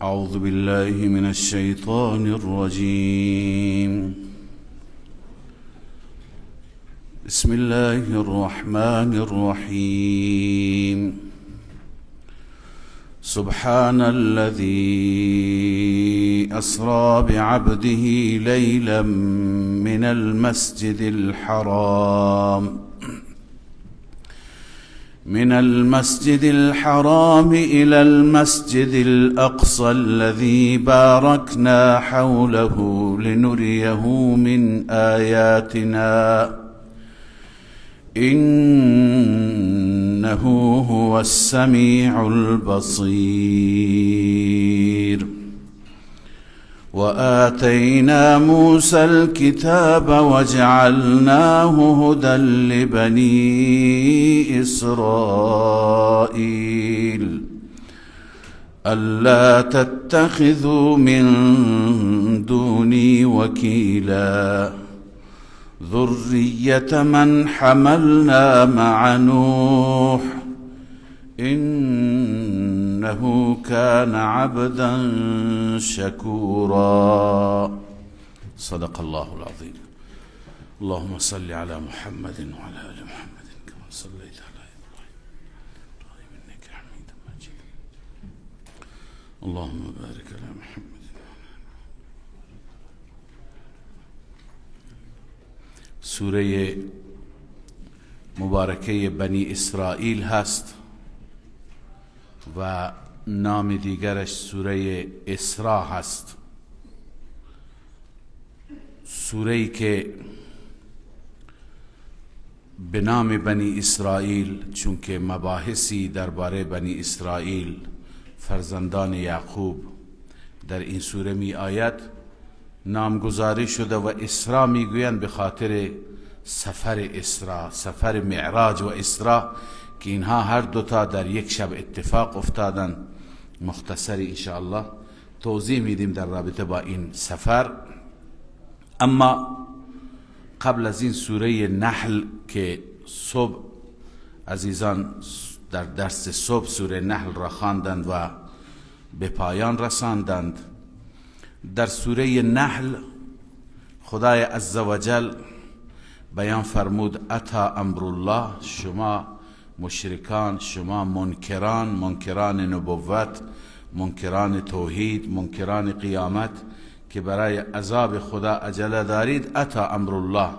أعوذ بالله من الشيطان الرجيم. بسم الله الرحمن الرحيم. سبحان الذي أسرى بعبده ليلا من المسجد الحرام إلى المسجد الأقصى الذي باركنا حوله لنريه من آياتنا إنه هو السميع البصير. وآتينا موسى الكتاب وجعلناه هدى لبني إسرائيل ألا تتخذوا من دوني وكيلا ذرية من حملنا مع نوح إنه كان عبدا شكورا. صدق الله العظيم. اللهم صل على محمد وعلى آل محمد كما صليت على إبراهيم إنك حميد مجيد. اللهم بارك على محمد. سوره مبارکه بنی اسرائیل هست و نام دیگرش سوره اسراء هست. سوره‌ای که به نام بنی اسرائیل چون که مباحثی درباره بنی اسرائیل فرزندان یعقوب در این سوره می آید نامگذاری شده و اسراء میگویند به خاطر سفر اسراء، سفر معراج و اسراء که اینها هر دوتا در یک شب اتفاق افتادن. مختصری انشاءالله توضیح میدیم در رابطه با این سفر. اما قبل از این سوره نحل که صبح عزیزان در درس صبح سوره نحل را خواندند و به پایان رساندند، در سوره نحل خدای عزوجل بیان فرمود اتی امر الله، شما مشرکان، شما منکران نبوت، منکران توحید، منکران قیامت که برای عذاب خدا عجله دارید، اتی امر الله،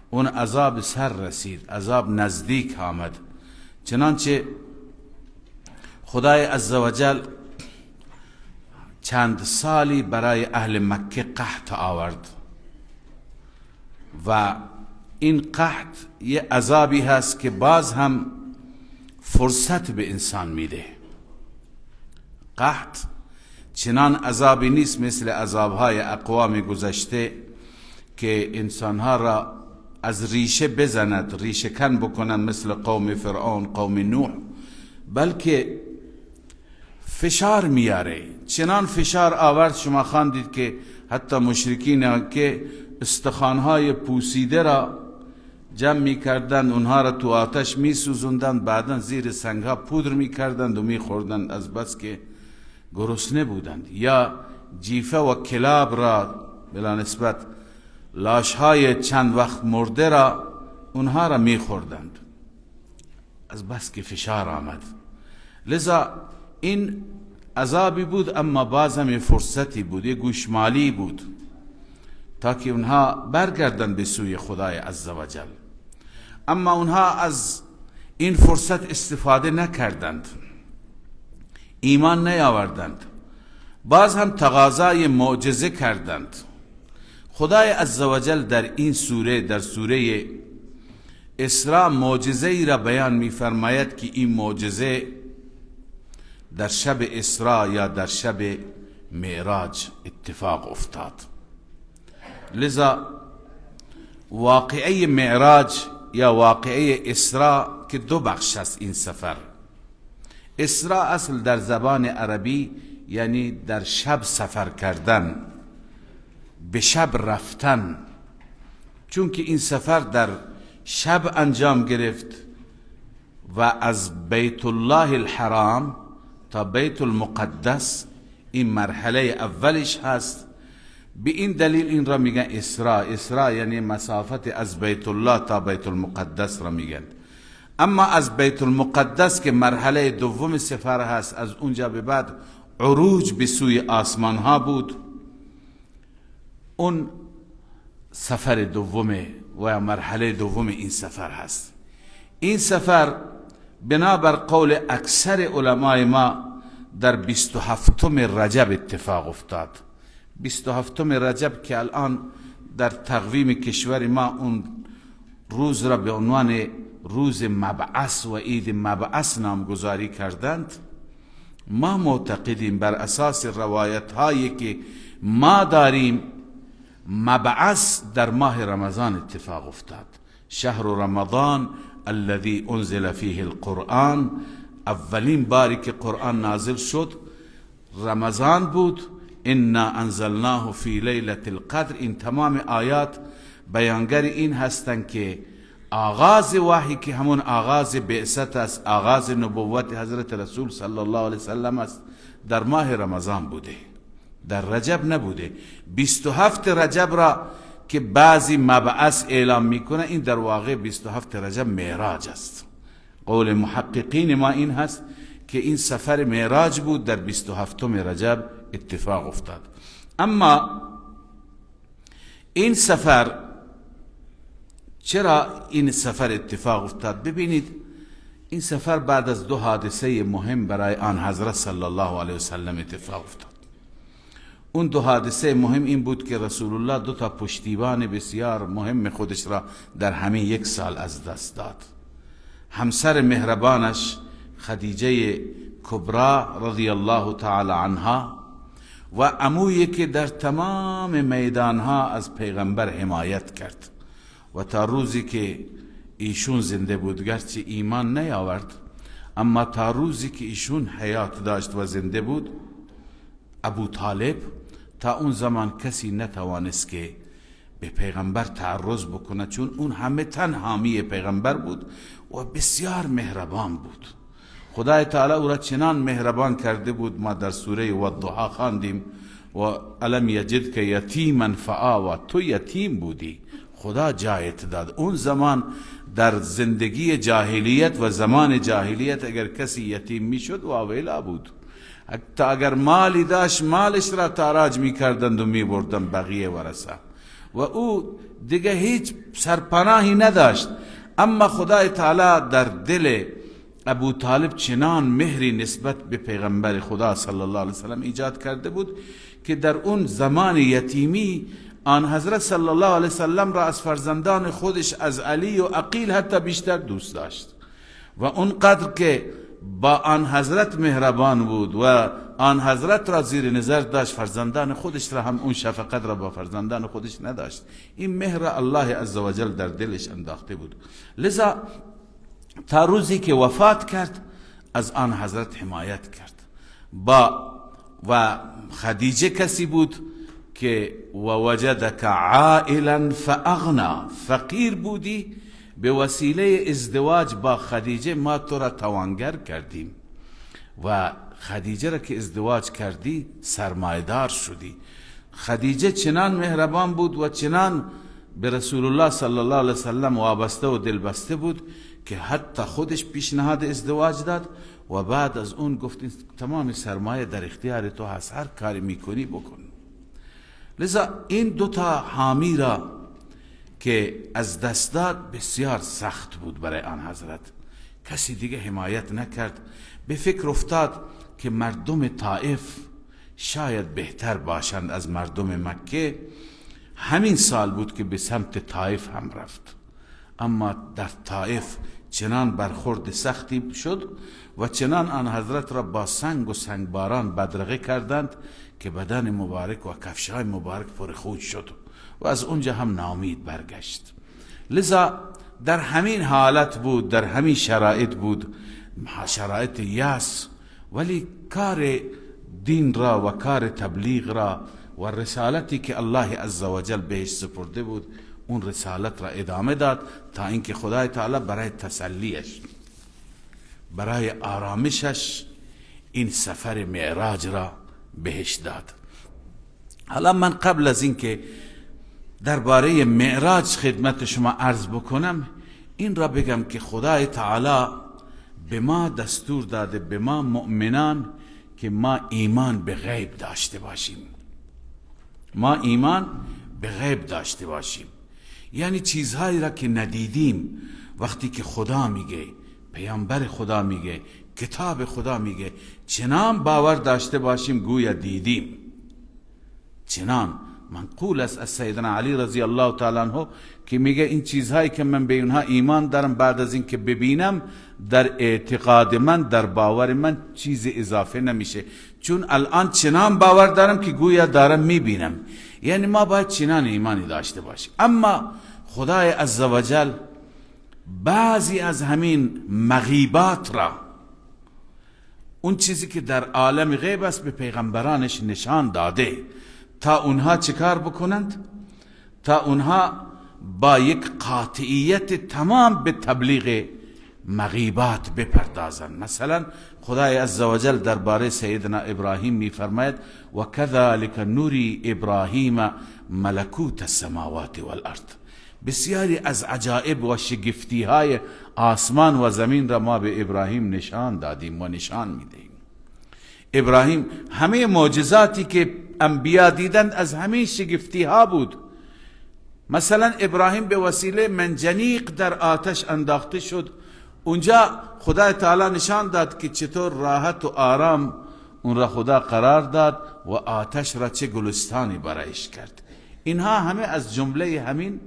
اون عذاب سر رسید، عذاب نزدیک آمد. چنانچه خدای عزوجل چند سالی برای اهل مکه قحط آورد و این قحط یه عذابی هست که باز هم فرصت به انسان میده. قحط چنان عذابی نیست مثل عذابهای اقوام گذشته که انسانها را از ریشه بزند، ریشه کن بکنند مثل قوم فرعون، قوم نوح، بلکه فشار میاره. چنان فشار آورد شما خواندید که حتی مشرکین که استخوانهای پوسیده را جمع میکردند، اونها را تو آتش میسوزوندند، بعدا زیر سنگها پودر میکردند و میخوردند از بس که گرسنه بودند. یا جیفه و کلاب را بلا نسبت لاشهای چند وقت مرده را اونها را میخوردند از بس که فشار آمد. لذا این عذابی بود، اما باز هم فرصتی بود، یه گوشمالی بود تا که اونها برگردند به سوی خدای عزوجل. اما اونها از این فرصت استفاده نکردند، ایمان نیاوردند، باز هم تقاضای معجزه کردند. خدای عزوجل در این سوره، در سوره اسراء، معجزه ای را بیان می‌فرماید که این معجزه در شب اسراء یا در شب معراج اتفاق افتاد. لذا واقعه معراج یا واقعه اسراء که دو بخش است این سفر. اسراء اصل در زبان عربی یعنی در شب سفر کردن، به شب رفتن. چون که این سفر در شب انجام گرفت و از بیت الله الحرام تا بیت المقدس این مرحله اولش هست. به این دلیل این را میگن اسراء یعنی مسافت از بیت الله تا بیت المقدس را میگن. اما از بیت المقدس که مرحله دوم سفر هست، از اونجا به بعد عروج به سوی آسمان ها بود. اون سفر دومه و مرحله دوم این سفر هست. این سفر بنابر قول اکثر علمای ما در 27 رجب اتفاق افتاد. 27 رجب که الان در تقویم کشور ما اون روز را به عنوان روز مبعث و عید مبعث نامگذاری کردند. ما معتقدیم بر اساس روایت هایی که ما داریم مبعث در ماه رمضان اتفاق افتاد. شهر رمضان الذي انزل فيه القرآن، اولین باری که قرآن نازل شد رمضان بود. انا انزلناه فی لیلة القدر. این تمام آیات بیانگر این هستند که آغاز وحی که همون آغاز بعثت است، آغاز نبوت حضرت رسول صلی الله علیه وسلم است، در ماه رمضان بوده، در رجب نبوده. 27 رجب را که بعضی مبعث اعلام میکنه، این در واقع 27 رجب معراج است. قول محققین ما این هست که این سفر معراج بود، در 27 رجب اتفاق افتاد. اما این سفر چرا این سفر اتفاق افتاد؟ ببینید این سفر بعد از 2 حادثه مهم برای آن حضرت صلی الله علیه وسلم اتفاق افتاد. اون 2 حادثه مهم این بود که رسول الله 2 تا پشتیبان بسیار مهم خودش را در همین 1 سال از دست داد. همسر مهربانش خدیجه کبرا رضی الله تعالی عنها و عمویی که در تمام میدانها از پیغمبر حمایت کرد و تا روزی که ایشون زنده بود، گرچه ایمان نیاورد، اما تا روزی که ایشون حیات داشت و زنده بود، ابو طالب تا اون زمان کسی نتوانست که به پیغمبر تعرض بکنه، چون اون همه تن حامی پیغمبر بود و بسیار مهربان بود. خدای تعالی او را چنان مهربان کرده بود، ما در سوره والضحی خواندیم و الم یجدک یتیما فآوی، تو یتیم بودی خدا جایت داد. اون زمان در زندگی جاهلیت و زمان جاهلیت اگر کسی یتیم میشد واویلا بود، حتی اگر مالی داشت مالش را تاراج میکردند و میبردند بقیه ورثه، و او دیگه هیچ سرپناهی نداشت. اما خدای تعالی در دل ابو طالب چنان مهری نسبت به پیغمبر خدا صلی الله علیه وسلم ایجاد کرده بود که در اون زمان یتیمی آن حضرت صلی الله علیه وسلم را از فرزندان خودش، از علی و عقیل حتی بیشتر دوست داشت و اونقدر که با آن حضرت مهربان بود و آن حضرت را زیر نظر داشت، فرزندان خودش را هم اون شفقت را با فرزندان خودش نداشت. این مهر الله عزوجل در دلش انداخته بود. لذا تا روزی که وفات کرد از آن حضرت حمایت کرد. و خدیجه کسی بود که ووجدک عائلا فاغنا، فقیر بودی، به وسیله ازدواج با خدیجه ما تو را توانگر کردیم و خدیجه را که ازدواج کردی سرمایدار شدی. خدیجه چنان مهربان بود و چنان به رسول الله صلی الله علیه وسلم وابسته و دلبسته بود که حتی خودش پیشنهاد ازدواج داد و بعد از اون گفت تمام سرمایه در اختیار تو هست، هر کاری میکنی بکن. لذا این 2 تا حامی را که از دست داد بسیار سخت بود برای آن حضرت. کسی دیگه حمایت نکرد. به فکر افتاد که مردم طائف شاید بهتر باشند از مردم مکه. همین سال بود که به سمت طائف هم رفت، اما در طائف چنان برخورد سختی شد و چنان آن حضرت را با سنگ و سنگباران بدرقه کردند که بدن مبارک و کفشای مبارک پر خون شد و از اونجا هم ناامید برگشت. لذا در همین حالت بود، در همین شرایط بود، شرایط یأس، ولی کار دین را و کار تبلیغ را و رسالتی که الله عزوجل بهش سپرده بود، اون رسالت را ادامه داد تا اینکه خدای تعالی برای تسلیش، برای آرامشش این سفر معراج را بهش داد. حالا من قبل از اینکه درباره معراج خدمت شما عرض بکنم، این را بگم که خدای تعالی به ما دستور داده، به ما مؤمنان، که ما ایمان به غیب داشته باشیم. ما ایمان به غیب داشته باشیم، یعنی چیزهایی را که ندیدیم، وقتی که خدا میگه، پیامبر خدا میگه، کتاب خدا میگه، چنان باور داشته باشیم گویا دیدیم. چنان منقول است از سیدنا علی رضی الله تعالی عنه که میگه این چیزهایی که من به اونها ایمان دارم، بعد از این که ببینم در اعتقاد من، در باور من چیز اضافه نمیشه، چون الان چنان باور دارم که گویا دارم میبینم. یعنی ما باید چنان ایمانی داشته باشیم. اما خدای عزوجل بعضی از همین مغیبات را، اون چیزی که در عالم غیب است، به پیغمبرانش نشان داده تا اونها چیکار بکنند؟ تا اونها با یک قاطعیت تمام به تبلیغ مغیبات بپردازند. مثلا خدای عزوجل درباره سیدنا ابراهیم میفرماید و کذالک نوری ابراهیم ملکوت السماوات والارض. بسیاری از عجائب و شگفتی های آسمان و زمین را ما به ابراهیم نشان دادیم و نشان میدهیم. ابراهیم همه معجزاتی که انبیا دیدند از همین شگفتی ها بود. مثلا ابراهیم به وسیله منجنیق در آتش انداخته شد، اونجا خدا تعالی نشان داد که چطور راحت و آرام اون را خدا قرار داد و آتش را چه گلستانی برایش کرد. اینها همه از جمله همین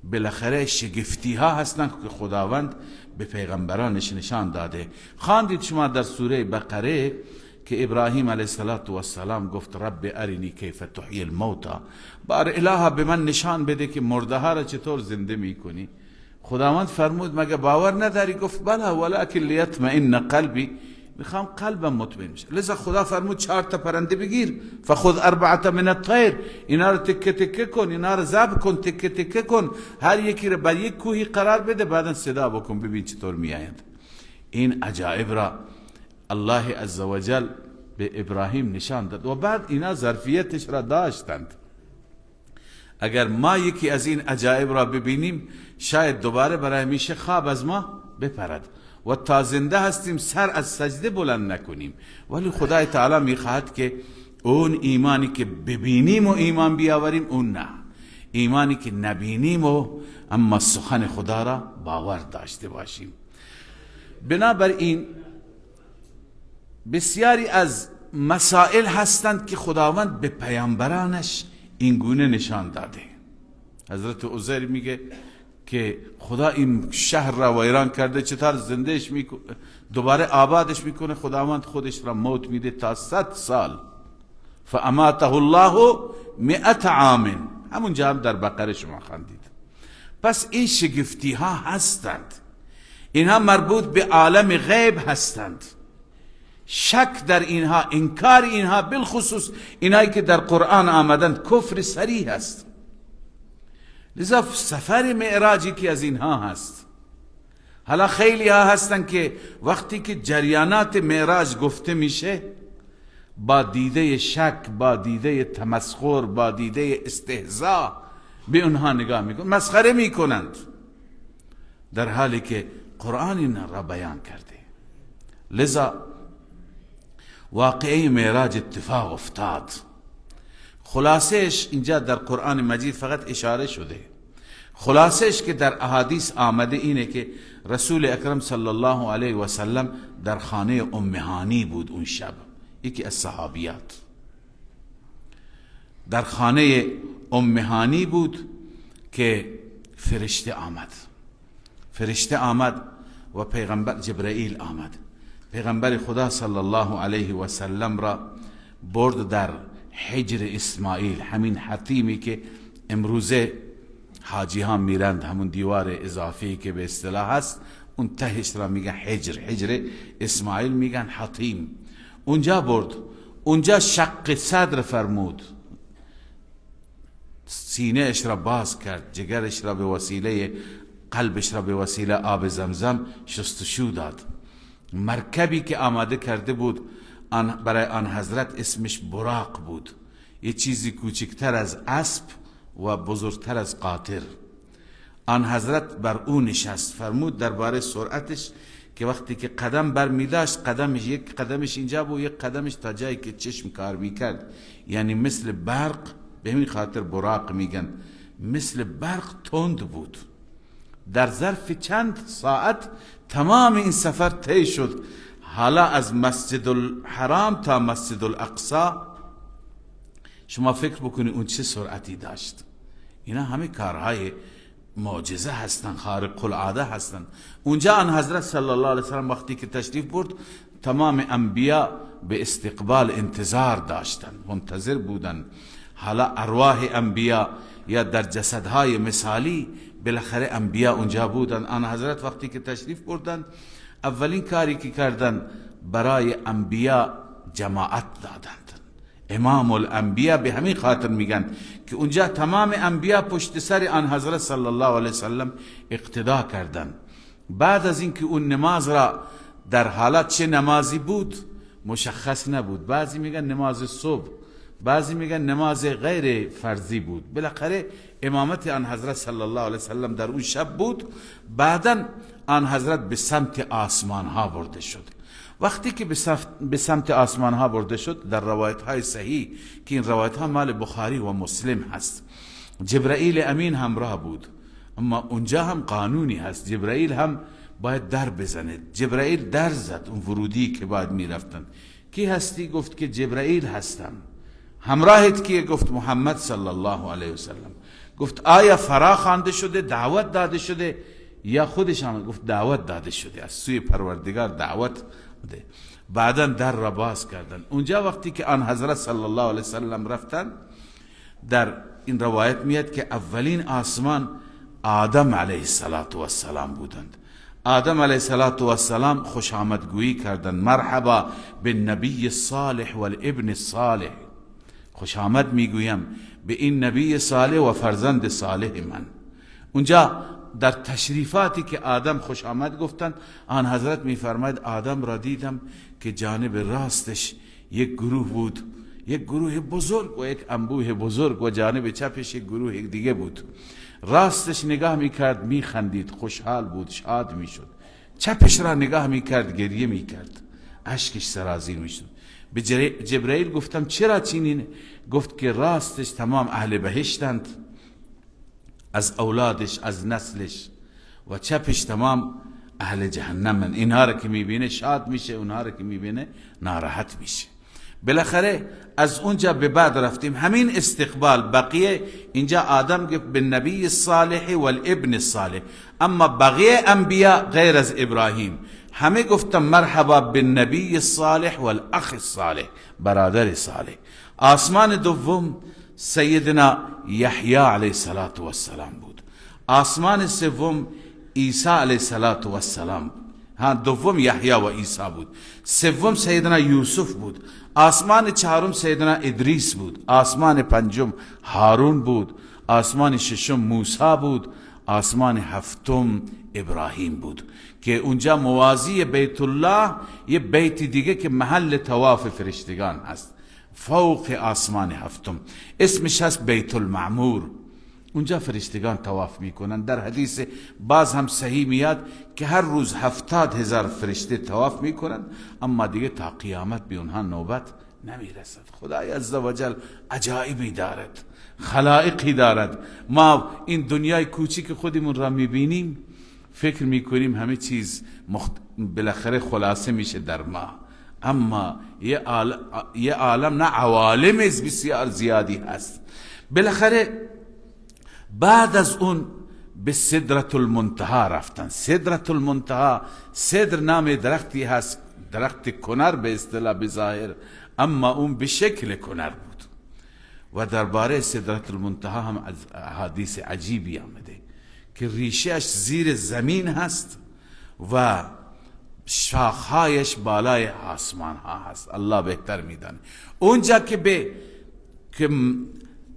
بالاخره شگفتی ها هستند که خداوند به پیغمبرانش نشان داده. خواندید شما در سوره بقره که ابراهیم علیه السلام گفت رب ارینی کیف تحیی الموتى، بار الها به من نشان بده که مرده ها را چطور زنده میکنی. خداوند فرمود مگه باور نداری؟ گفت بله ولکن لیطمئن قلبی، میخوام قلبم مطمئن بشه. لذا خدا فرمود 4 تا پرنده بگیر، فخذ 4 من الطیر، اینا رو تکه تکه کن، اینا رو ذبح کن، تکه تکه کن، هر یکی رو بر یک کوهی قرار بده، بعدا صدا بکن ببین چطور میآیند. این عجایب را الله عزوجل به ابراهیم نشان داد و بعد اینا ظرفیتش را داشتند. اگر ما یکی از این عجایب را ببینیم، شاید دوباره برای همیشه خواب از ما بپرد و تا زنده هستیم سر از سجده بلند نکنیم. ولی خدای تعالی میخواهد که اون ایمانی که ببینیم و ایمان بیاوریم، اون نه. ایمانی که نبینیم و اما سخن خدا را باور داشته باشیم. بنابراین بسیاری از مسائل هستند که خداوند به پیامبرانش این گونه نشان داده. حضرت عزیر میگه که خدا این شهر را ویران کرده، چطور زندهش میکنه، دوباره آبادش میکنه؟ خداوند خودش را موت میده تا 100 سال. فاماته الله 100 عام. همونجا هم در بقره شما خواندید. پس این شگفتی ها هستند، اینها مربوط به عالم غیب هستند. شک در اینها، انکار اینها، بالخصوص اینایی که در قرآن آمدند، کفر صریح است. لذا سفر معراجی که از اینها هست. حالا خیلی ها هستن که وقتی که جریانات معراج گفته میشه، با دیده شک، با دیده تمسخر، با دیده استهزاء به اونها نگاه میکنند، مسخره میکنند، در حالی که قرآن این را بیان کرده. لذا واقعه معراج اتفاق افتاد. خلاصش اینجا در قرآن مجید فقط اشاره شده. خلاصش که در احادیث آمده اینه که رسول اکرم صلی الله علیه و سلم در خانه ام هانی بود اون شب. یکی از صحابیات در خانه ام هانی بود که فرشته آمد و پیغمبر جبرائیل آمد. پیغمبر خدا صلی الله علیه و سلم را برد در حجر اسماعیل، همین حطیمی که امروزه حاجی ها میرند، همون دیوار اضافی که به اصطلاح هست، اون تهش را میگن حجر اسماعیل میگن حطیم. اونجا برد، اونجا شق صدر فرمود، سینه اش را باز کرد، جگرش را به وسیله قلبش را به وسیله آب زمزم شستشو داد. مرکبی که آماده کرده بود برای آن حضرت اسمش براق بود، یه چیزی کوچکتر از اسب و بزرگتر از قاطر. آن حضرت بر او نشست. فرمود درباره سرعتش که وقتی که قدم بر می داشت قدمش، یک قدمش اینجا بود، یک قدمش تا جایی که چشم کار میکرد، یعنی مثل برق. به همین خاطر براق میگن، مثل برق تند بود. در ظرف چند ساعت تمام این سفر طی شد. حالا از مسجد الحرام تا مسجد الاقصی شما فکر بکنید اون چه سرعتی داشت. اینا همه کارهای معجزه هستن، خارق العاده هستن. اونجا آن حضرت صلی الله علیه وسلم وقتی که تشریف برد، تمام انبیا به استقبال انتظار داشتن، منتظر بودن. حالا ارواح انبیا یا در جسدهای مثالی، بالاخره انبیا اونجا بودن. آن حضرت وقتی که تشریف بردن، اولین کاری که کردن برای انبیا جماعت دادند. امام الانبیا به همین خاطر میگن که اونجا تمام انبیا پشت سر آن حضرت صلی الله علیه وسلم اقتدا کردند. بعد از اینکه اون نماز را در حالت چه نمازی بود مشخص نبود، بعضی میگن نماز صبح، بعضی میگن نماز غیر فرضی بود، بالاخره امامت آن حضرت صلی الله علیه وسلم در اون شب بود. بعداً آن حضرت به سمت آسمان ها برده شد. وقتی که به سمت آسمان ها برده شد، در روایت های صحیح که این روایت ها مال بخاری و مسلم هست، جبرائیل امین همراه بود. اما اونجا هم قانونی هست، جبرائیل هم باید در بزنه. جبرائیل در زد اون ورودی که باید می رفتن. کی هستی؟ گفت که جبرائیل هستم. همراهت کیه؟ گفت محمد صلی الله علیه وسلم. گفت آیا فرا خوانده شده، دعوت داده شده یا خودش هم؟ گفت دعوت داده شده، از سوی پروردگار دعوت ده. بعدا در را باز کردن. اونجا وقتی که آن حضرت صلی الله علیه وسلم رفتن، در این روایت میاد که اولین آسمان آدم علیه السلام بودند. آدم علیه السلام خوش آمدگویی کردند، مرحبا بالنبی الصالح والابن الصالح. خوش آمد میگویم به این نبی صالح و فرزند صالح من. اونجا در تشریفاتی که آدم خوش آمد گفتن، آن حضرت میفرماید آدم را دیدم که جانب راستش یک گروه بود، یک گروه بزرگ و یک انبوه بزرگ، و جانب چپش یک گروه دیگه بود. راستش نگاه میکرد میخندید، خوشحال بود، شاد میشد. چپش را نگاه میکرد گریه میکرد، اشکش سرازیر میشد. به جبرائیل گفتم چرا چنین؟ گفت که راستش تمام اهل بهشتند از اولادش، از نسلش، و چپش تمام اهل جهنمن. اینها را که میبینه شاد میشه، اونها را که میبینه ناراحت میشه. بالاخره از اونجا به بعد رفتیم همین استقبال. بقیه اینجا آدم گفت به نبی الصالح والابن الصالح، اما بقیه انبیا غیر از ابراهیم همه گفتم مرحبا بالنبی الصالح والاخ الصالح، برادر صالح. آسمان دوم سیدنا یحیی علیه السلام بود. آسمان سوم عیسی علیه السلام. دوم یحیی و عیسی بود. سوم سیدنا یوسف بود. آسمان چهارم سیدنا ادریس بود. آسمان پنجم هارون بود. آسمان ششم موسی بود. آسمان هفتم ابراهیم بود که اونجا موازی بیت الله یه بیت دیگه که محل طواف فرشتگان هست فوق آسمان هفتم، اسمش هست بیت المعمور. اونجا فرشتگان طواف میکنن. در حدیث باز هم صحیح میاد که هر روز 70,000 فرشته طواف میکنن، اما دیگه تا قیامت به اونها نوبت نمیرسد. خدای عزوجل عجایبی دارد، خلائقی دارد. ما این دنیای کوچیک خودمون را میبینیم، فکر میکنیم همه چیز بالاخره خلاصه میشه در ما، اما یه عالم نه عوالم بسیار زیادی هست. بالاخره بعد از اون به سدرة المنتهى رفتن. سدرة المنتهى، صدر نام درختی هست، درخت کنر به اصطلاح بظاهر، اما اون به شکل کنر بود. و درباره سدرة المنتهى هم از حدیث عجیبی آمده که ریشهش زیر زمین هست و شاخهایش بالای آسمان ها هست. الله بهتر میدانه. اونجا که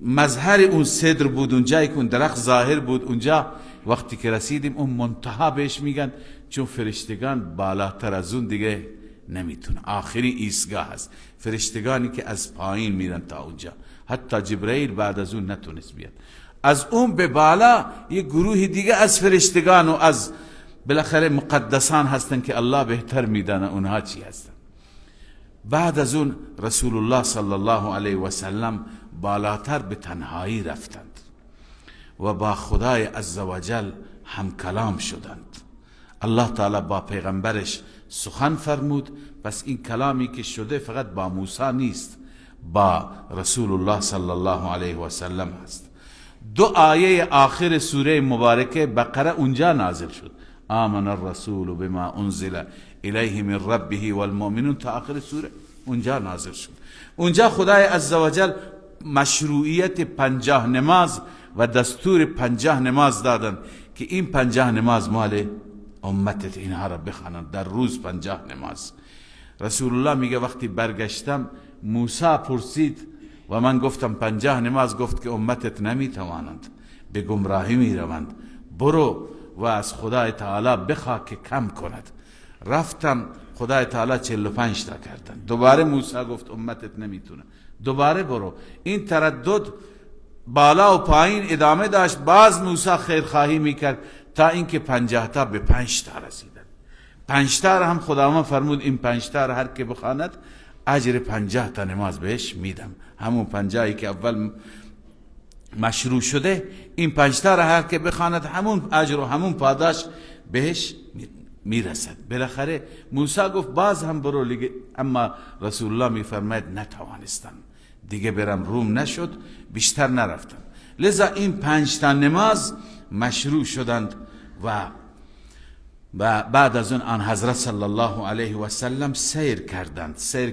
مظهر اون صدر بود، اونجایی که اون درخت ظاهر بود، اونجا وقتی که رسیدیم اون منتها بهش میگن، چون فرشتگان بالاتر از اون دیگه نمیتونه. آخری ایستگاه هست، فرشتگانی که از پایین میرن تا اونجا، حتی جبرئیل بعد از اون نتونست بیاد. از اون به بالا یک گروه دیگه از فرشتگان و از بالاخره مقدسان هستن که الله بهتر میدانه اونها چی هستن. بعد از اون رسول الله صلی الله علیه و سلم بالاتر به تنهایی رفتند و با خدای عزوجل هم کلام شدند. الله تعالی با پیغمبرش سخن فرمود. پس این کلامی که شده فقط با موسی نیست، با رسول الله صلی الله علیه و سلم هست. 2 آیه آخر سوره مبارکه بقره اونجا نازل شد. آمن الرسول بما انزل الیه من ربه والمؤمنون تا آخر سوره اونجا نازل شد. اونجا خدای عزوجل مشروعیت 50 نماز و دستور 50 نماز دادن که این 50 نماز مال امتت، اینها را بخوانند در روز 50 نماز. رسول الله میگه وقتی برگشتم موسی پرسید و من گفتم 50 نماز، گفت که امتت نمیتوانند، به گمراهی میروند، برو و از خدای تعالی بخواه که کم کند. رفتم خدای تعالی 45 تا کردن. دوباره موسی گفت امتت نمیتونه، دوباره برو. این تردد بالا و پایین ادامه داشت. باز موسی خیرخواهی میکرد تا اینکه 50 تا به 5 تا رسیدن. 5 تا هم خداوند فرمود این 5 تا هر که بخواند اجر 50 تا نماز بهش میدم. همون 50 که اول مشروع شده، این 5 تا هر که بخواند همون اجر و همون پاداش بهش میرسد. بالاخره موسی گفت باز هم برو، اما رسول الله میفرماید نتوانستم دیگه برم، روم نشد، بیشتر نرفتم. لذا این 5 تا نماز مشروع شدند و بعد از اون حضرت صلی الله علیه و سلم سیر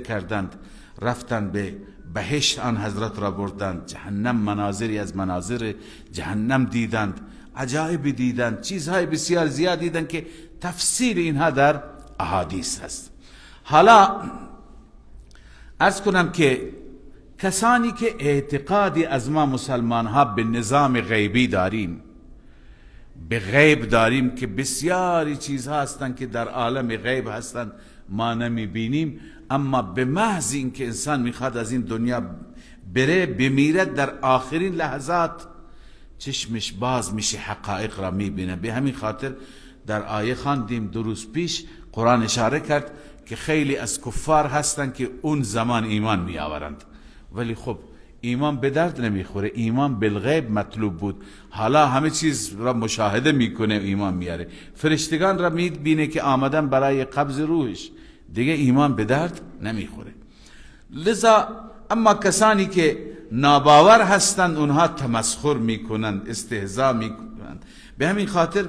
کردند، رفتند به بهشت. حضرت را بردند جهنم، مناظری از مناظر جهنم دیدند، عجایب دیدند، چیزهای بسیار زیاد دیدند که تفسیر اینها در احادیث هست. حالا عرض کنم که کسانی که اعتقادی از ما مسلمان ها به نظام غیبی داریم، به غیب داریم که بسیاری چیزها هستند که در عالم غیب هستند ما نمی بینیم، اما به محض این که انسان میخواد از این دنیا بره بمیرد، در آخرین لحظات چشمش باز میشه، حقایق را میبینه. به همین خاطر در آیه خواندیم 2 روز پیش، قرآن اشاره کرد که خیلی از کفار هستند که اون زمان ایمان میآورند، ولی خب ایمان به درد نمیخوره. ایمان بالغیب مطلوب بود، حالا همه چیز را مشاهده میکنه، ایمان میاره. فرشتگان را میبینه که آمدن برای قبض روحش، دیگه ایمان به درد نمیخوره. لذا اما کسانی که ناباور هستند اونها تمسخر میکنند، استهزاء میکنند. به همین خاطر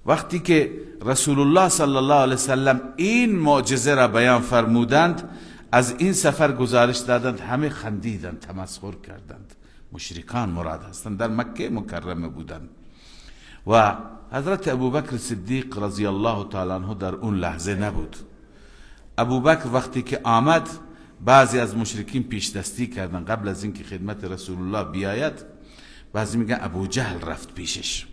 وقتی که رسول الله صلی الله علیه وسلم این معجزه را بیان فرمودند، از این سفر گزارش دادند، همه خندیدند، تمسخر کردند. مشرکان مراد هستند، در مکه مکرمه بودند. و حضرت ابوبکر صدیق رضی الله تعالی عنه در اون لحظه نبود. ابوبکر وقتی که آمد، بعضی از مشرکین پیش دستی کردن قبل از اینکه خدمت رسول الله بیاید. بعضی میگن ابو جهل رفت پیشش،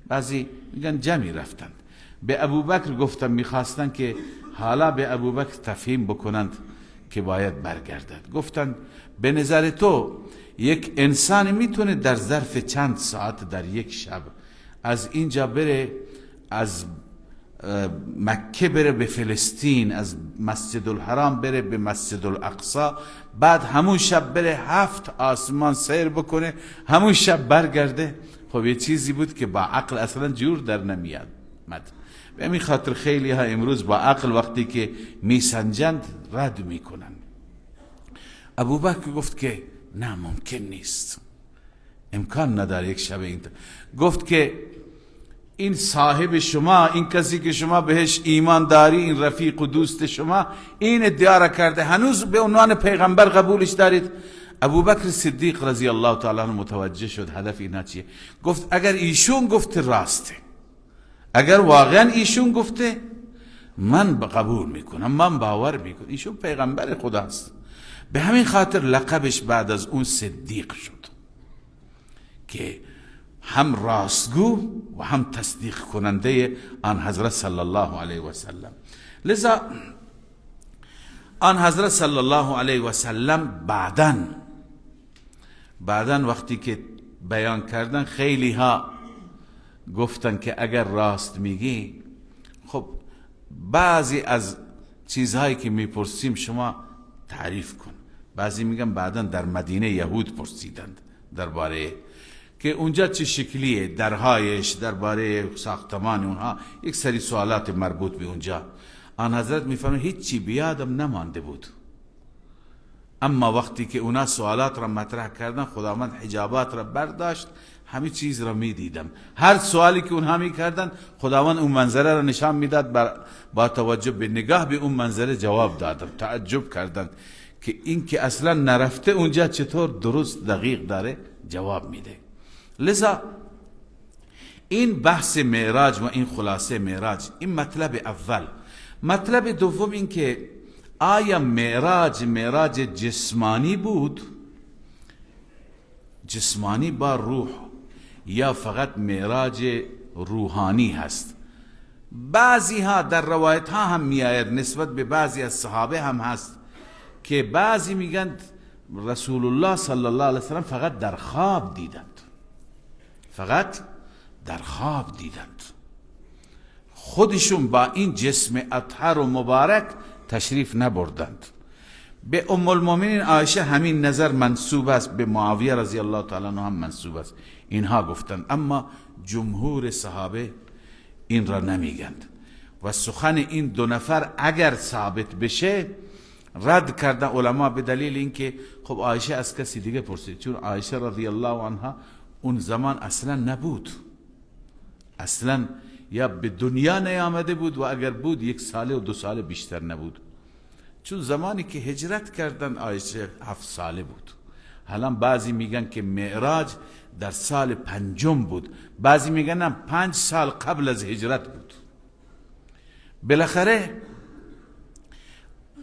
بعضی میگن جمعی رفتند. به ابوبکر گفتن، میخواستن که حالا به ابوبکر تفهیم بکنند که باید برگردد. گفتن به نظر تو یک انسان میتونه در ظرف چند ساعت در یک شب از اینجا بره، از مکه بره به فلسطین، از مسجد الحرام بره به مسجد الاقصی، بعد همون شب بره 7 آسمان سیر بکنه، همون شب برگرده؟ خب یه چیزی بود که با عقل اصلا جور در نمیاد. به همین خاطر خیلی ها امروز با عقل وقتی که میسنجند رد میکنن. ابوبکر گفت که نه، ممکن نیست، امکان نداره یک شب این. گفت که این صاحب شما، این کسی که شما بهش ایمان داری، این رفیق و دوست شما، این ادعا را کرده، هنوز به عنوان پیغمبر قبولش دارید؟ ابوبکر صدیق رضی الله تعالی عنه متوجه شد هدف اینا چیه. گفت اگر ایشون گفته راسته، اگر واقعا ایشون گفته، من قبول میکنم، من باور میکنم، ایشون پیغمبر خداست. به همین خاطر لقبش بعد از اون صدیق شد که هم راستگو و هم تصدیق کننده آن حضرت صلی الله علیه و سلم. لذا آن حضرت صلی الله علیه و سلم بعدن وقتی که بیان کردن، خیلی ها گفتن که اگر راست میگی، خب بعضی از چیزهایی که میپرسیم شما تعریف کن. بعضی میگن بعداً در مدینه یهود پرسیدند درباره که اونجا چه شکلیه، درهایش، درباره ساختمان اونها، یک سری سوالات مربوط به اونجا. آن حضرت میفهمه هیچی بیادم نمانده بود، اما وقتی که اونا سوالات را مطرح کردن، خداوند حجابات را برداشت، همه چیز را میدیدم. هر سوالی که اونها میکردن، خداوند اون منظره را نشان میداد، با توجه به نگاه به اون منظره جواب دادم. تعجب کردند که این که اصلا نرفته اونجا چطور درست دقیق داره جواب میده. لذا این بحث معراج و این خلاصه معراج، این مطلب اول. مطلب دوم این که آیا معراج جسمانی بود، جسمانی با روح، یا فقط معراج روحانی هست؟ بعضی ها در روایت ها هم میآید، نسبت به بعضی از صحابه هم هست که بعضی میگن رسول الله صلی الله علیه وسلم فقط در خواب دیدند، فقط در خواب دیدند، خودشون با این جسم اطهر و مبارک تشریف نبردند. به ام المؤمنین عایشه همین نظر منسوب است، به معاویه رضی الله تعالی عنه هم منسوب است، اینها گفتند، اما جمهور صحابه این را نمیگند. و سخن این دو نفر اگر ثابت بشه رد کردن علما به دلیل اینکه خب عایشه از کسی دیگه پرسید، چون عایشه رضی الله عنها اون زمان اصلا نبود، اصلا یا به دنیا نیامده بود، و اگر بود 1 سال و 2 سال بیشتر نبود، چون زمانی که هجرت کردن عایشه 7 ساله بود. حالا بعضی میگن که معراج در سال 5 بود، بعضی میگن 5 سال قبل از هجرت بود. بالاخره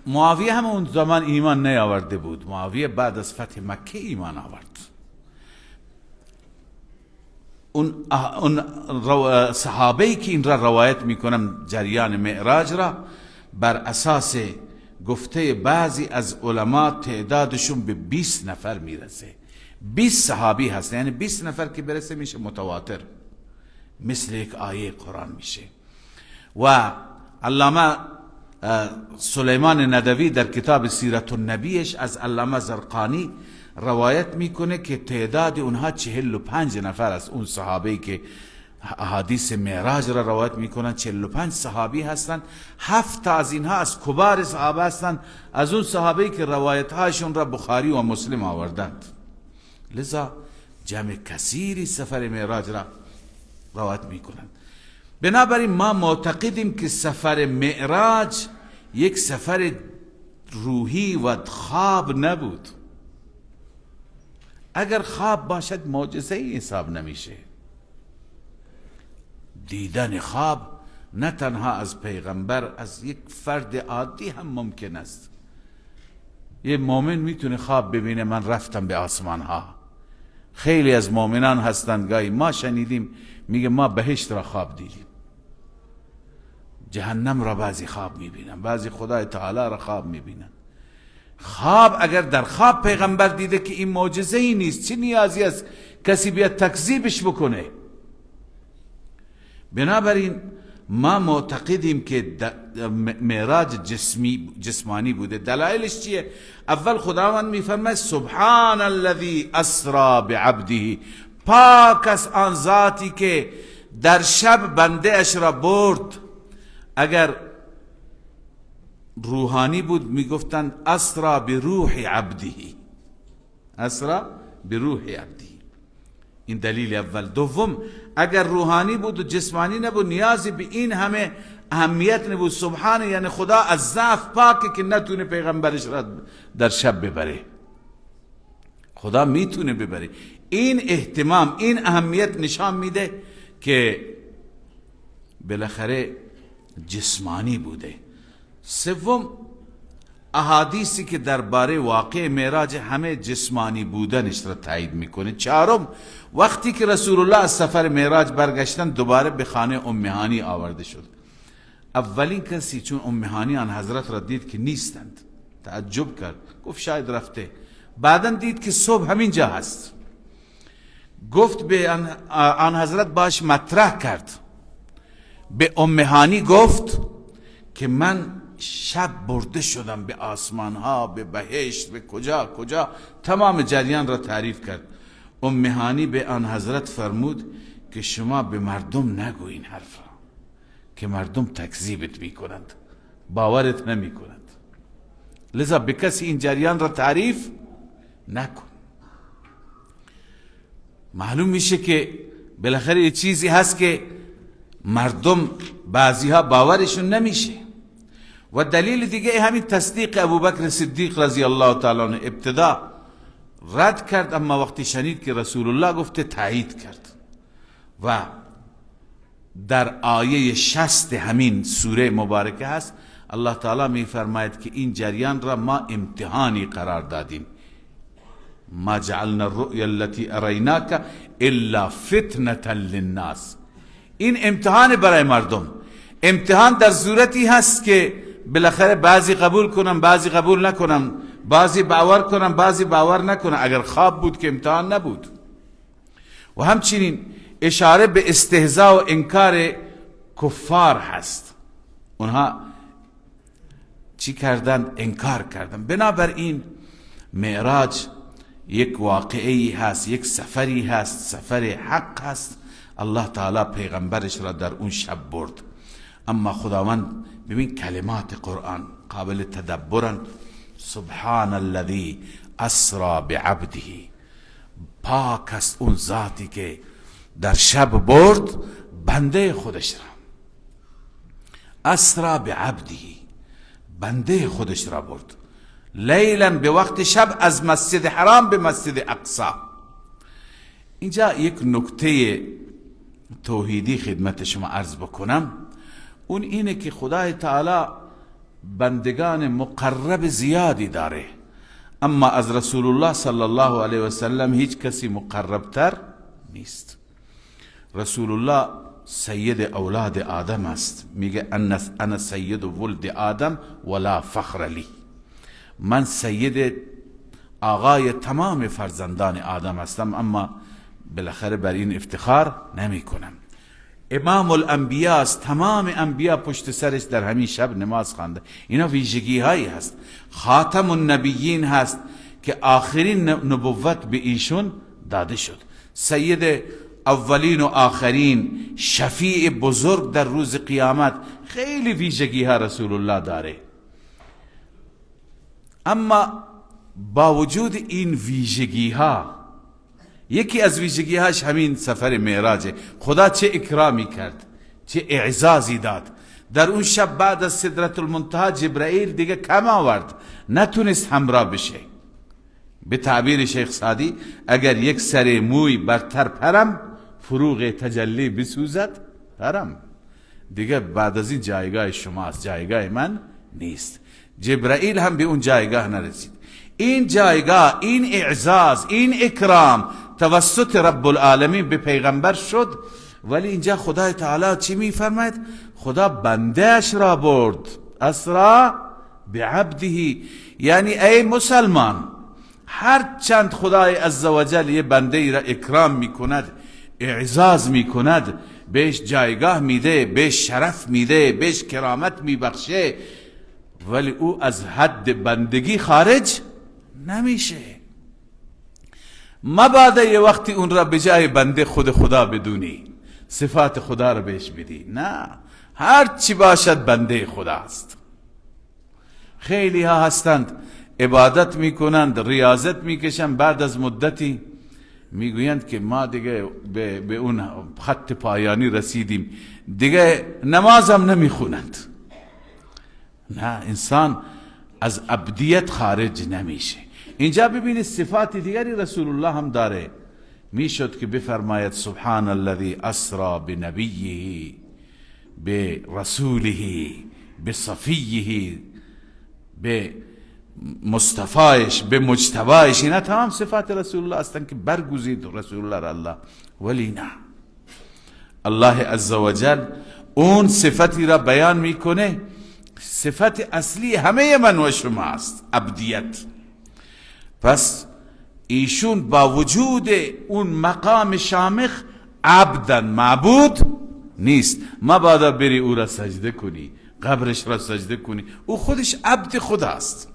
معاویه هم اون زمان ایمان نیاورده بود، معاویه بعد از فتح مکه ایمان آورد. اون صحابه‌ای که این را روایت میکنن جریان معراج را، بر اساس گفته بعضی از علما تعدادشون به 20 نفر میرسه. 20 صحابی هست، یعنی 20 نفر که برسه میشه متواتر، مثل یک آیه قرآن میشه. و علامه سلیمان ندوی در کتاب سیرت النبیش از علامه زرقانی روایت میکنه که تعداد اونها 45 نفر است. اون صحابه‌ای که احادیث معراج را روایت میکنن 45 صحابی هستند. 7 تا از اینها از کبار صحابه هستند، از اون صحابه‌ای که روایت هاشون را بخاری و مسلم آوردند. لذا جمع کثیری سفر معراج را روایت میکنند. بنابراین ما معتقدیم که سفر معراج یک سفر روحی و خواب نبود. اگر خواب باشد معجزه ای حساب نمیشه. دیدن خواب نه تنها از پیغمبر، از یک فرد عادی هم ممکن است. یه مؤمن میتونه خواب ببینه من رفتم به آسمان ها. خیلی از مؤمنان هستند گاهی ما شنیدیم میگه ما بهشت را خواب دیدیم، جهنم را بعضی خواب میبینن، بعضی خدای تعالی را خواب میبینن. خواب اگر در خواب پیغمبر دیده که این معجزه ای نیست، چه نیازی است کسی بیاد تکذیبش بکنه؟ بنابراین ما معتقدیم که معراج جسمانی بوده. دلایلش چیه؟ اول خداوند میفرماید سبحان الذی اسری بعبده، پاک از آن ذاتی که در شب بنده اش را برد. اگر روحانی بود میگفتند اسرا بروح عبده، اسرا بروح عبده. این دلیل اول. دوم، اگر روحانی بود و جسمانی نبود نیازی به این همه اهمیت نبود. سبحانه یعنی خدا از ضعف پاکه که نتونه پیغمبرش را در شب ببره. خدا میتونه ببره. این اهتمام، این اهمیت نشان میده که بالاخره جسمانی بوده. سوم، احادیثی که درباره واقع معراج همه جسمانی بودنش را تایید میکنه. چهارم، وقتی که رسول الله از سفر معراج برگشتن دوباره به خانه ام هانی آورده شد. اولین کسی چون ام هانی آن حضرت را دید که نیستند، تعجب کرد، گفت شاید رفته. بعدا دید که صبح همین جا هست. گفت به آن حضرت باش مطرح کرد. به ام هانی گفت که من شب برده شدم به آسمان ها، به بهشت، به کجا کجا، تمام جریان را تعریف کرد. ام هانی به آن حضرت فرمود که شما به مردم نگوین حرف را، که مردم تکذیبت می کنند، باورت نمی کنند، لذا به کسی این جریان را تعریف نکن. معلوم میشه که بالاخره یه چیزی هست که مردم بعضی ها باورشون نمیشه. و دلیل دیگه همین تصدیق ابوبکر صدیق رضی الله تعالی عنه، ابتدا رد کرد اما وقتی شنید که رسول الله گفته تایید کرد. و در آیه 60 همین سوره مبارکه هست الله تعالی می فرماید که این جریان را ما امتحانی قرار دادیم. ما جعلنا الرؤیا التي اریناک الا فتنة للناس. این امتحان برای مردم. امتحان در صورتی هست که بالاخره بعضی قبول کنن، بعضی قبول نکنن، بعضی باور کنن، بعضی باور نکنن. اگر خواب بود که امتحان نبود. و همچنین اشاره به استهزاء و انکار کفار هست. اونها چی کردن؟ انکار کردن. بنابراین معراج یک واقعی هست، یک سفری هست، سفر حق هست. الله تعالی پیغمبرش را در اون شب برد. اما خداوند ببین کلمات قرآن قابل تدبرن. سبحان الذی اسرا بعبده، پاک است اون ذاتی که در شب برد بنده خودش را. اسرا بعبده، بنده خودش را برد. لیلا، به وقت شب، از مسجد حرام به مسجد اقصی. اینجا یک نکته توحیدی خدمت شما عرض بکنم. اون اینه که خدای تعالی بندگان مقرب زیادی داره، اما از رسول الله صلی الله علیه و سلم هیچ کسی مقربتر نیست. رسول الله سید اولاد آدم است. میگه انا سید ولد آدم ولا فخر لی. من سید آقای تمام فرزندان آدم هستم، اما بالاخره بر این افتخار نمی کنم. امام الانبیا است. تمام انبیا پشت سرش در همین شب نماز خوانده. اینا ویژگی هایی هست. خاتم النبیین هست که آخرین نبوت به ایشون داده شد. سید اولین و آخرین، شفیع بزرگ در روز قیامت. خیلی ویژگی ها رسول الله داره. اما با وجود این ویژگی ها، یکی از ویژگی هاش همین سفر معراجه. خدا چه اکرامی کرد، چه اعزازی داد. در اون شب بعد از سدرت المنتهی جبرائیل دیگه کم آورد، نتونست همراه بشه. به تعبیر شیخ سعدی اگر یک سر موی برتر پرم، فروغ تجلی بسوزد پرم. دیگه بعد از این جایگاه شماست، جایگاه من نیست. جبرائیل هم به اون جایگاه نرسید. این جایگاه، این اعزاز، این اکرام توسط رب العالمین به پیغمبر شد. ولی اینجا خدای تعالی چی میفرماید؟ خدا بندهش را برد. اسرا بعبده، یعنی ای مسلمان، هر چند خدای عزوجل یه بنده ای را اکرام میکند، اعزاز میکند، بهش جایگاه میده، بهش شرف میده، بهش کرامت میبخشه، ولی او از حد بندگی خارج نمیشه. مبادا یه وقتی اون را به جای بنده خود خدا بدونی، صفات خدا را بهش بدی. نه، هر چی باشد بنده خداست. خیلی ها هستند عبادت میکنند، ریاضت میکشند، بعد از مدتی میگویند که ما دیگه به اون خط پایانی رسیدیم، دیگه نمازم نمیخونند. نه، انسان از عبدیت خارج نمیشه. اینجا ببینید صفات دیگری رسول الله هم داره. میشد که بفرماید سبحان الذي اسرا بنبیه برسوله بصفیه بمصطفایش بمجتبایش. اینا تمام صفات رسول الله هستند که برگزید رسول الله را الله. ولی نه، الله عزوجل اون صفتی را بیان میکنه صفت اصلی همه من و شما است، عبدیت. پس ایشون با وجود اون مقام شامخ عبدن، معبود نیست. مبادا بری او را سجده کنی، قبرش را سجده کنی. او خودش عبد خداست،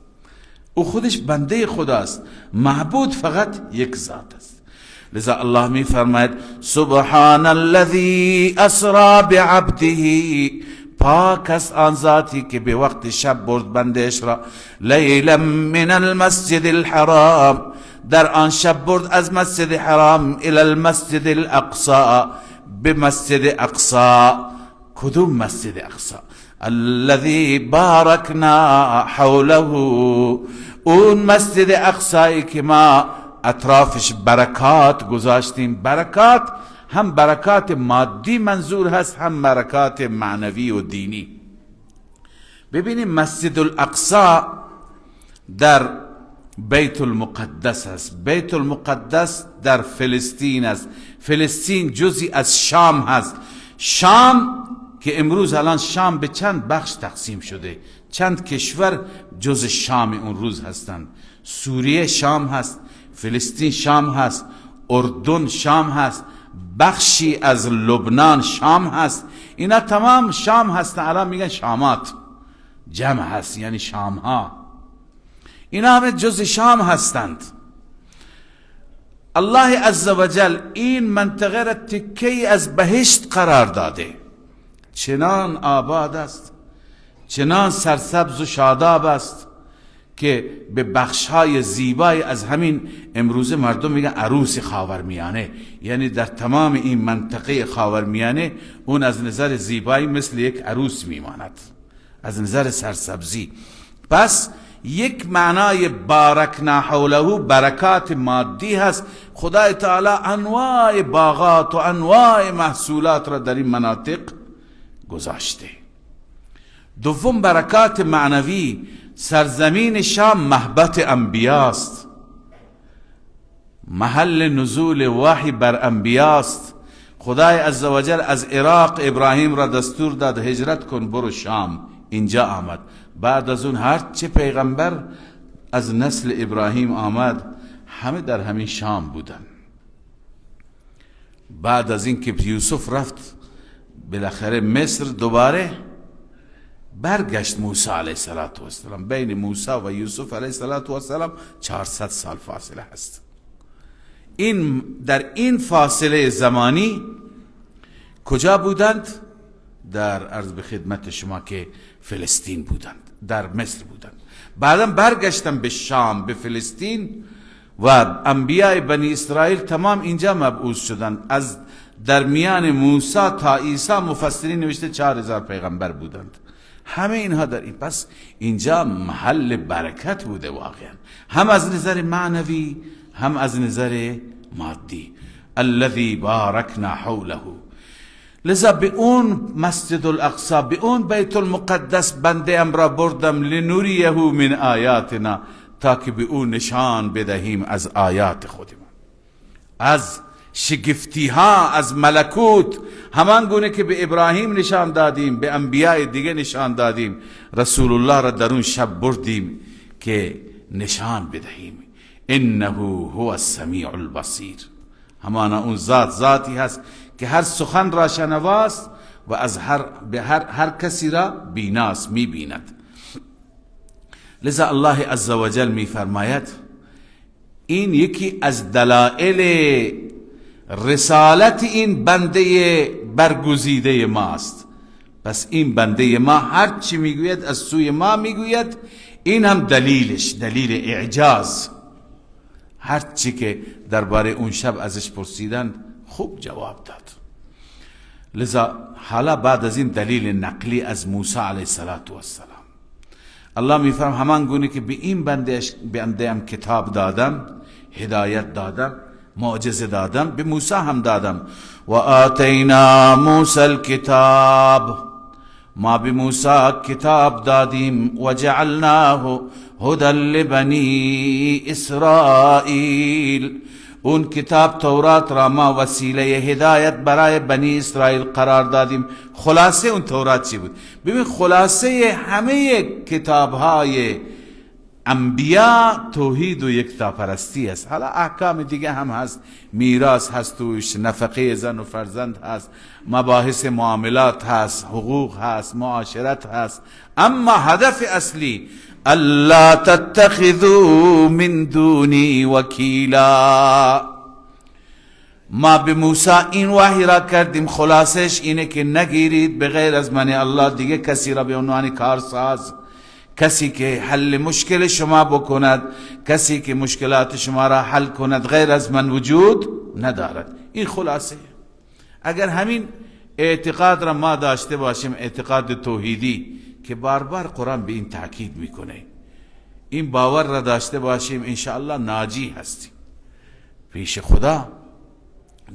او خودش بنده خداست. معبود فقط یک ذات است. لذا الله می فرماید سبحان الذي اسرا بعبده، پاک است آن ذاتی که به وقت شب برد بندش را، لیلا من المسجد الحرام، در آن شب برد از مسجد حرام، الى المسجد الاقصى، به مسجد اقصا. کدوم مسجد اقصا؟ الذي بارکنا حوله، اون مسجد اقصایی که ما اطرافش برکات گذاشتیم. برکات هم برکات مادی منظور هست، هم برکات معنوی و دینی. ببینیم مسجد الاقصی در بیت المقدس است. بیت المقدس در فلسطین است. فلسطین جزئی از شام هست. شام که امروز الان شام به چند بخش تقسیم شده، چند کشور جز شام اون روز هستند. سوریه شام هست، فلسطین شام هست، اردن شام هست، بخشی از لبنان شام هست. اینا تمام شام هستن. الان میگن شامات، جمع هست یعنی شام ها. اینا همه جز شام هستند. الله عزوجل این منطقه را تکی از بهشت قرار داده. چنان آباد است، چنان سرسبز و شاداب است که به بخشهای زیبای از همین امروزه مردم میگن عروس خاورمیانه، یعنی در تمام این منطقه خاورمیانه اون از نظر زیبایی مثل یک عروس میماند، از نظر سرسبزی. پس یک معنای بارکنا حوله برکات مادی هست. خدای تعالی انواع باغات و انواع محصولات را در این مناطق گذاشته. دوم برکات معنوی، سرزمین شام محبت انبیاست، محل نزول وحی بر انبیاست. خدای عزوجل از عراق ابراهیم را دستور داد هجرت کن برو شام، اینجا آمد. بعد از اون هر چه پیغمبر از نسل ابراهیم آمد همه در همین شام بودن. بعد از این که یوسف رفت بالاخره مصر، دوباره برگشت موسی علیه السلام. بین موسی و یوسف علیه السلام 400 سال فاصله هست. این در این فاصله زمانی کجا بودند؟ در عرض به خدمت شما که فلسطین بودند، در مصر بودند. بعدم برگشتن به شام، به فلسطین، و انبیاء بنی اسرائیل تمام اینجا مبعوث شدند. از در میان موسی تا عیسی مفسرین نوشته 4000 پیغمبر بودند. همه اینها در این. پس اینجا محل برکت بوده واقعا، هم از نظر معنوی هم از نظر مادی. الذی بارکنا حوله. لذا به اون مسجد الاقصی، به اون بیت المقدس بنده ام را بردم لنوریه من آیاتنا، تا که به اون نشان بدهیم از آیات خودمان، از شگفتی ها، از ملکوت. همان گونه که به ابراهیم نشان دادیم، به انبیاء دیگه نشان دادیم، رسول الله را در اون شب بردیم که نشان بدهیم. انه هو السمیع البصیر. همانا اون ذاتی هست که هر سخن را شنواست و از هر کسی را بیناست، می بیند. لذا الله عزوجل می فرماید این یکی از دلائل رسالت این بنده برگزیده ماست. پس این بنده ما هر چی میگوید از سوی ما میگوید. این هم دلیلش، دلیل اعجاز. هر چی که درباره اون شب ازش پرسیدن خوب جواب داد. لذا حالا بعد از این دلیل نقلی از موسی علیه السلام، الله میفرم همان گونه که به این بنده هم کتاب دادم، هدایت دادم، معجزه دادم، به موسی هم دادم. و آتینا موسی الکتاب، ما به موسی کتاب دادیم. و جعلناه هدی لبنی اسرائیل، اون کتاب تورات را ما وسیله هدایت برای بنی اسرائیل قرار دادیم. خلاصه اون تورات چی بود؟ ببین خلاصه همه کتاب های انبیا توحید و یکتاپرستی است. حالا احکام دیگه هم هست، میراث هست توش، نفقه زن و فرزند هست، مباحث معاملات هست، حقوق هست، معاشرت هست، اما هدف اصلی الا تتخذوا من دونی وکیلا. ما به موسی این وحی را کردیم، خلاصش اینه که نگیرید به غیر از من الله دیگه کسی را به عنوان کارساز، کسی که حل مشکل شما بکند، کسی که مشکلات شما را حل کند غیر از من وجود ندارد. این خلاصه. اگر همین اعتقاد را ما داشته باشیم، اعتقاد توحیدی که بار بار قرآن به این تاکید میکنه، این باور را داشته باشیم، انشاءالله ناجی هستیم، پیش خدا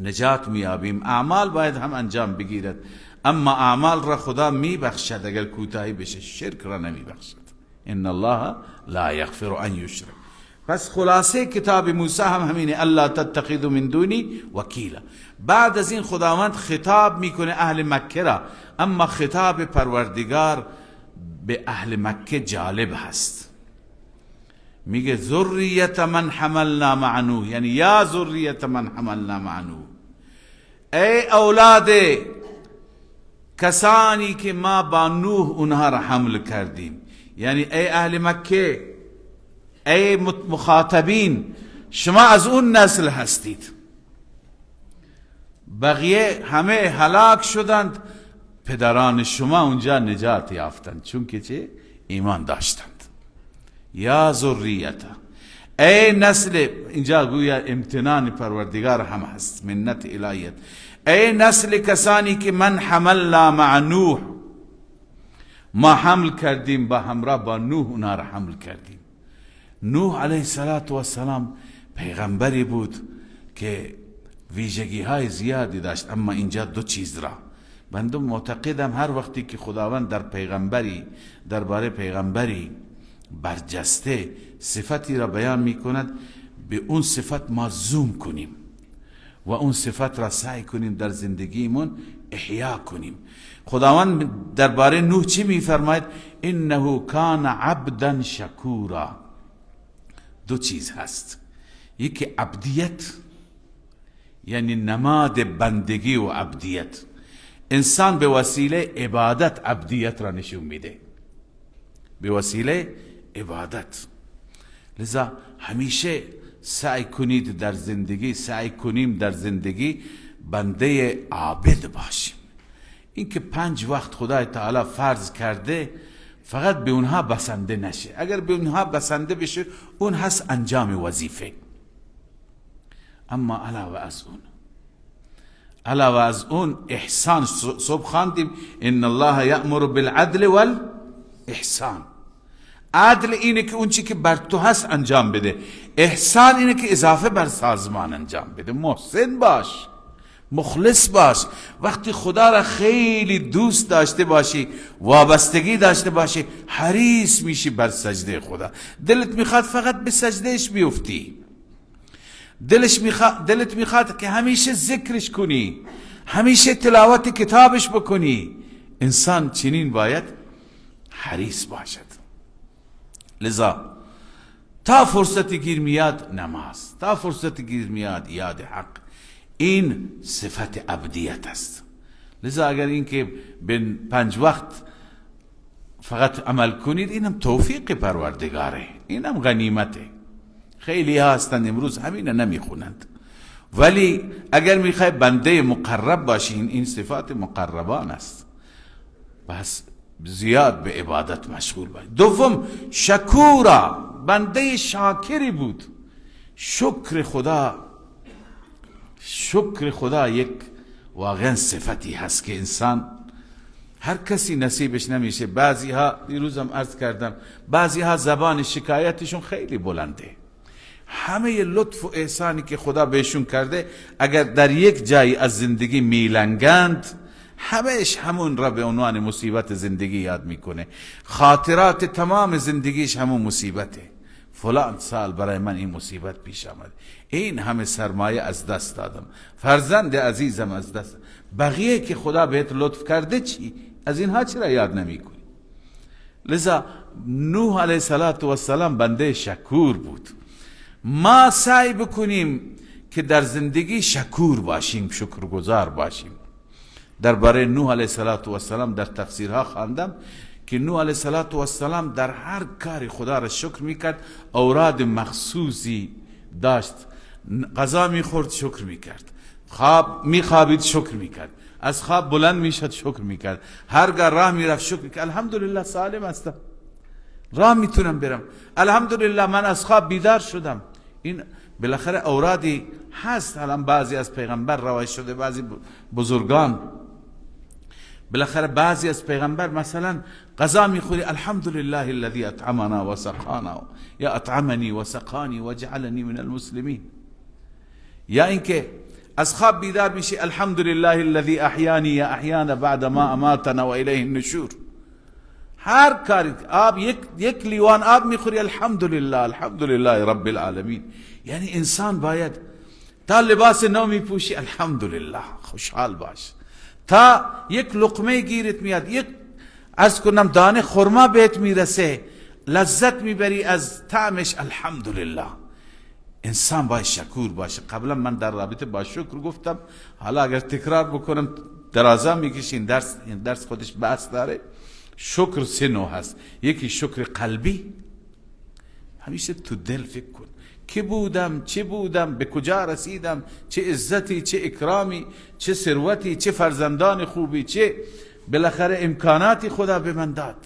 نجات میابیم. اعمال باید هم انجام بگیرد، اما اعمال را خدا میبخشد اگر کوتاهی بشه، شرک را نمیبخشد. ان الله لا یغفر ان یشرک. پس خلاصه کتاب موسی هم همینه، الا تتخذوا من دونی وکیلا. بعد از این خداوند خطاب میکنه اهل مکه را، اما خطاب پروردگار به اهل مکه جالب هست. میگه ذریت من حملنا مع نوح، یعنی یا ذریت من حملنا مع نوح، ای اولاد کسانی که ما با نوح اونها را حمل کردیم، یعنی ای اهل مکه، ای مخاطبین، شما از اون نسل هستید. بقیه همه هلاک شدند، پدران شما اونجا نجات یافتند، چون که چه؟ ایمان داشتند. یا ذریت، ای نسل، اینجا گویا امتنان پروردگار هم هست، منت الهیت، ای نسل کسانی که من حملنا مع نوح، ما حمل کردیم با همراه با نوح، اونا را حمل کردیم. نوح علیه السلام پیغمبری بود که ویژگی های زیادی داشت، اما اینجا دو چیز را بنده معتقدم هر وقتی که خداوند در پیغمبری، درباره پیغمبری برجسته صفتی را بیان می کند، به اون صفت ما زوم کنیم و اون صفت را سعی کنیم در زندگیمون احیا کنیم. خداوند درباره نوح چی می فرماید؟ انه کان عبدا شکورا. دو چیز هست، یکی عبدیت، یعنی نماد بندگی و عبدیت. انسان به وسیله عبادت عبدیت را نشون میده، به وسیله عبادت. لذا همیشه سعی کنید در زندگی، سعی کنیم در زندگی بنده عابد باشیم. این که 5 وقت خدای تعالی فرض کرده فقط به اونها بسنده نشه. اگر به اونها بسنده بشه اون هست انجام وظیفه، اما علاوه از اون احسان. صبح خواندیم ان الله یأمر بالعدل والاحسان. عدل اینه که اون چی که بر تو هست انجام بده، احسان اینه که اضافه بر سازمان انجام بده. محسن باش، مخلص باش. وقتی خدا را خیلی دوست داشته باشی، وابستگی داشته باشی، حریص میشی بر سجده خدا. دلت میخواد فقط به سجدهش بیفتی، دلت میخواد که همیشه ذکرش کنی، همیشه تلاوت کتابش بکنی. انسان چنین باید حریص باشد. لذا تا فرصتی گیر میاد نماز، تا فرصتی گیر میاد یاد حق، این صفت عبدیت است. لذا اگر این که به 5 وقت فقط عمل کنید، اینم توفیق پروردگاره، اینم غنیمته. خیلی ها هستند امروز همین نمیخونند، ولی اگر میخوای بنده مقرب باشین، این صفات مقربان است، بس زیاد به عبادت مشغول باش. دوم شکورا، بنده شاکری بود. شکر خدا یک واقعا صفتی هست که انسان، هر کسی نصیبش نمیشه. بعضی ها، دیروزم عرض کردم، بعضی ها زبان شکایتشون خیلی بلنده. همه لطف و احسانی که خدا بهشون کرده اگر در یک جایی از زندگی میلنگند، همهش همون را به عنوان مصیبت زندگی یاد میکنه. خاطرات تمام زندگیش همون مصیبته. فلان سال برای من این مصیبت پیش آمد، این همه سرمایه از دست دادم، فرزند عزیزم از دست. بقیه که خدا بهت لطف کرده چی؟ از اینها چرا یاد نمی کنی؟ لذا نوح علیه السلام بنده شکور بود. ما سعی بکنیم که در زندگی شکور باشیم، شکرگزار باشیم. درباره نوح علیه السلام در تفسیرها خواندم که نوح علیه السلام در هر کاری خدا را شکر میکرد. اوراد مخصوصی داشت، غذا میخورد شکر میکرد، خواب میخوابید شکر میکرد، از خواب بلند میشد شکر میکرد، هرگاه راه میرفت شکر میکرد. الحمدلله سالم هستم، راه میتونم برم، الحمدلله من از خواب بیدار شدم. این بالاخره اورادی هست. الان بعضی از پیغمبر روایت شده، بعضی بزرگان، بالاخره بعضی از پیغمبر مثلا غذا میخوری الحمدلله الذي اطعمنا و سقانا، یا اطعمنی و سقانی و جعلنی من المسلمین. یا اینکه از خواب بیدار میشی الحمدلله الذي احیانی یا احیانا بعد ما اماتنا و الیه النشور. هر کاری آب، یک لیوان آب میخوری الحمدلله الحمدلله رب العالمین. یعنی انسان باید تا لباس نو میپوشی الحمدلله خوشحال باش، تا یک لقمه گیرت میاد، یک عرض کنم دانه خرما بهت میرسه لذت میبری از طعمش الحمدلله. انسان باید شکور باشه. قبلا من در رابطه با شکر گفتم، حالا اگر تکرار بکنم درازا میکشه. این درس خودش بحث داره. شکر سه نوع هست. یکی شکر قلبی، همیشه تو دل فکر کن که بودم، چه بودم، به کجا رسیدم، چه عزتی، چه اکرامی، چه ثروتی، چه فرزندان خوبی، چه بالاخره امکاناتی خدا به من داد.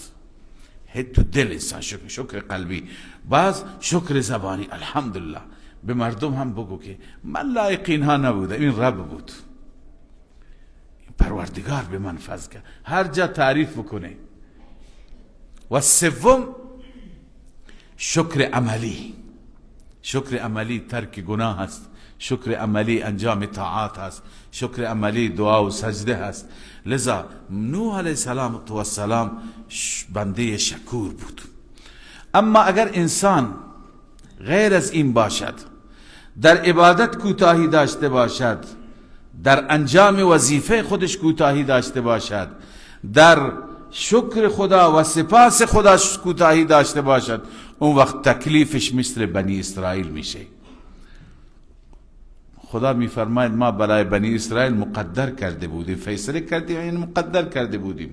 تو دل انسان شکر قلبی. باز شکر زبانی الحمدلله. به مردم هم بگو که من لایق اینها نبودم، این رب بود، این پروردگار به من فضل کرد. هر جا تعریف بکنه. و سوم شکر عملی. شکر عملی ترک گناه هست، شکر عملی انجام طاعات هست، شکر عملی دعا و سجده هست. لذا نوح علیه السلام بنده شکور بود. اما اگر انسان غیر از این باشد، در عبادت کوتاهی داشته باشد، در انجام وظیفه خودش کوتاهی داشته باشد، در شکر خدا و سپاس خدا کوتاهی داشته باشد، اون وقت تکلیفش مثل بنی اسرائیل میشه. خدا میفرماید ما برای بنی اسرائیل مقدر کرده بودیم، فیصله کردیم، یعنی مقدر کرده بودیم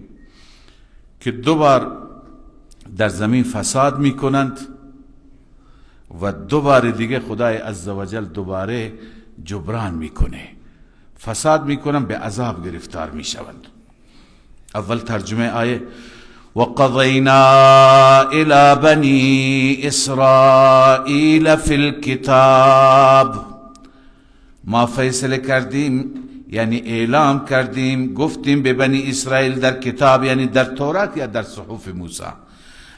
که 2 بار در زمین فساد میکنند و 2 بار دیگه خدای عزوجل دوباره جبران میکنه. فساد میکنن، به عذاب گرفتار میشوند. اول ترجمه آیه وقضینا الی بنی اسرائیل فی الكتاب، ما فیصله کردیم یعنی اعلام کردیم، گفتیم به بنی اسرائیل در کتاب، یعنی در تورات یا در صحف موسی،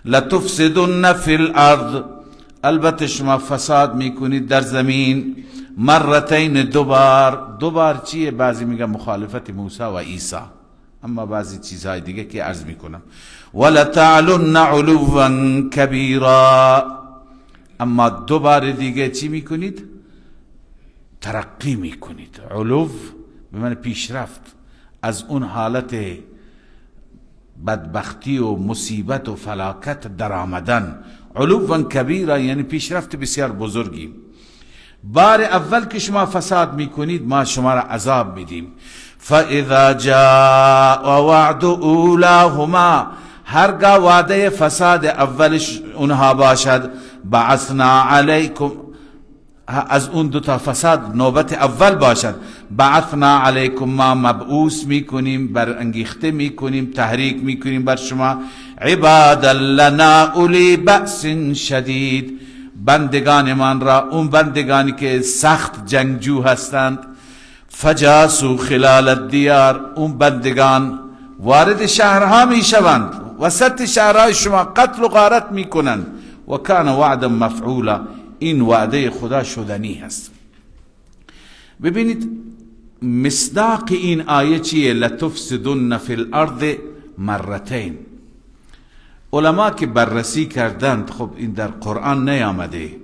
لتفسدن فی الارض، البته شما فساد میکنید در زمین، مرتین 2 بار. 2 بار چیه؟ بعضی میگن مخالفت موسی و عیسی، اما بعضی چیزهای دیگه که عرض میکنم. ولتعلن علوا کبیرا، اما 2 بار دیگه چی میکنید؟ ترقی میکنید. علو به معنی پیشرفت، از اون حالت بدبختی و مصیبت و فلاکت در آمدن. علوا کبیرا یعنی پیشرفت بسیار بزرگی. بار اول که شما فساد میکنید ما شما را عذاب میدیم. فاذا جاء وعد اولاهما، هرگاه وعده فساد اولش اونها باشد، بعثنا علیکم، از اون 2 تا فساد نوبت اول باشد، بعثنا علیکم، ما مبعوث میکنیم، برانگیخته میکنیم، تحریک میکنیم بر شما، عبادا لنا اولی بأس شدید، بندگان من را، اون بندگانی که سخت جنگجو هستند، فجاسو خلال الدیار، اون بندگان وارد شهرها میشوند، وسط شهرهای شما قتل و غارت میکنند. و کان وعدا مفعولا، این وعده خدا شدنی هست. ببینید مصداق این آیه چیه؟ لتفسدن فی الارض مرتین. علما که بررسی کردند، خب این در قرآن نیامده،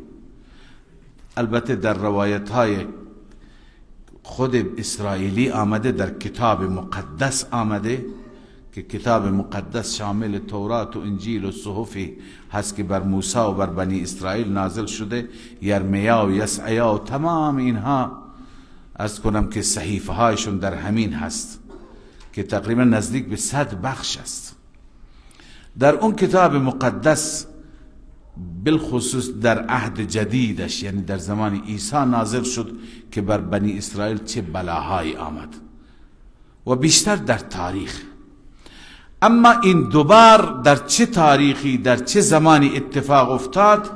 البته در روایت های خود اسرائیلی آمده، در کتاب مقدس آمده که کتاب مقدس شامل تورات و انجیل و صحفی هست که بر موسی و بر بنی اسرائیل نازل شده، یرمیا و یسعیا و تمام اینها عرض کنم که صحیفه هایشون در همین هست که تقریبا نزدیک به 100 بخش است. در اون کتاب مقدس بالخصوص در عهد جدیدش، یعنی در زمان عیسی نازل شد که بر بنی اسرائیل چه بلاهایی آمد و بیشتر در تاریخ. اما این دوبار در چه تاریخی، در چه زمانی اتفاق افتاد،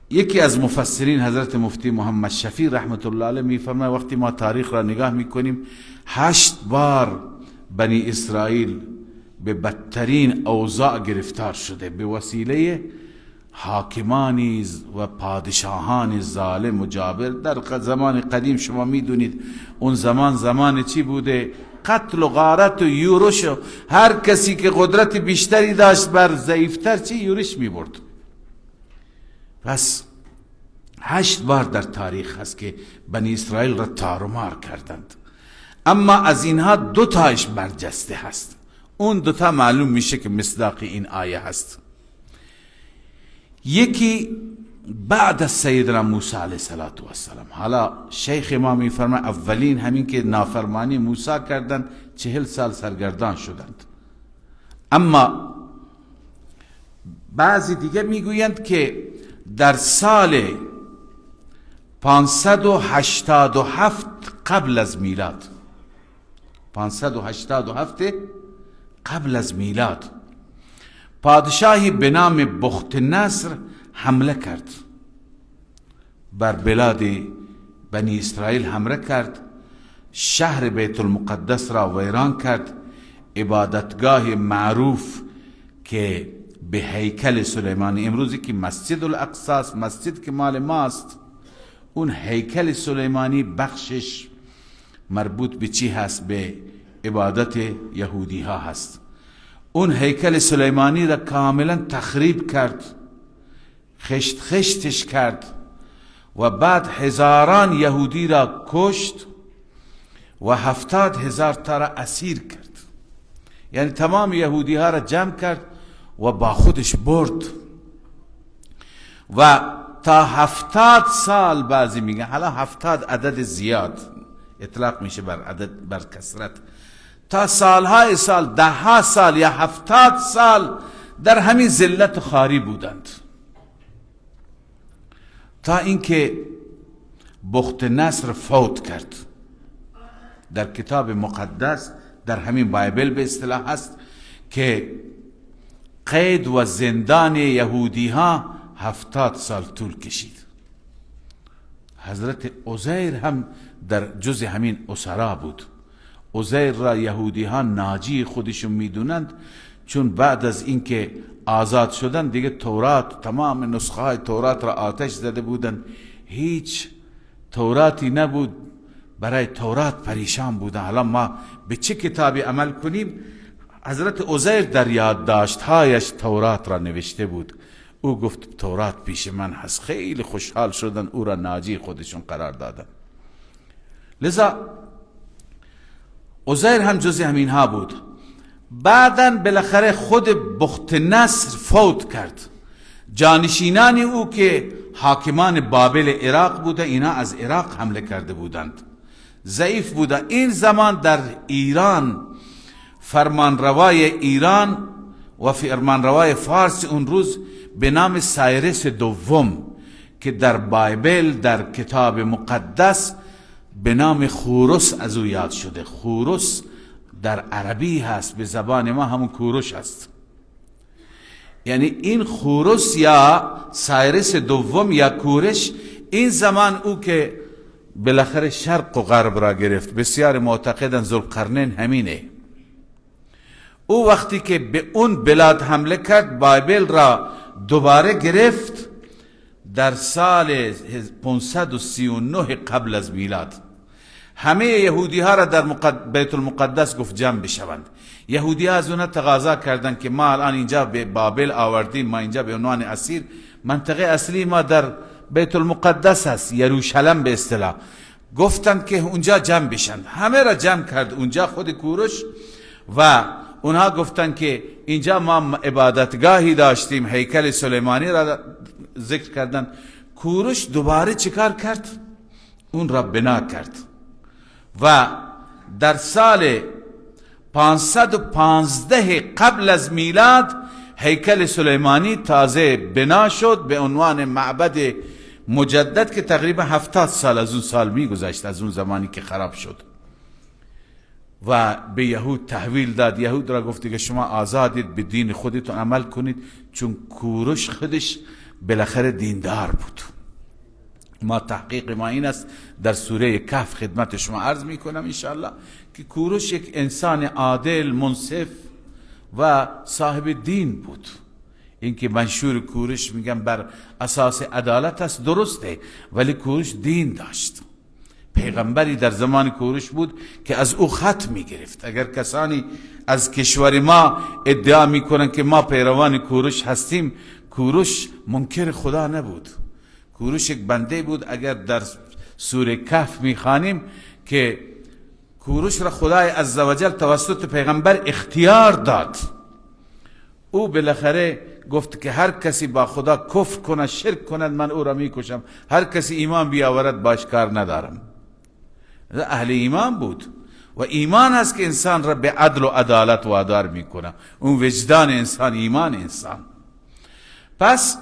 یکی از مفسرین حضرت مفتی محمد شفیع رحمت الله علیه میفرماید وقتی ما تاریخ را نگاه میکنیم 8 بار بنی اسرائیل به بدترین اوضاع گرفتار شده به وسیله حاکمانی و پادشاهان ظالم و جابر. در زمان قدیم شما میدونید اون زمان چی بوده؟ قتل و غارت و یورش و هر کسی که قدرت بیشتری داشت بر ضعیفتر چی یورش میبرد. پس 8 بار در تاریخ هست که بنی اسرائیل را تارمار کردند، اما از اینها 2 تایش برجسته هست. اون 2 تا معلوم میشه که مصداق این آیه هست. یکی بعد از سیدنا موسی علیه السلام. حالا شیخ ما میفرماید اولین همین که نافرمانی موسی کردند 40 سال سرگردان شدند. اما بعضی دیگه میگویند که در سال 587 قبل از میلاد، 587 قبل از میلاد، پادشاهی به نام بخت نصر حمله کرد بر بلاد بنی اسرائیل، حمله کرد، شهر بیت المقدس را ویران کرد، عبادتگاه معروف که به هیکل سلیمانی، امروزی که مسجد الاقصی، مسجد که مال ماست، اون هیکل سلیمانی بخشش مربوط به چی هست؟ به عبادت یهودی ها هست. اون هیکل سلیمانی را کاملا تخریب کرد، خشتش کرد و بعد هزاران یهودی را کشت و 70,000 تا را اسیر کرد. یعنی تمام یهودی ها را جمع کرد و با خودش برد و تا 70 سال، بعضی میگن حالا 70 عدد زیاد اطلاق میشه بر عدد، بر کثرت، تا سالهای سال، 10 سال یا 70 سال در همین ذلت و خواری بودند، تا اینکه بخت نصر فوت کرد. در کتاب مقدس در همین بایبل به اصطلاح هست که قید و زندان یهودی ها 70 سال طول کشید. حضرت عزیر هم در جز همین اسرا بود. عزیر را یهودی ها ناجی خودشون میدونند، چون بعد از اینکه آزاد شدن دیگه تورات، تمام نسخه های تورات را آتش زده بودن، هیچ توراتی نبود، برای تورات پریشان بودن. حالا ما به چه کتابی عمل کنیم؟ حضرت عزیر در یادداشت‌هایش تورات را نوشته بود. او گفت تورات پیش من هست. خیلی خوشحال شدن، او را ناجی خودشون قرار دادن. لذا عزیر هم جز همین ها بود. بعدن بالاخره خود بخت نصر فوت کرد. جانشینان او که حاکمان بابل عراق بوده، اینا از عراق حمله کرده بودند، ضعیف بوده. این زمان در ایران فرمانروای ایران و فرمانروای فارس اون روز به نام سایرس دوم که در بایبل، در کتاب مقدس به نام خوروس از او یاد شده. خوروس در عربی هست، به زبان ما همون کوروش هست. یعنی این خوروس یا سایرس دوم یا کورش، این زمان او که بالاخره شرق و غرب را گرفت، بسیار معتقدن ذوالقرنین همینه. او وقتی که به اون بلاد حمله کرد، بایبل را دوباره گرفت در سال 539 قبل از میلاد. همه یهودی ها را در بیت المقدس گفت جمع بشوند. یهودی ها از اونها تقاضا کردند که ما الان اینجا به بابل آوردیم، ما اینجا به عنوان اسیر، منطقه اصلی ما در بیت المقدس هست، یروشلم به اصطلاح. گفتند که اونجا جمع بشند، همه را جمع کرد اونجا خود کوروش و اونها گفتند که اینجا ما عبادتگاهی داشتیم، هیکل سلیمانی را ذکر کردن. کوروش دوباره چیکار کرد؟ اون را بنا کرد و در سال 515 قبل از میلاد هیکل سلیمانی تازه بنا شد به عنوان معبد مجدد که تقریبا 70 سال از اون سال میگذشت، از اون زمانی که خراب شد و به یهود تحویل داد. یهود را گفتی که شما آزادید به دین خودتون عمل کنید، چون کوروش خودش بالاخره دیندار بود. ما تحقیق ما این است، در سوره کهف خدمت شما عرض میکنم انشاءالله که کوروش یک انسان عادل، منصف و صاحب دین بود. اینکه منشور کوروش میگن بر اساس عدالت است، درسته، ولی کوروش دین داشت. پیغمبری در زمان کوروش بود که از او خط میگرفت. اگر کسانی از کشور ما ادعا میکنن که ما پیروان کوروش هستیم، کوروش منکر خدا نبود. کوروش یک بنده بود. اگر در سوره کهف میخوانیم که کوروش را خدای عزوجل توسط پیغمبر اختیار داد. او بالاخره گفت که هر کسی با خدا کفر کند، شرک کند، من او را میکشم. هر کسی ایمان بیاورد باش کار ندارم. اهل ایمان بود و ایمان هست که انسان را به عدل و عدالت وادار میکنه. اون وجدان انسان، ایمان انسان. پس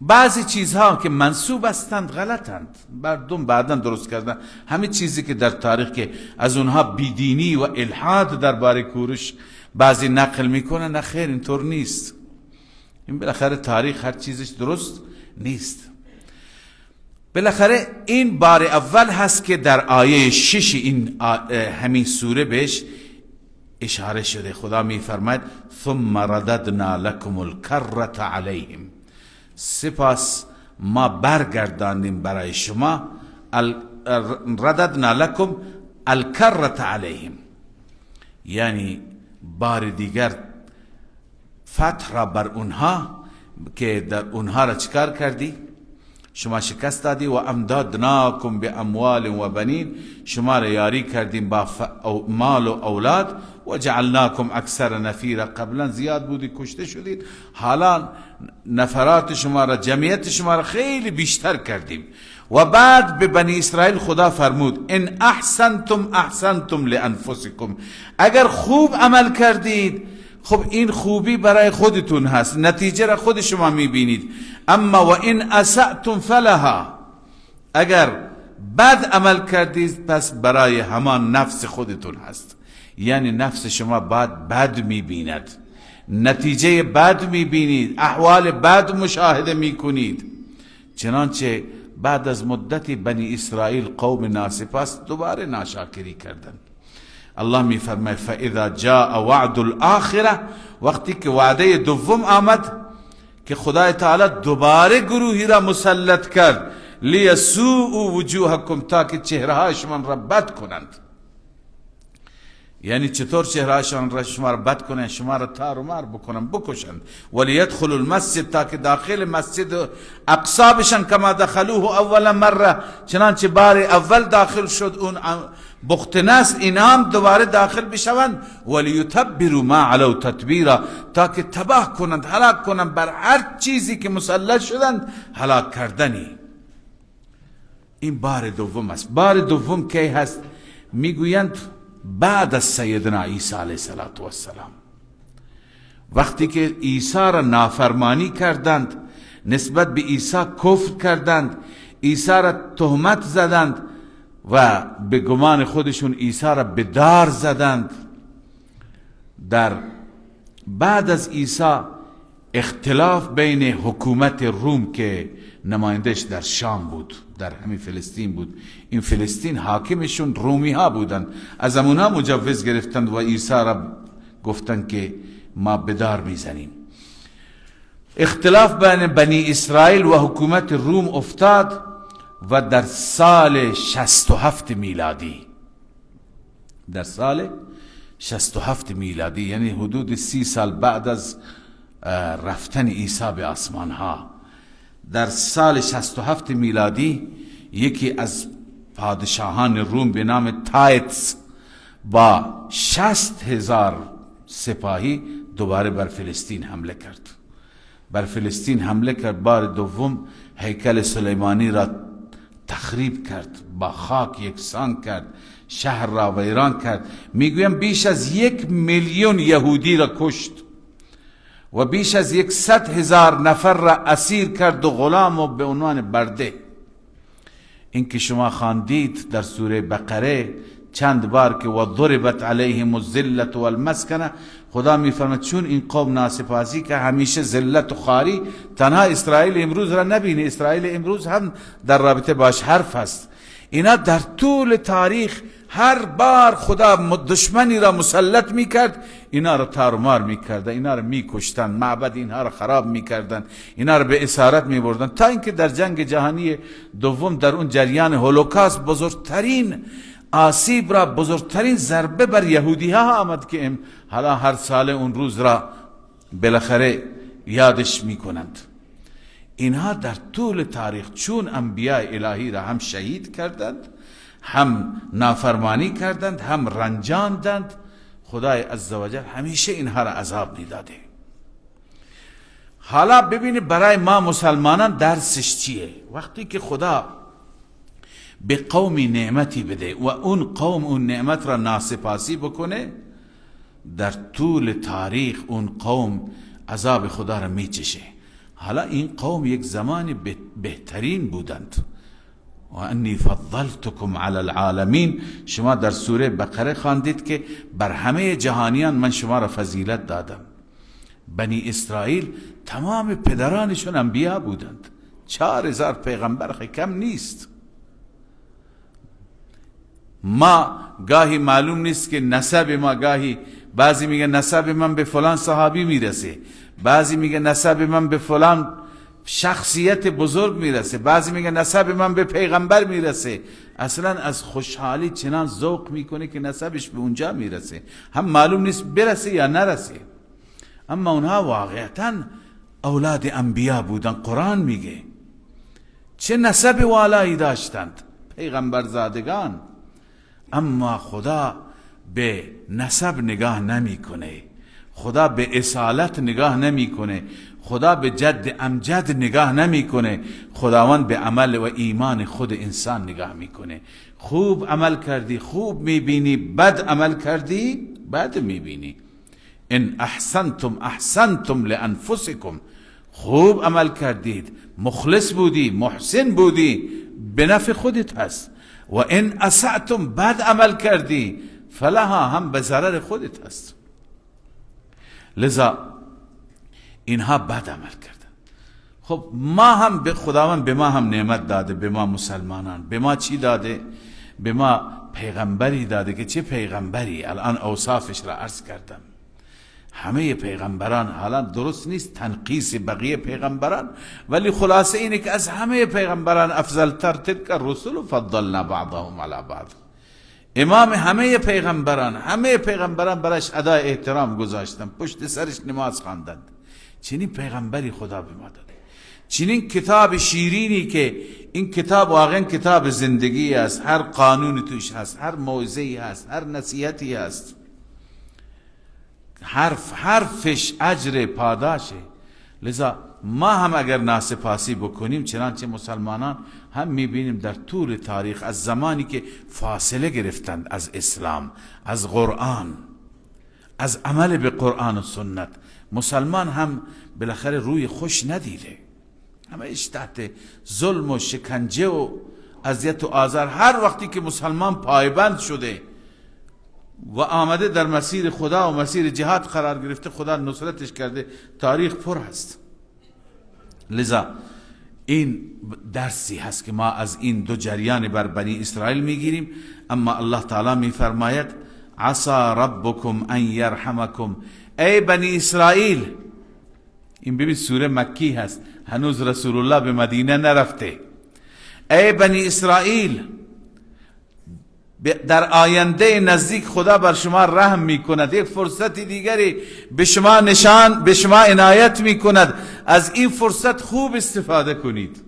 بعضی چیزها که منسوب هستند غلطند، مردم بعداً درست کردن. همه چیزی که در تاریخ که از اونها بیدینی و الحاد درباره کوروش بعضی نقل میکنه، نه خیر، اینطور نیست. این بالاخره تاریخ هر چیزش درست نیست. بالاخره این بار اول هست که در آیه 6 این همین سوره بهش اشاره شده. خدا میفرماید ثم رددنا لكم الكرة علیهم، سپس ما برگرداندیم برای شما رددنا لكم الكرة علیهم، یعنی بار دیگر فتح را بر اونها که در اونها را چکار کردی؟ شما شکست دادی. و امدادناکم به اموال و بنین، شما را یاری کردیم با مال و اولاد. و جعلناکم اکثر نفیرا، قبلا زیاد بودی کشته شدید، حالا نفرات شما را، جمعیت شما را خیلی بیشتر کردیم. و بعد به بنی اسرائیل خدا فرمود ان احسنتم احسنتم لانفسکم، اگر خوب عمل کردید خب این خوبی برای خودتون هست، نتیجه را خود شما میبینید. اما و ان اسأتم فلها، اگر بد عمل کردید پس برای همان نفس خودتون هست. یعنی نفس شما بد میبیند، نتیجه بد میبینید، احوال بد مشاهده میکنید. چنانچه بعد از مدتی بنی اسرائیل قوم ناسپاس دوباره ناشاکری کردند. الله می فرماید فاذا جاء وعد الاخره، وقتی که وعده دوم آمد که خدای تعالی دوباره گروهی را مسلط کرد لیسوء وجوهکم، تا که چهرهایشان را بد کنند. یعنی چطور چهرهایشان را شما را بد کنند؟ شما را تار و مار بکنند، بکشند. ولیدخلوا المسجد، تا که داخل مسجد اقصا بشن کما دخلوه اول مره، چنانچه بار اول داخل شد اون بختنس اینام دوباره داخل بشوند. ولیتبروا ما علوا تتبیرا، تا که تباه کنند، هلاک کنند بر هر چیزی که مسلط شدند، هلاک کردنی. این بار دوم است. بار دوم کی هست؟ میگویند بعد از سیدنا عیسی علیه السلام، وقتی که عیسی را نافرمانی کردند، نسبت به عیسی کفر کردند، عیسی را تهمت زدند و به گمان خودشون عیسی را به دار زدند. در بعد از عیسی اختلاف بین حکومت روم که نمایندش در شام بود، در همین فلسطین بود، این فلسطین حاکمشون رومی ها بودند، از همونها مجوز گرفتند و عیسی را گفتند که ما به دار میزنیم. اختلاف بین بنی اسرائیل و حکومت روم افتاد و در سال 67 میلادی، در سال 67 میلادی یعنی حدود 30 سال بعد از رفتن عیسی به آسمان ها، در سال 67 میلادی یکی از پادشاهان روم به نام تایتس با 60,000 سپاهی دوباره بر فلسطین حمله کرد. بر فلسطین حمله کرد، بار دوم هیکل سلیمانی را تخریب کرد، با خاک یکسان کرد، شهر را ویران کرد. میگویم بیش از 1,000,000 یهودی را کشت و بیش از 100,000 نفر را اسیر کرد و غلام و به عنوان برده. این که شما خواندید در سوره بقره چند بار که و ضربت علیهم الذلة والمسکنه، خدا میفرماید چون این قوم ناسپاسی که همیشه ذلت و خواری، تنها اسرائیل امروز را نبینه، اسرائیل امروز هم در رابطه باش حرف هست. اینا در طول تاریخ هر بار خدا دشمنی را مسلط میکرد، اینا را تارمار میکردن، اینا را میکشتن، معبد اینها را خراب میکردن، اینا را به اسارت میبردن، تا اینکه در جنگ جهانی دوم در اون جریان هولوکاست بزرگترین آسیب را، بزرگترین ضربه بر یهودی ها آمد که حالا هر سال اون روز را بالاخره یادش میکنند. اینها در طول تاریخ چون انبیاء الهی را هم شهید کردند، هم نافرمانی کردند، هم رنجاندند، خدای عزوجل همیشه اینها را عذاب میداده. حالا ببینید برای ما مسلمانان درسش چیه؟ وقتی که خدا به قومی نعمتی بده و اون قوم اون نعمت را ناسپاسی بکنه، در طول تاریخ اون قوم عذاب خدا را میچشه. حالا این قوم یک زمان بهترین بودند. و انی فضلتکم علی العالمین، شما در سوره بقره خواندید که بر همه جهانیان من شما را فضیلت دادم. بنی اسرائیل تمام پدرانشون انبیا بودند، 4,000 پیغمبر کم نیست. ما گاهی معلوم نیست که نسب ما، گاهی بعضی میگه نسب من به فلان صحابی میرسه، بعضی میگه نسب من به فلان شخصیت بزرگ میرسه، بعضی میگه نسب من به پیغمبر میرسه. اصلا از خوشحالی چنان ذوق میکنه که نسبش به اونجا میرسه، هم معلوم نیست برسه یا نرسه. اما اونها واقعتا اولاد انبیا بودن. قرآن میگه چه نسب والایی داشتند، پیغمبر زادگان. اما خدا به نسب نگاه نمیکنه، خدا به اصالت نگاه نمیکنه، خدا به جد امجد نگاه نمیکنه، خداوند به عمل و ایمان خود انسان نگاه میکنه. خوب عمل کردی خوب میبینی، بد عمل کردی بد میبینی. ان احسنتم احسنتم لانفسکم، خوب عمل کردید، مخلص بودی، محسن بودی، به نفع خودت هست. و ان اسأتم، بد عمل کردی، فلها، هم به ضرر خودت هست. لذا اینها بد عمل کردن. خب ما هم به خداوند به ما هم نعمت داده، به ما مسلمانان. به ما چی داده؟ به ما پیغمبری داده که چه پیغمبری؟ الان اوصافش را عرض کردم. همه پیغمبران، حالا درست نیست تنقیص بقیه پیغمبران، ولی خلاصه اینه که از همه پیغمبران افضل تر تلک الرسل فضلنا بعضهم علی بعض. امام همه پیغمبران براش ادای احترام گذاشتن، پشت سرش نماز خواندند. چنین پیغمبری خدا به ما داده، چنین کتاب شیرینی که این کتاب واقعا کتاب زندگی است، هر قانون توش هست، هر موعظه‌ای هست، هر نصیحتی هست، حرفش اجر پاداشه. لذا ما هم اگر ناسپاسی بکنیم، چنانچه مسلمانان هم میبینیم در طول تاریخ از زمانی که فاصله گرفتند از اسلام، از قرآن، از عمل به قرآن و سنت، مسلمان هم بالاخره روی خوش ندیده، همه تحت ظلم و شکنجه و اذیت و آزار. هر وقتی که مسلمان پایبند شده و آمده در مسیر خدا و مسیر جهاد قرار گرفته، خدا نصرتش کرده، تاریخ پر هست. لذا این درسی هست که ما از این دو جریان بر بنی اسرائیل میگیریم. اما الله تعالی میفرماید عسى ربکم ان یرحمکم، ای بنی اسرائیل. این ببین سوره مکی هست، هنوز رسول الله به مدینه نرفته. ای بنی اسرائیل، در آینده نزدیک خدا بر شما رحم میکند، یک فرصت دیگری به شما عنایت میکند. از این فرصت خوب استفاده کنید.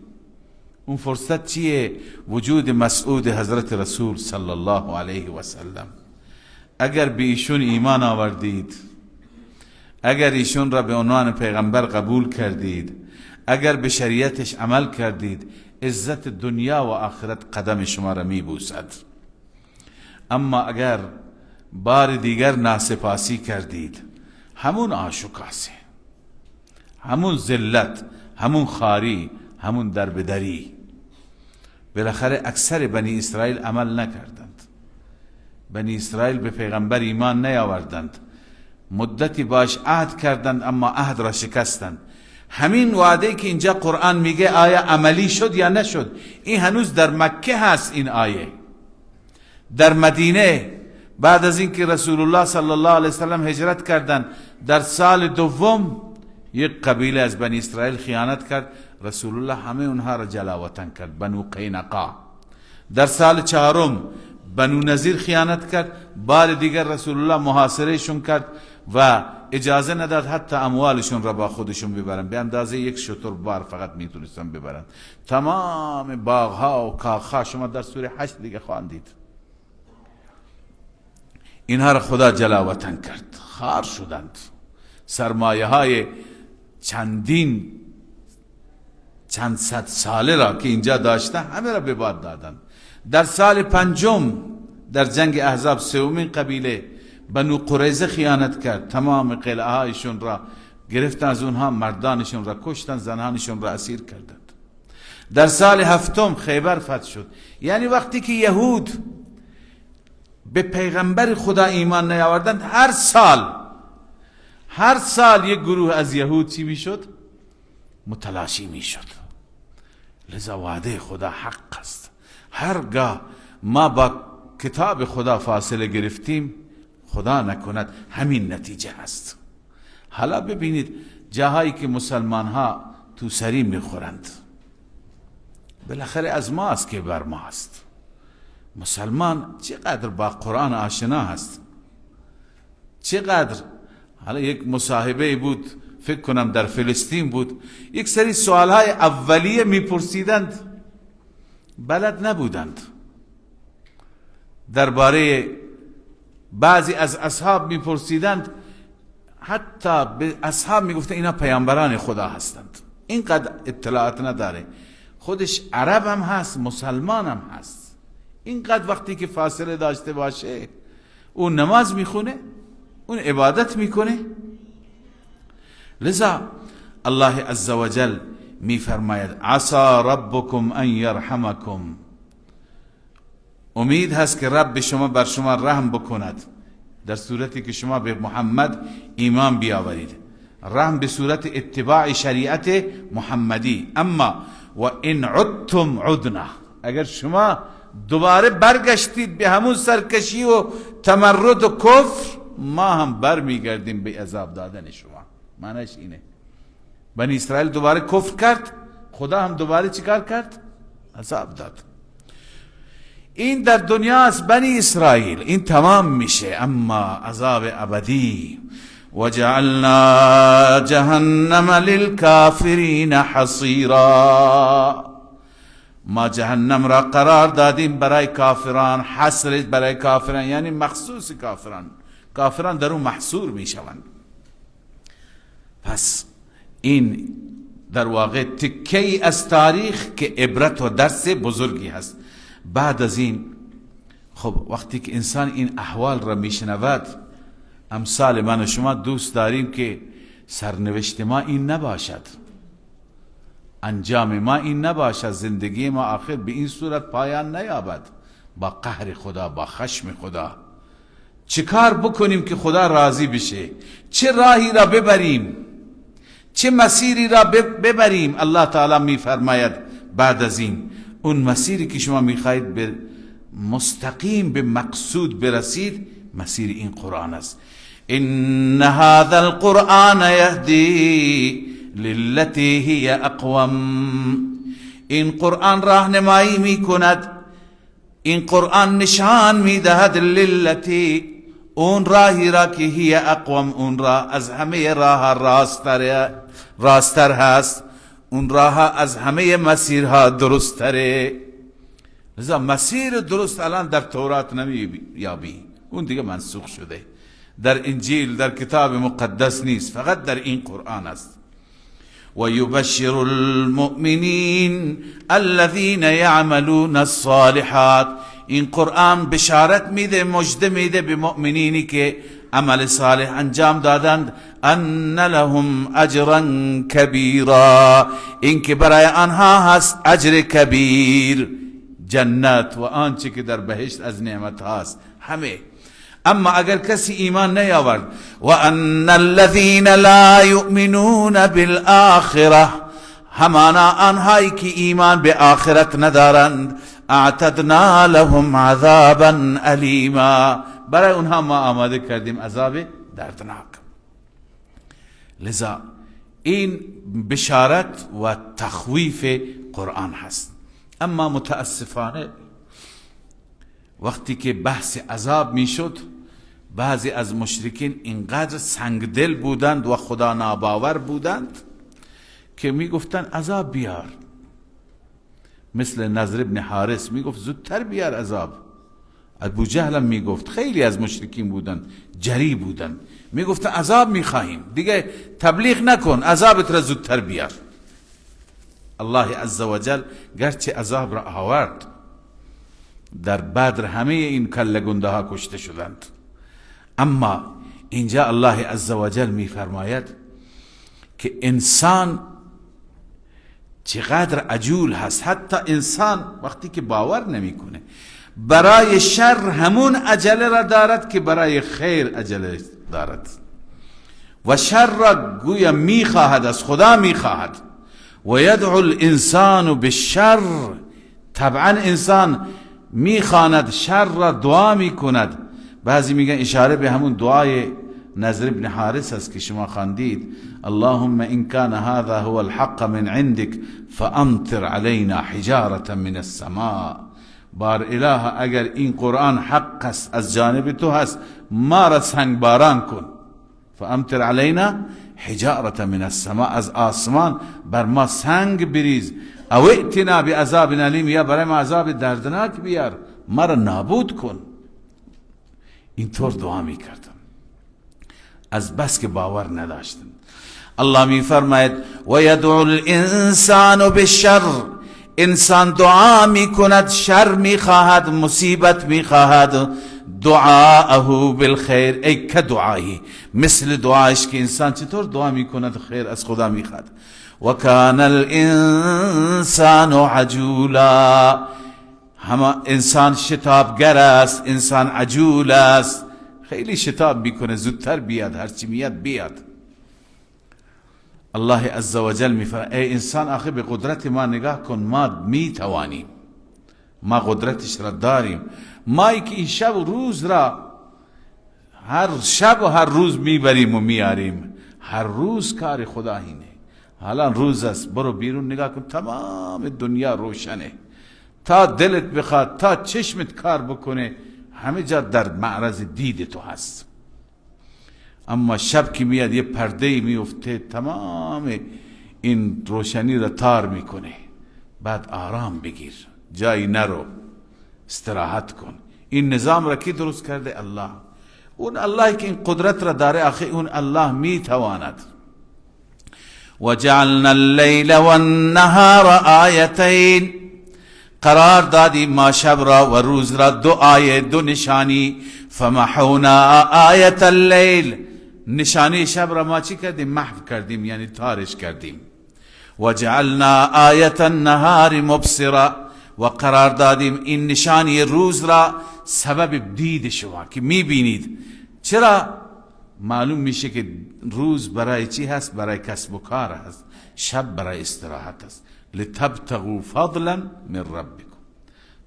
اون فرصت چیه؟ وجود مسعود حضرت رسول صلی الله علیه و سلم. اگر به ایشون ایمان آوردید، اگر ایشون را به عنوان پیغمبر قبول کردید، اگر به شریعتش عمل کردید، عزت دنیا و آخرت قدم شما را میبوسد. اما اگر بار دیگر ناسپاسی کردید، همون آشکاسه، همون ذلت، همون خاری، همون دربدری. بالاخره اکثر بنی اسرائیل عمل نکردند. بنی اسرائیل به پیغمبر ایمان نیاوردند، مدتی باش عهد کردند اما عهد را شکستند. همین وعده که اینجا قرآن میگه آیا عملی شد یا نشد؟ این هنوز در مکه هست. این آیه در مدینه بعد از اینکه رسول الله صلی الله علیه وسلم هجرت کردند، در سال دوم یک قبیله از بنی اسرائیل خیانت کرد، رسول الله همه اونها را جلاوطن کرد، بنو قینقاع. در سال چهارم بنو نذیر خیانت کرد، بار دیگر رسول الله محاصرهشون کرد و اجازه نداد حتی اموالشون را با خودشون ببرن. به اندازه یک شتر بار فقط میتونستن ببرن. تمام باغها و کاخها شما در سوره 8 دیگه خواندید. اینها را خدا جلاوطن کرد، خار شدند. سرمایه های چند صد ساله را که اینجا داشته همه را به باد دادند. در سال پنجم در جنگ احزاب سومین قبیله بنو قریظه خیانت کرد، تمام قلعه هایشون را گرفتن، از اونها مردانشون را کشتن، زنانشون را اسیر کردند. در سال هفتم خیبر فتح شد. یعنی وقتی که یهود به پیغمبر خدا ایمان نیاوردند، هر سال یک گروه از یهود چی میشد؟ متلاشی میشد. لذا وعده خدا حق است. هرگاه ما با کتاب خدا فاصله گرفتیم، خدا نکند همین نتیجه هست. حالا ببینید جاهایی که مسلمان ها تو سری میخورند، بالاخره از ما است که بر ما است. مسلمان چقدر با قرآن آشنا هست، چقدر. حالا یک مصاحبه بود، فکر کنم در فلسطین بود، یک سری سوالهای اولیه میپرسیدند، بلد نبودند. درباره بعضی از اصحاب میپرسیدند، حتی به اصحاب میگفتن اینا پیامبران خدا هستند. اینقدر اطلاعات نداره. خودش عرب هم هست، مسلمان هم هست. اینقدر وقتی که فاصله داشته باشه، اون نماز میخونه، اون عبادت میکنه. لذا الله عزوجل میفرماید عسى ربكم ان يرحمكم. امید هست که رب شما بر شما رحم بکند در صورتی که شما به محمد ایمان بیاورید. رحم به صورت اتباع شریعت محمدی. اما و ان عدتم عدنا، اگر شما دوباره برگشتید به همون سرکشی و تمرد و کفر، ما هم بر میگردیم به عذاب دادن شما. معنیش اینه. بنی اسرائیل دوباره کفر کرد، خدا هم دوباره چیکار کرد؟ عذاب داد. این در دنیا است بنی اسرائیل، این تمام میشه. اما عذاب ابدی، وجعلنا جهنم للكافرین حصیرا، ما جهنم را قرار دادیم برای کافران. حصر برای کافران یعنی مخصوص کافران، کافران در اون محصور میشوند. پس این در واقع تکی از تاریخ که عبرت و درس بزرگی هست. بعد از این خب وقتی که انسان این احوال را میشنود، امثال من و شما دوست داریم که سرنوشت ما این نباشد، انجام ما این نباشد، زندگی ما آخر به این صورت پایان نیابد، با قهر خدا، با خشم خدا. چه کار بکنیم که خدا راضی بشه؟ چه راهی را ببریم؟ چه مسیری را ببریم؟ الله تعالی می فرماید بعد از این اون مسیری که شما میخواهید به مستقیم به مقصود برسید، مسیر این قرآن است. ان هذا القرآن یهدی للتی هی اقوم. این قرآن راهنمایی می کند، این قرآن نشان می دهد للتی، اون راهی را که هی اقوم، اون راه از همه راه راستر هست، اون راه از همه مسیرها درست تره. لذا مسیر درست الان در تورات نمی یابی، اون دیگه منسوخ شده، در انجیل در کتاب مقدس نیست، فقط در این قرآن است. و یبشر المؤمنین الذین یعملون الصالحات، این قرآن بشارت میده، مژده میده به مؤمنینی که عمل صالح انجام دادند، ان لهم اجرا کبیرا، این که برای آنها هست اجر کبیر، جنت و آنچه که در بهشت از نعمت هاست همه. اما اگر کسی ایمان نیاورد، و ان الذین لا یؤمنون بالآخرة، همانا آنهایی که ایمان به آخرت ندارند، اعتدنا لهم عذابا الیما، برای اونها ما آماده کردیم عذاب دردناک. لذا این بشارت و تخویف قرآن هست. اما متاسفانه وقتی که بحث عذاب میشد، بعضی از مشرکین اینقدر سنگدل بودند و خدا ناباور بودند که میگفتند عذاب بیار. مثل نضر ابن حارس میگفت زودتر بیار عذاب. ابو جهل میگفت، خیلی از مشرکین بودند جری بودند، میگفتن عذاب میخواهیم، دیگه تبلیغ نکن، عذابت را زودتر بیار. الله عزوجل گرچه عذاب را آورد، در بدر همه این کلگنده ها کشته شدند، اما اینجا الله عزوجل میفرماید که انسان چقدر عجول هست. حتی انسان وقتی که باور نمیکنه، برای شر همون عجله را دارد که برای خیر عجله دارد، و شر را گویا میخواهد، از خدا میخواهد. و یدعو الانسان بالشر، طبعا انسان میخواند شر را دعا میکند. بعضی میگن اشاره به همون دعای نضر ابن حارس است که شما خواندید، اللهم ان كان هذا هو الحق من عندك فامطر علينا حجارة من السماء. بار اله اگر این قرآن حق است، از جانب تو هست، ما را سنگ باران کن. فامطر علينا حجارة من السماء، از آسمان بر ما سنگ بریز. او ائتنا بعذاب الیم، یا برای ما عذاب دردناک بیار، ما را نابود کن. اینطور دعا میکردم از بس که باور نداشتن. الله میفرماید و یدعو الانسان بالشر، انسان دعا میکند، شر میخواهد، مصیبت میخواهد، دعاءه بالخیر، ای که دعایی، مثل دعایش که انسان چطور دعا میکند خیر از خدا میخواد. و کان الانسان عجولا، همه انسان شتابگر است، انسان عجول است، خیلی شتاب میکنه، زودتر بیاد، هرچی میاد بیاد. الله عزوجل میفرماید ای انسان آخه به قدرت ما نگاه کن، ما میتوانیم، ما قدرتش را داریم، مایی که این شب و روز را هر شب و هر روز میبریم و میاریم، هر روز کار خدا اینه. حالا روز است، برو بیرون نگاه کن، تمام دنیا روشنه، تا دلت بخواد، تا چشمت کار بکنه، همه جا در معرض دید تو هست. اما شب که میاد یه پرده میفته، تمام این روشنی را تار میکنه. بعد آرام بگیر، جایی نرو، استراحت کن. این نظام را کی درست کرده؟ الله. اون الله که این قدرت را داره، آخه اون الله میتواند. وجعلنا الليل والنهار آیتین، قرار دادیم ما شب را و روز را دو آیه، دو نشانی. فمحونا آیت اللیل، نشانی شب را ما چی کردیم؟ محو کردیم، یعنی تارش کردیم. وجعلنا آیت النهار مبصرا، و قرار دادیم این نشانی روز را سبب دید شما که میبینید. چرا؟ معلوم میشه که روز برای چی هست؟ برای کسب و کار هست، شب برای استراحت هست. لتبتغوا فضلا من ربکم،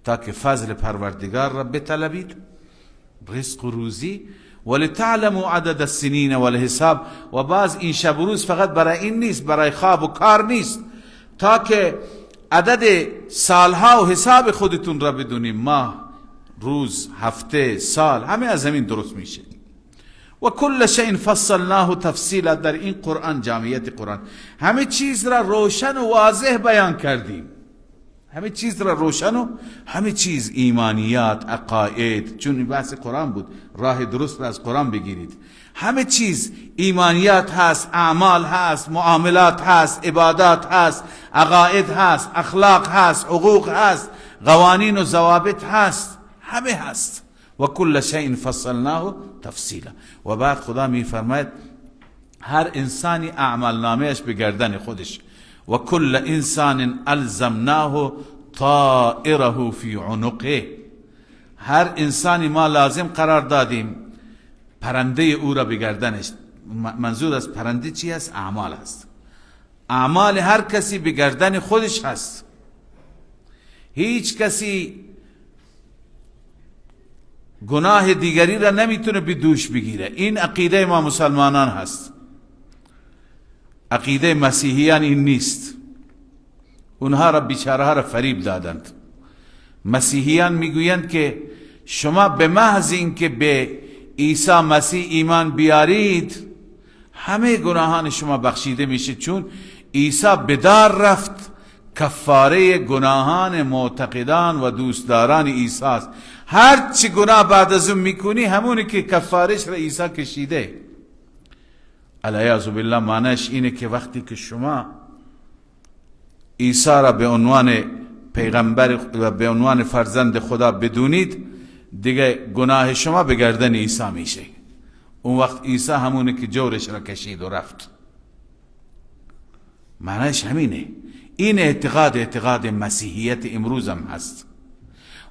تا که فضل پروردگار را بطلبید، رزق و روزی. ولتعلموا عدد السنین والحساب، و بعض این شب و روز فقط برای این نیست، برای خواب و کار نیست، تا که عدد سالها و حساب خودتون را بدونیم، ماه، روز، هفته، سال، همه از همین درست میشه. و کل شیء فصلناه تفصیلا، در این قرآن، جامعیت قرآن، همه چیز را روشن و واضح بیان کردیم. همه چیز را روشن و همه چیز، ایمانیات، عقاید، چون این بحث قرآن بود، راه درست را از قرآن بگیرید. همه چیز ایمانیات هست، اعمال هست، معاملات هست، عبادات هست، عقاید هست، اخلاق هست، حقوق هست، قوانین و ضوابط هست، همه هست. و کل شیء فصلناه تفصیلا. و بعد خدا می فرماید هر انسانی اعمال نامهش به گردن خودش. و کل انسان الزمناه طائره فی عنقه، هر انسانی ما لازم قرار دادیم پرنده او را به گردنش. منظور از پرنده چی است؟ اعمال است. اعمال هر کسی به گردن خودش هست. هیچ کسی گناه دیگری را نمیتونه به دوش بگیره. این عقیده ما مسلمانان هست. عقیده مسیحیان این نیست. اونها را بیچاره ها را فریب دادند. مسیحیان میگویند که شما به محض اینکه به عیسی مسیح ایمان بیارید همه گناهان شما بخشیده میشه، چون عیسی به دار رفت، کفاره گناهان معتقدان و دوستداران عیسی است. هر چی گناه بعد از اون میکنی همونی که کفارش را عیسی کشیده. العیاذ بالله. معنیش اینه که وقتی که شما عیسی را به عنوان پیغمبر و به عنوان فرزند خدا بدونید، دیگه گناه شما به گردن عیسی میشه. اون وقت عیسی همونه که جورش را کشید و رفت. معنیش همینه. این اعتقاد مسیحیت امروز هم هست.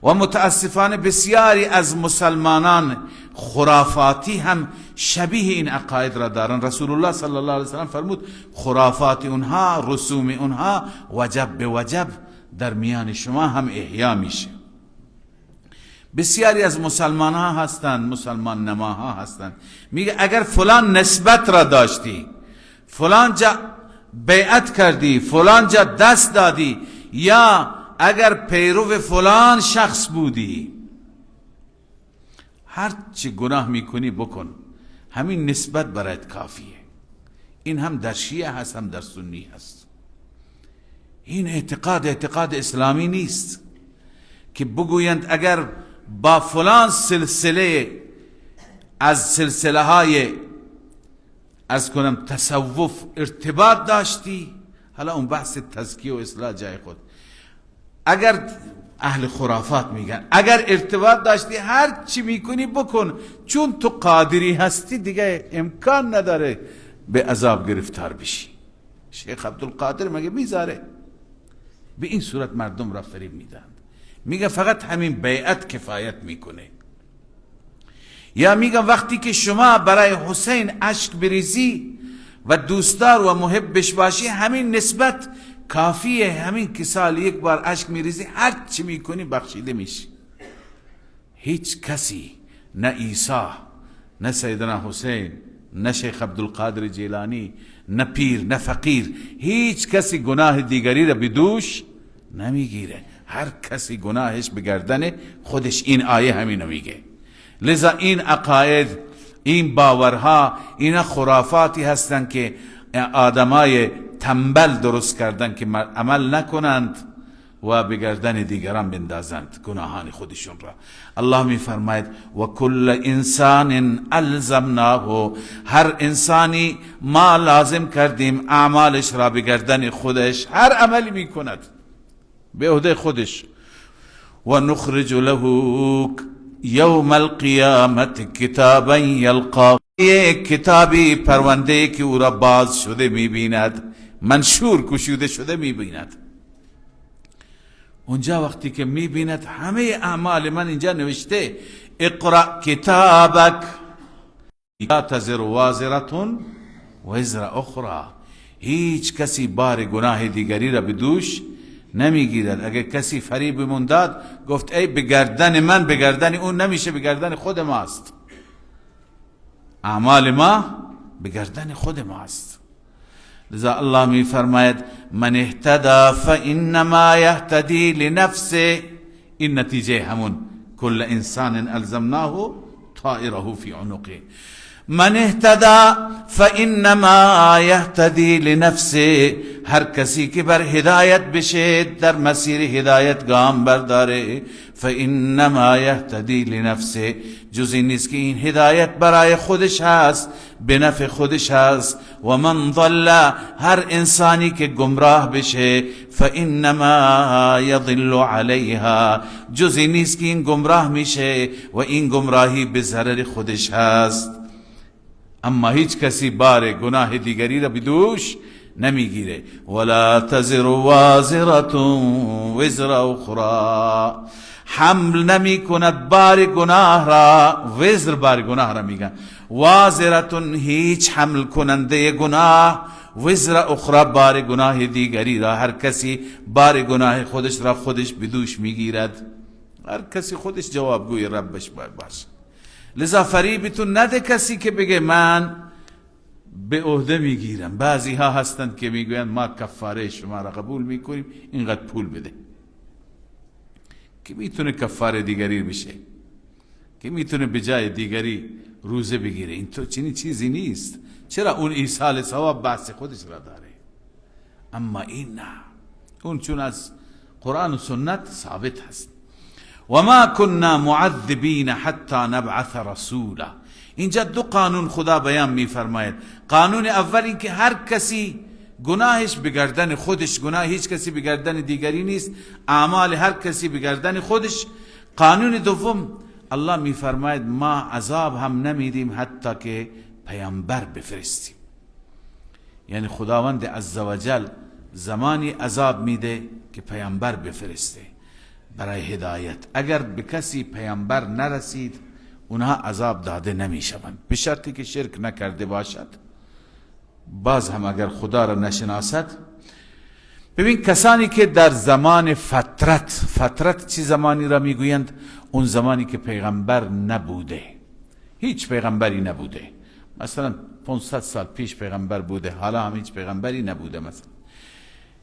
و متاسفانه بسیاری از مسلمانان خرافاتی هم شبیه این عقاید را دارن. رسول الله صلی الله علیه وسلم فرمود خرافات اونها، رسوم اونها وجب به وجب در میان شما هم احیا میشه. بسیاری از مسلمان ها هستند، مسلمان نماها هستند، میگه اگر فلان نسبت را داشتی، فلان جا بیعت کردی، فلان جا دست دادی، یا اگر پیرو فلان شخص بودی، هر چی گناه میکنی بکن، همین نسبت برایت کافیه. این هم در شیعه هست هم در سنی هست. این اعتقاد اسلامی نیست که بگویند اگر با فلان سلسله از سلسله های از کنم تصوف ارتباط داشتی، حالا اون بحث تزکیه و اصلاح جای خود. اگر اهل خرافات میگن اگر ارتباط داشتی هر چی میکنی بکن، چون تو قادری هستی دیگه امکان نداره به عذاب گرفتار بشی. شیخ عبدالقادر مگه میذاره؟ به این صورت مردم را فریب میدن. میگه فقط همین بیعت کفایت میکنه. یا میگه وقتی که شما برای حسین اشک بریزی و دوستدار و محبش باشی، همین نسبت کافیه. همین که سال یک بار اشک میریزی، هر چی میکنی بخشیده میشی. هیچ کسی، نه عیسی، نه سیدنا حسین، نه شیخ عبدالقادر جیلانی، نه پیر، نه فقیر، هیچ کسی گناه دیگری را به دوش نمیگیره. هر کسی گناهش به گردن خودش. این آیه همینو میگه. لذا این عقاید، این باورها، اینا خرافاتی هستن که آدمای تنبل درست کردن که عمل نکنند و به گردن دیگران بندازند گناهان خودشون را. الله می فرماید و کل انسان الزمناه، هر انسانی ما لازم کردیم اعمالش را به گردن خودش، هر عملی می کند به عهده خودش. و نخرج له یوم القیامت کتابا یلقاه، یک کتابی پرونده که او را باز شده میبیند، منشور کشوده شده میبیند. اونجا وقتی که میبیند همه اعمال من اینجا نوشته اقرأ کتابک لا تزر وازرة وزر اخرى، هیچ کسی بار گناه دیگری را به دوش نمیگیرد. اگر کسی فریب من داد گفت ای به گردن من، به گردن اون نمیشه، به گردن خود ماست. اعمال ما به گردن خود ماست. لذا الله می فرماید من اهتدى فانما یهتدی لنفسه. این نتیجه همون کل انسان الزمناه طائره فی عنقه. من اهتدى فانما یهتدی لنفسه. هر کسی که بر هدایت بشه، در مسیر هدایت گام برداره، فانما یهتدی لنفسه، جز این نیست که این هدایت برای خودش هست، به نفع خودش هست. و من ضل، هر انسانی که گمراه بشه، فانما یضل علیها، جز این نیست که این گمراه میشه و این گمراهی به ضرر خودش هست. اما هیچ کسی بار گناه دیگری را بدوش نمیگیره. ولا تزر وازرة وزر اخرى، حمل نمی کند بار گناه را، وزر بار گناه را میگن، وازرتون هیچ حمل کننده گناه، وزر اخرى بار گناه دیگری را. هر کسی بار گناه خودش را خودش بدوش میگیرد. هر کسی خودش جوابگوی ربش باشه. لذا فریبتون نده کسی که بگه من به عهده میگیرم. بعضی ها هستند که میگویند ما کفاره شما را قبول میکنیم، اینقدر پول بده. که میتونه کفاره دیگری بشه، که میتونه به جای دیگری روزه بگیره. این تو چنین چیزی نیست. چرا اون ایصال ثواب بحث خودش را داره، اما این نه. اون چون از قرآن و سنت ثابت هست. و ما كنا معذبین حتی نبعث رسولا. اینجا دو قانون خدا بیان میفرماید. قانون اول این که هر کسی گناهش به گردن خودش، گناه هیچ کسی به گردن دیگری نیست، اعمال هر کسی به گردن خودش. قانون دوم الله میفرماید ما عذاب هم نمیدیم حتی که پیامبر بفرستیم. یعنی خداوند عزوجل زمانی عذاب میده که پیامبر بفرسته برای هدایت. اگر به کسی پیامبر نرسید اونها عذاب داده نمیشوند، به شرطی که شرک نکرده باشد. باز هم اگر خدا را نشناسد. ببین کسانی که در زمان فترت چی زمانی را میگویند؟ اون زمانی که پیغمبر نبوده، هیچ پیغمبری نبوده. مثلا 500 سال پیش پیغمبر بوده، حالا هم هیچ پیغمبری نبوده. مثلا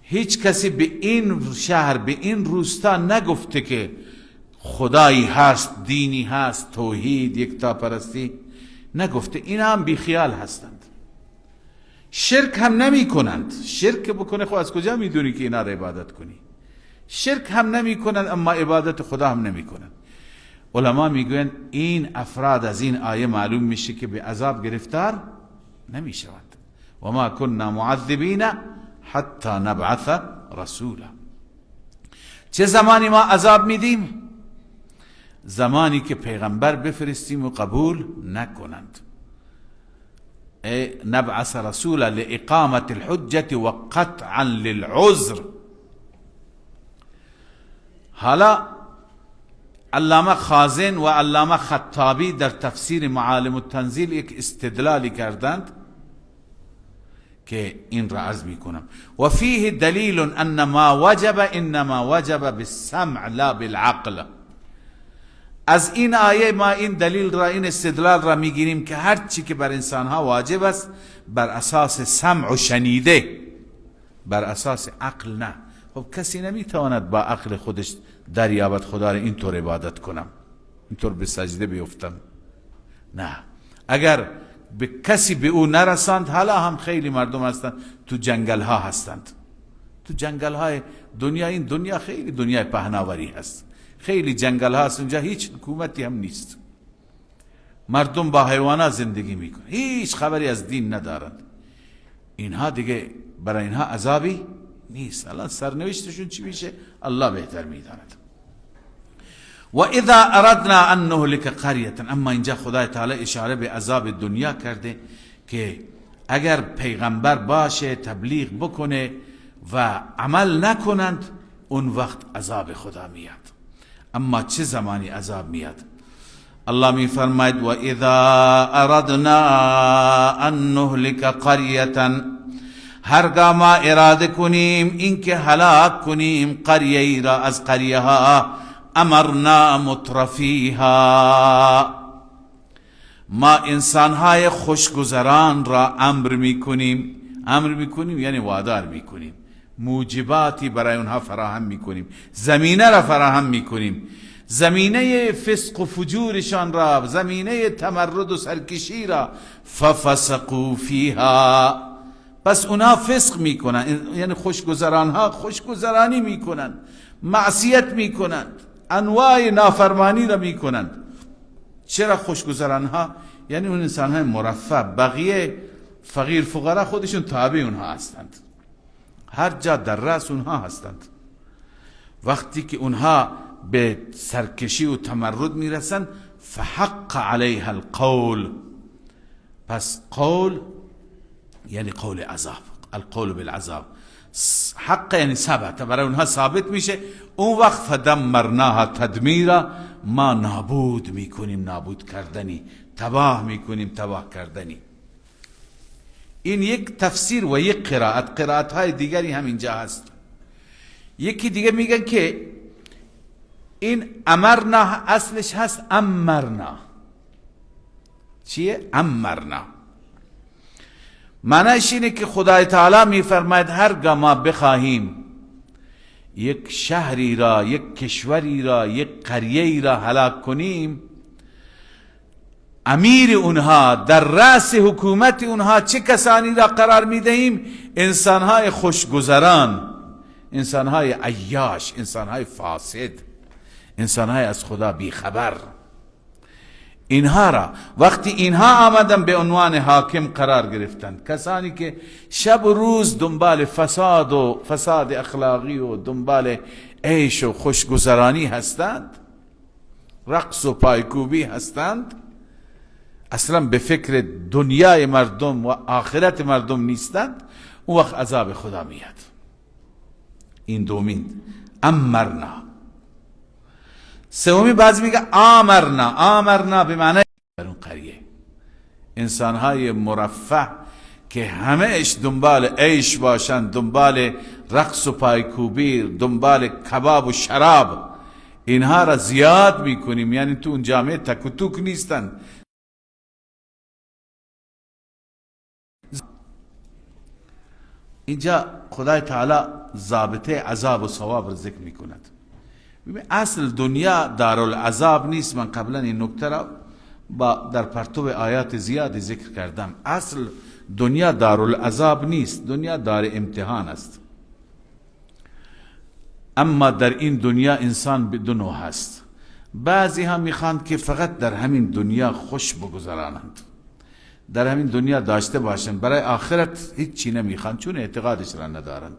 هیچ کسی به این شهر، به این روستا نگفته که خدایی هست، دینی هست، توحید، یکتاپرستی، نگفته. این هم بیخیال هستند. شرک هم نمی کنند. شرک بکنه خب از کجا میدونی که اینا را عبادت کنی؟ شرک هم نمی کنند، اما عبادت خدا هم نمی کنند. علما میگویند این افراد از این آیه معلوم میشه که به عذاب گرفتار نمی شوند. و ما كنا معذبین حتی نبعث رسولا. چه زمانی ما عذاب میدیم؟ زمانی که پیغمبر بفرستیم و قبول نکنند. نبعث رسولا لإقامة الحجة وقطعا للعذر. حالا علامه خازن و علامه خطابی در تفسیر معالم التنزیل یک استدلالی کردند که این را عرض میکنم. و فیه دلیل ان ما وجب انما وجب بالسمع لا بالعقل. از این آیه ما این دلیل را، این استدلال را میگیریم که هر چی که بر انسانها واجب است بر اساس سمع و شنیده، بر اساس عقل نه. خب کسی نمیتواند با عقل خودش دریابد خدا را اینطور عبادت کنم، اینطور به سجده بیفتم. نه، اگر به کسی به او نرساند، حالا هم خیلی مردم هستند تو جنگل ها هستند، تو جنگل های دنیا. این دنیا خیلی دنیای پهناوری هست، خیلی جنگل ها هست، اونجا هیچ حکومتی هم نیست، مردم با حیوانات زندگی میکنن، هیچ خبری از دین ندارند. اینها دیگه برای اینها عذابی نیست. الان سرنوشتشون چی میشه الله بهتر میداند. و اذا اردنا ان نهلك قرية، اما اینجا خدای تعالی اشاره به عذاب دنیا کرده که اگر پیغمبر باشه تبلیغ بکنه و عمل نکنند اون وقت عذاب خدا میاد. اما چه زمانی عذاب میاد؟ الله می فرماید و اذا اردنا ان نهلك قرية، هرگاه ما اراده کنیم اینکه هلاک کنیم قریه را از قریه ها، امرنا مترفیها، ما انسانهای خوشگذران را امر می کنیم. امر میکنیم یعنی وادار میکنیم، موجباتی برای اونها فراهم میکنیم، زمینه را فراهم میکنیم، زمینه فسق و فجورشان را، زمینه تمرد و سرکشی را. ففسقوا فیها، پس اونها فسق میکنن، یعنی خوشگذرانها خوشگذرانی میکنند، معصیت میکنند، انواع نافرمانی را میکنند. چرا خوشگذرانها؟ یعنی اون انسانهای مرفه، بقیه فقیر فقرا خودشون تابع اونها هستند، هر جا در رأس اونها هستند. وقتی که اونها به سرکشی و تمرد میرسند، فحق علیها القول، پس قول یعنی قول عذاب، القول بالعذاب، حق یعنی ثبت، برای اونها ثابت میشه. اون وقت فدمرناها تدمیرا، ما نابود میکنیم نابود کردنی، تباه میکنیم تباه کردنی. این یک تفسیر و یک قرائت. قرائت های دیگری هم اینجا هست. یکی دیگه میگن که این امرنا اصلش هست امرنا. چیه؟ امرنا معنیش اینه که خدای تعالی میفرماید هرگاه ما بخواهیم یک شهری را، یک کشوری را، یک قریه‌ای را هلاک کنیم، امیر اونها، در رأس حکومت اونها چه کسانی را قرار میدهیم؟ انسانهای خوشگذران، انسانهای عیاش، انسانهای فاسد، انسانهای از خدا بیخبر. اینها را وقتی اینها آمدن به عنوان حاکم قرار گرفتند، کسانی که شب و روز دنبال فساد و فساد اخلاقی و دنبال عیش و خوشگذرانی هستند، رقص و پایکوبی هستند، اصلا به فکر دنیای مردم و آخرت مردم نیستند، اون وقت عذاب خدا میاد. این دومین امرنا. سومی بعضی میگه آمرنا. آمرنا به معنی در اون قریه انسانهای مرفه که همه اش دنبال عیش باشند، دنبال رقص و پایکوبی، دنبال کباب و شراب، اینها را زیاد میکنیم. یعنی تو اون جامعه تک و توک نیستن. اینجا خدای تعالی ضابطه عذاب و ثواب را ذکر میکند. اصل دنیا دارالعذاب نیست. من قبلا این نکته را در پرتو آیات زیاد ذکر کردم. اصل دنیا دارالعذاب نیست، دنیا دار امتحان است. اما در این دنیا انسان به دو نوع هست. بعضی هم میخواند که فقط در همین دنیا خوش بگذرانند، در همین دنیا داشته باشند، برای آخرت هیچ چی نمیخواند، چون اعتقادش را ندارند.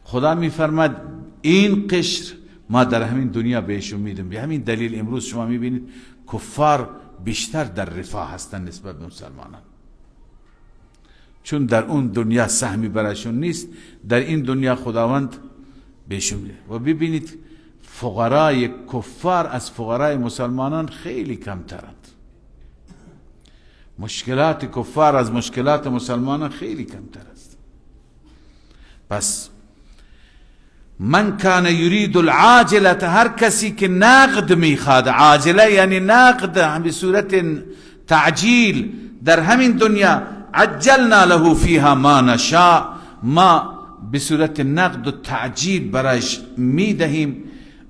خدا میفرماد این قشر ما در همین دنیا بهشون میدیم. به همین دلیل امروز شما میبینید کفار بیشتر در رفاه هستند نسبت به مسلمانان، چون در اون دنیا سهمی برایشون نیست، در این دنیا خداوند بهشون میده. و ببینید فقرای کفار از فقرای مسلمانان خیلی کمترند. مشکلات کفار از مشکلات مسلمانان خیلی کمتر است. پس من کان یرید العاجله، هر کسی که نقد میخواد، عاجله یعنی نقد به صورت تعجیل در همین دنیا، عجلنا له فیها ما نشاء، ما به صورت نقد و تعجیل برایش میدهیم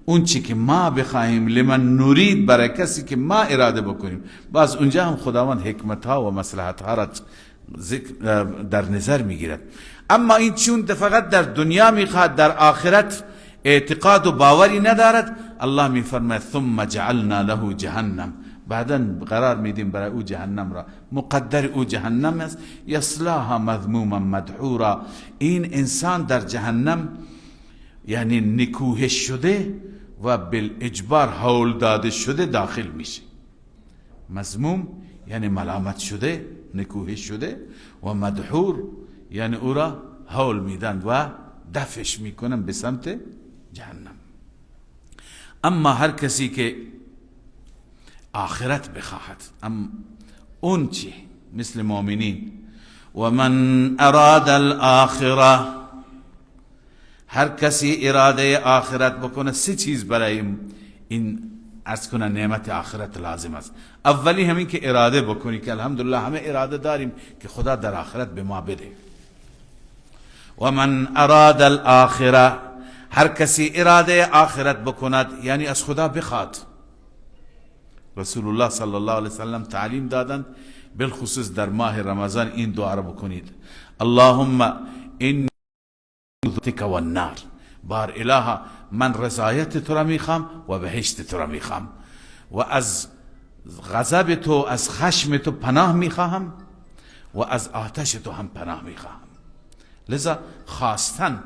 اون چی که ما بخواهیم، لمن نرید، برای کسی که ما اراده بکنیم. باز اونجا هم خداوند حکمت ها و مصلحت ها را در نظر میگیرد. اما این چون فقط در دنیا میخواد، در آخرت اعتقاد و باوری ندارد، الله میفرماید ثم جعلنا له جهنم، بعدا قرار میدیم برای او جهنم را، مقدر او جهنم است، یصلاها مذموما مدحورا. این انسان در جهنم یعنی نکوهش شده و بالاجبار هول داده شده داخل میشه. مذموم یعنی ملامت شده، نکوهش شده، و مدحور یعنی او را هول میدن و دفعش میکنن به سمت جهنم. اما هر کسی که آخرت بخواهد، اون چی مثل مؤمنین، و من اراد الاخره، هر کسی اراده آخرت بکنه، سه چیز برای این ارز کنن نعمت آخرت لازم است. اولی همین که اراده بکنی که الحمدلله همه اراده داریم که خدا در آخرت به ما بده. و من اراد الاخره، هر کسی اراده آخرت بکند یعنی از خدا بخواد. رسول الله صلی الله علیه وسلم تعلیم دادند بالخصوص در ماه رمضان این دعا را بکنید: اللهم این ذاتک و النار، بار الها من رضایت تو را میخوام و بهشت تو را میخوام و از غضب تو، از خشم تو پناه میخواهم و از آتش تو هم پناه میخواهم. لذا خواستن،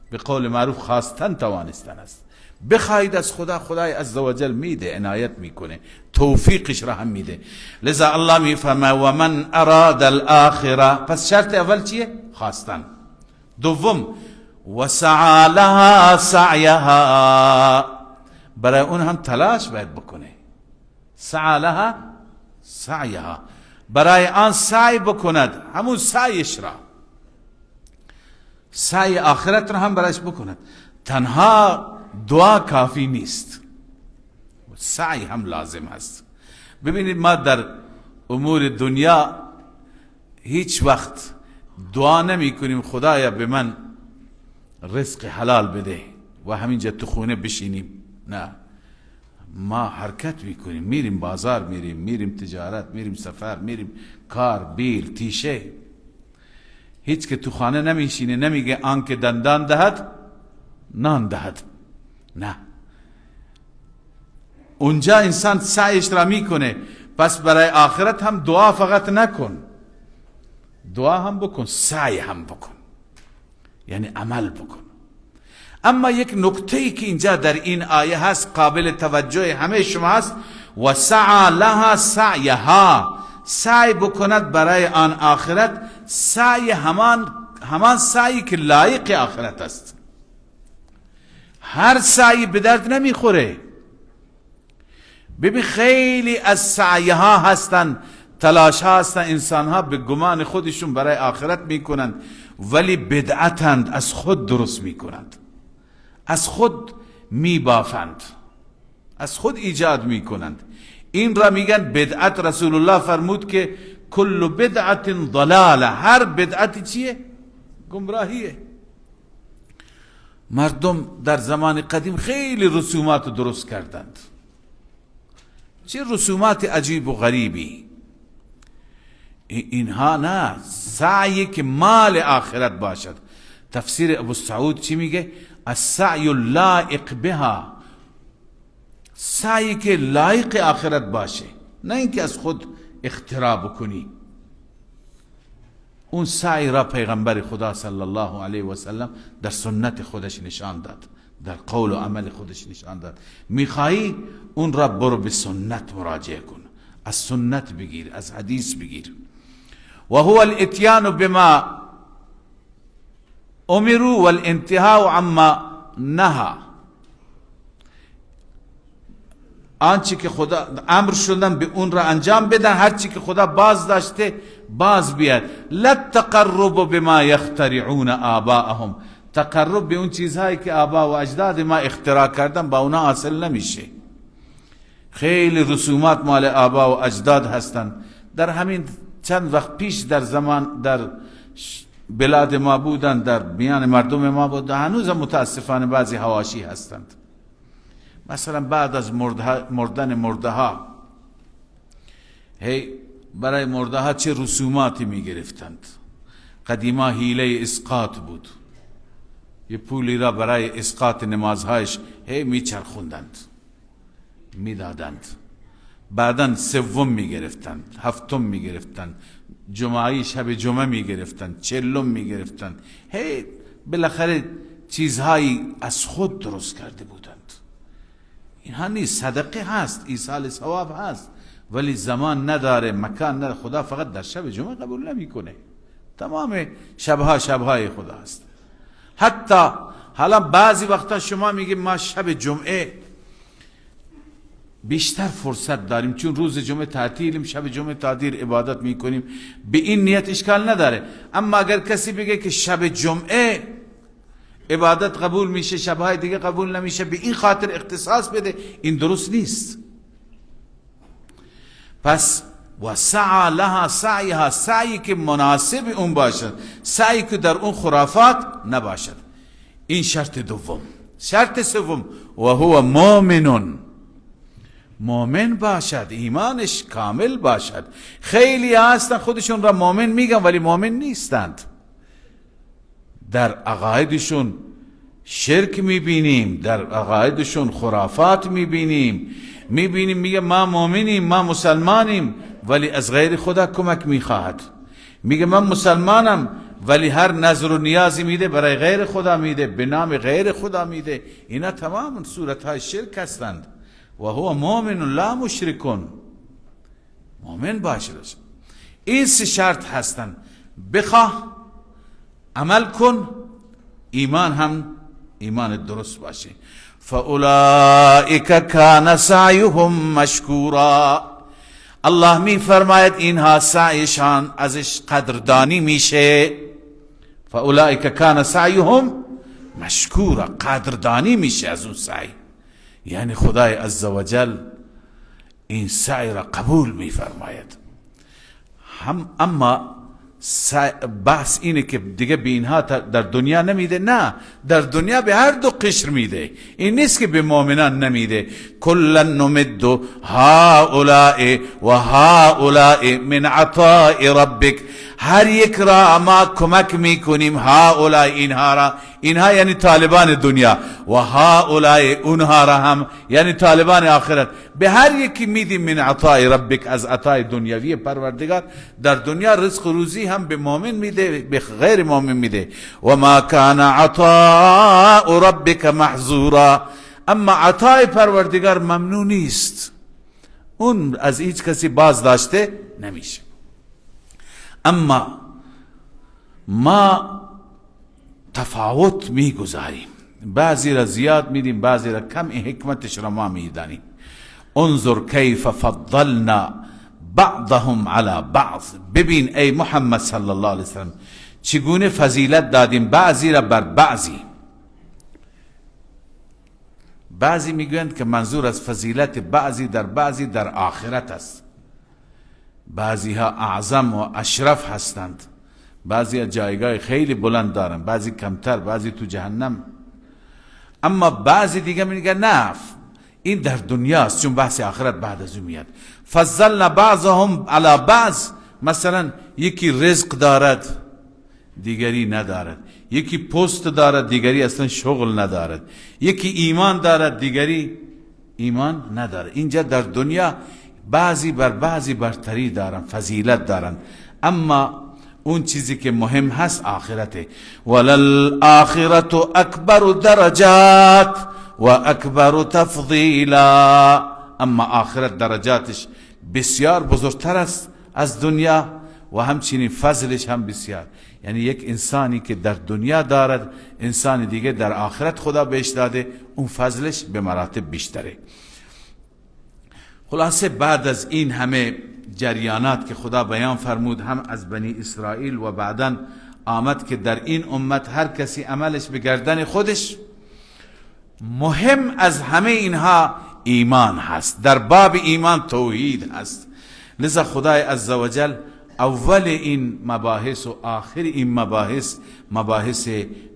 به قول معروف خواستن توانستن است. بخواهید از خدا، خدای عزوجل میده، عنایت میکنه، توفیقش را هم میده. لذا الله میفهمه و من اراد الاخره، پس شرط اول چیه؟ خواستن. دوم و سعی لها سعیها، برای اون هم تلاش باید بکنه. سعی لها سعیها، برای آن سعی بکند، همون سعیش را، سعی آخرت را هم برایش بکند. تنها دعا کافی نیست، سعی هم لازم است. ببینید ما در امور دنیا هیچ وقت دعا نمی کنیم خدایا به من رزق حلال بده و همینجا تو خونه بشینیم. نه، ما حرکت میکنیم، میریم بازار، میریم تجارت، میریم سفر، میریم کار، بیل، تیشه. هیچ که تو خانه نمیشینه نمیگه آن که دندان دهد نان دهد. نه، اونجا انسان سعیش را میکنه. پس برای آخرت هم دعا فقط نکن، دعا هم بکن، سعی هم بکن، یعنی عمل بکن. اما یک نکته ای که اینجا در این آیه هست قابل توجه همه شما هست: و سعی لها سعیها، سعی بکند برای آن آخرت، سعی همان سعی که لایق آخرت است. هر سعی به درد نمیخوره. ببین خیلی از سعیها هستن، تلاش ها هستن، انسان ها به گمان خودشون برای آخرت میکنند ولی بدعتند، از خود درست میکنند، از خود میبافند، از خود ایجاد میکنند. این را میگن بدعت. رسول الله فرمود که کل بدعت ضلاله، هر بدعتی چیه؟ گمراهیه. مردم در زمان قدیم خیلی رسومات درست کردند، چه رسومات عجیب و غریبی. اینها نه، سعی که مال آخرت باشد. تفسیر ابو سعود چی میگه؟ السعی اللائق بها، سعی که لایق آخرت باشه، نه اینکه از خود اختراع بکنی. اون سعی را پیغمبر خدا صلی الله علیه و سلم در سنت خودش نشان داد، در قول و عمل خودش نشان داد. میخوایی اون را برو به سنت مراجعه کن، از سنت بگیر، از حدیث بگیر. و هو الاتیان بما امروا والانتهاء عما نهى، آنچه که خدا امر شدن به اون را انجام بدن، هر چی که خدا باز داشته باز بیاد. لا تقرب بما یخترعون آباءهم، تقرب به اون چیزهایی که آبا و اجداد ما اختراع کردن با اونا حاصل نمیشه. خیلی رسومات مال آبا و اجداد هستن. در همین چند وقت پیش در زمان در بلاد ما بودن، در میان مردم ما بودن، هنوز متاسفانه بعضی حواشی هستند. مثلا بعد از مردن مرده ها، برای مرده ها چه رسوماتی می گرفتند. قدیما حیله اسقاط بود، یه پولی را برای اسقاط نمازهایش می چرخوندند، می دادند. بعدن سوم می گرفتند، هفتم می گرفتند، جمعه شب جمعه می گرفتند، چلم می گرفتند. بالاخره چیزهایی از خود درست کرده بودند. اینها نیست، صدقه هست، ایصال ثواب هست، ولی زمان نداره، مکان نداره. خدا فقط در شب جمعه قبول نمیکنه، تمام شبها شبهای خدا هست. حتی حالا بعضی وقتا شما میگیم ما شب جمعه بیشتر فرصت داریم چون روز جمعه تعطیلیم، شب جمعه تعطیل عبادت میکنیم، به این نیت اشکال نداره. اما اگر کسی بگه که شب جمعه عبادت قبول میشه، شبهای دیگه قبول نمیشه، به این خاطر اختصاص بده، این درست نیست. پس و سعی لها سعیها، سعی که مناسب اون باشد، سعی که در اون خرافات نباشد. این شرط دوم. شرط سوم و هو مؤمن، مؤمن باشد، ایمانش کامل باشد. خیلی هستن خودشون را مؤمن میگن ولی مؤمن نیستند، در عقایدشون شرک میبینیم، در عقایدشون خرافات میبینیم میگه ما مؤمنیم، ما مسلمانیم، ولی از غیر خدا کمک میخواهد. میگه من مسلمانم ولی هر نظر و نیازی میده برای غیر خدا میده، به نام غیر خدا میده. اینا تمام صورتهای شرک هستند. و هو مؤمن لا مشرکون، مؤمن باشد. این سه شرط هستند. بخواه، عمل کن، ایمان هم ایمان درست باشه. فاولئک کان سعیهم مشکورا. الله می فرماید اینها سعیشان ازش قدردانی میشه. فاولئک کان سعیهم مشکورا، قدردانی میشه از اون سعی. یعنی خدای عزوجل این سعی را قبول می فرماید. اما بحث اینه که دیگه به اینها در دنیا نمیده، نه، در دنیا به هر دو قشر میده. این نیست که به مؤمنان نمیده. کلا نمد هؤلاء و هؤلاء من عطاء ربک، هر یک را ما کمک میکنیم. هؤلاء اینها را، اینها یعنی طالبان دنیا، و هؤلاء اونها را هم یعنی طالبان آخرت. به هر یکی میدیم من عطاء ربک، از عطای دنیوی پروردگار. در دنیا رزق و روزی هم به مؤمن میده، به غیر مؤمن میده. و ما کان عطاء ربک محظورا، اما عطای پروردگار ممنوع نیست، اون از هیچ کسی باز داشته نمیشه. اما ما تفاوت میگذاریم، بعضی را زیاد میدیم، بعضی را کم. این حکمتش را ما میدانیم. انظر کیف فضلنا بعضهم على بعض، ببین ای محمد صلی الله علیه وسلم چگونه فضیلت دادیم بعضی را بر بعضی. بعضی میگویند که منظور از فضیلت بعضی در آخرت است. بعضی ها اعظم و اشرف هستند، بعضی ها جایگاه خیلی بلند دارند، بعضی کمتر، بعضی تو جهنم. اما بعضی دیگه میگن نه، این در دنیاست، چون بحث آخرت بعد از اون میاد. فضلنا بعضهم علی بعض، مثلا یکی رزق دارد دیگری ندارد، یکی پست دارد دیگری اصلا شغل ندارد، یکی ایمان دارد دیگری ایمان ندارد. اینجا در دنیا بعضی بر بعضی برتری دارن، فضیلت دارن، اما اون چیزی که مهم هست آخرته. وللآخرت اکبر درجات و اکبر تفضیلا، اما آخرت درجاتش بسیار بزرگتر است از دنیا و همچنین فضلش هم بسیار. یعنی یک انسانی که در دنیا دارد، انسان دیگه در آخرت خدا بهش داده، اون فضلش به مراتب بیشتره. خلاصه بعد از این همه جریانات که خدا بیان فرمود، هم از بنی اسرائیل و بعداً آمد که در این امت هر کسی عملش به گردن خودش، مهم از همه اینها ایمان هست. در باب ایمان توحید هست. لذا خدای عزوجل اول این مباحث و آخر این مباحث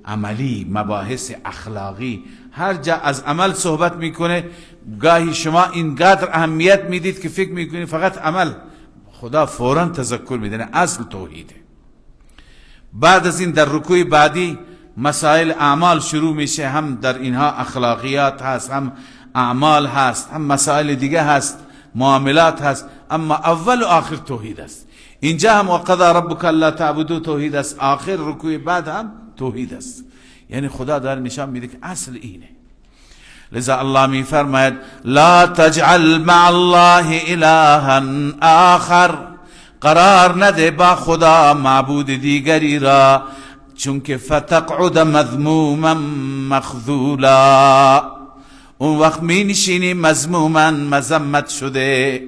عملی، مباحث اخلاقی، هر جا از عمل صحبت میکنه. گاهی شما اینقدر اهمیت میدید که فکر میکنید فقط عمل، خدا فوراً تذکر میدنه اصل توحیده. بعد از این در رکوع بعدی مسائل اعمال شروع میشه، هم در اینها اخلاقیات هست، هم اعمال هست، هم مسائل دیگه هست، معاملات هست، اما اول و آخر توحید است. اینجا هم وقضا ربک الا تعبدوا توحید است، آخر رکوع بعد هم توحید است. یعنی خدا داره نشان میده که اصل اینه. لذا الله می فرماید لا تجعل مع الله الها آخر، قرار نده با خدا معبود دیگری را، چونکه فتقعد مذموما مخذولا، اون وقت می نشینی مذموما، مذمت شده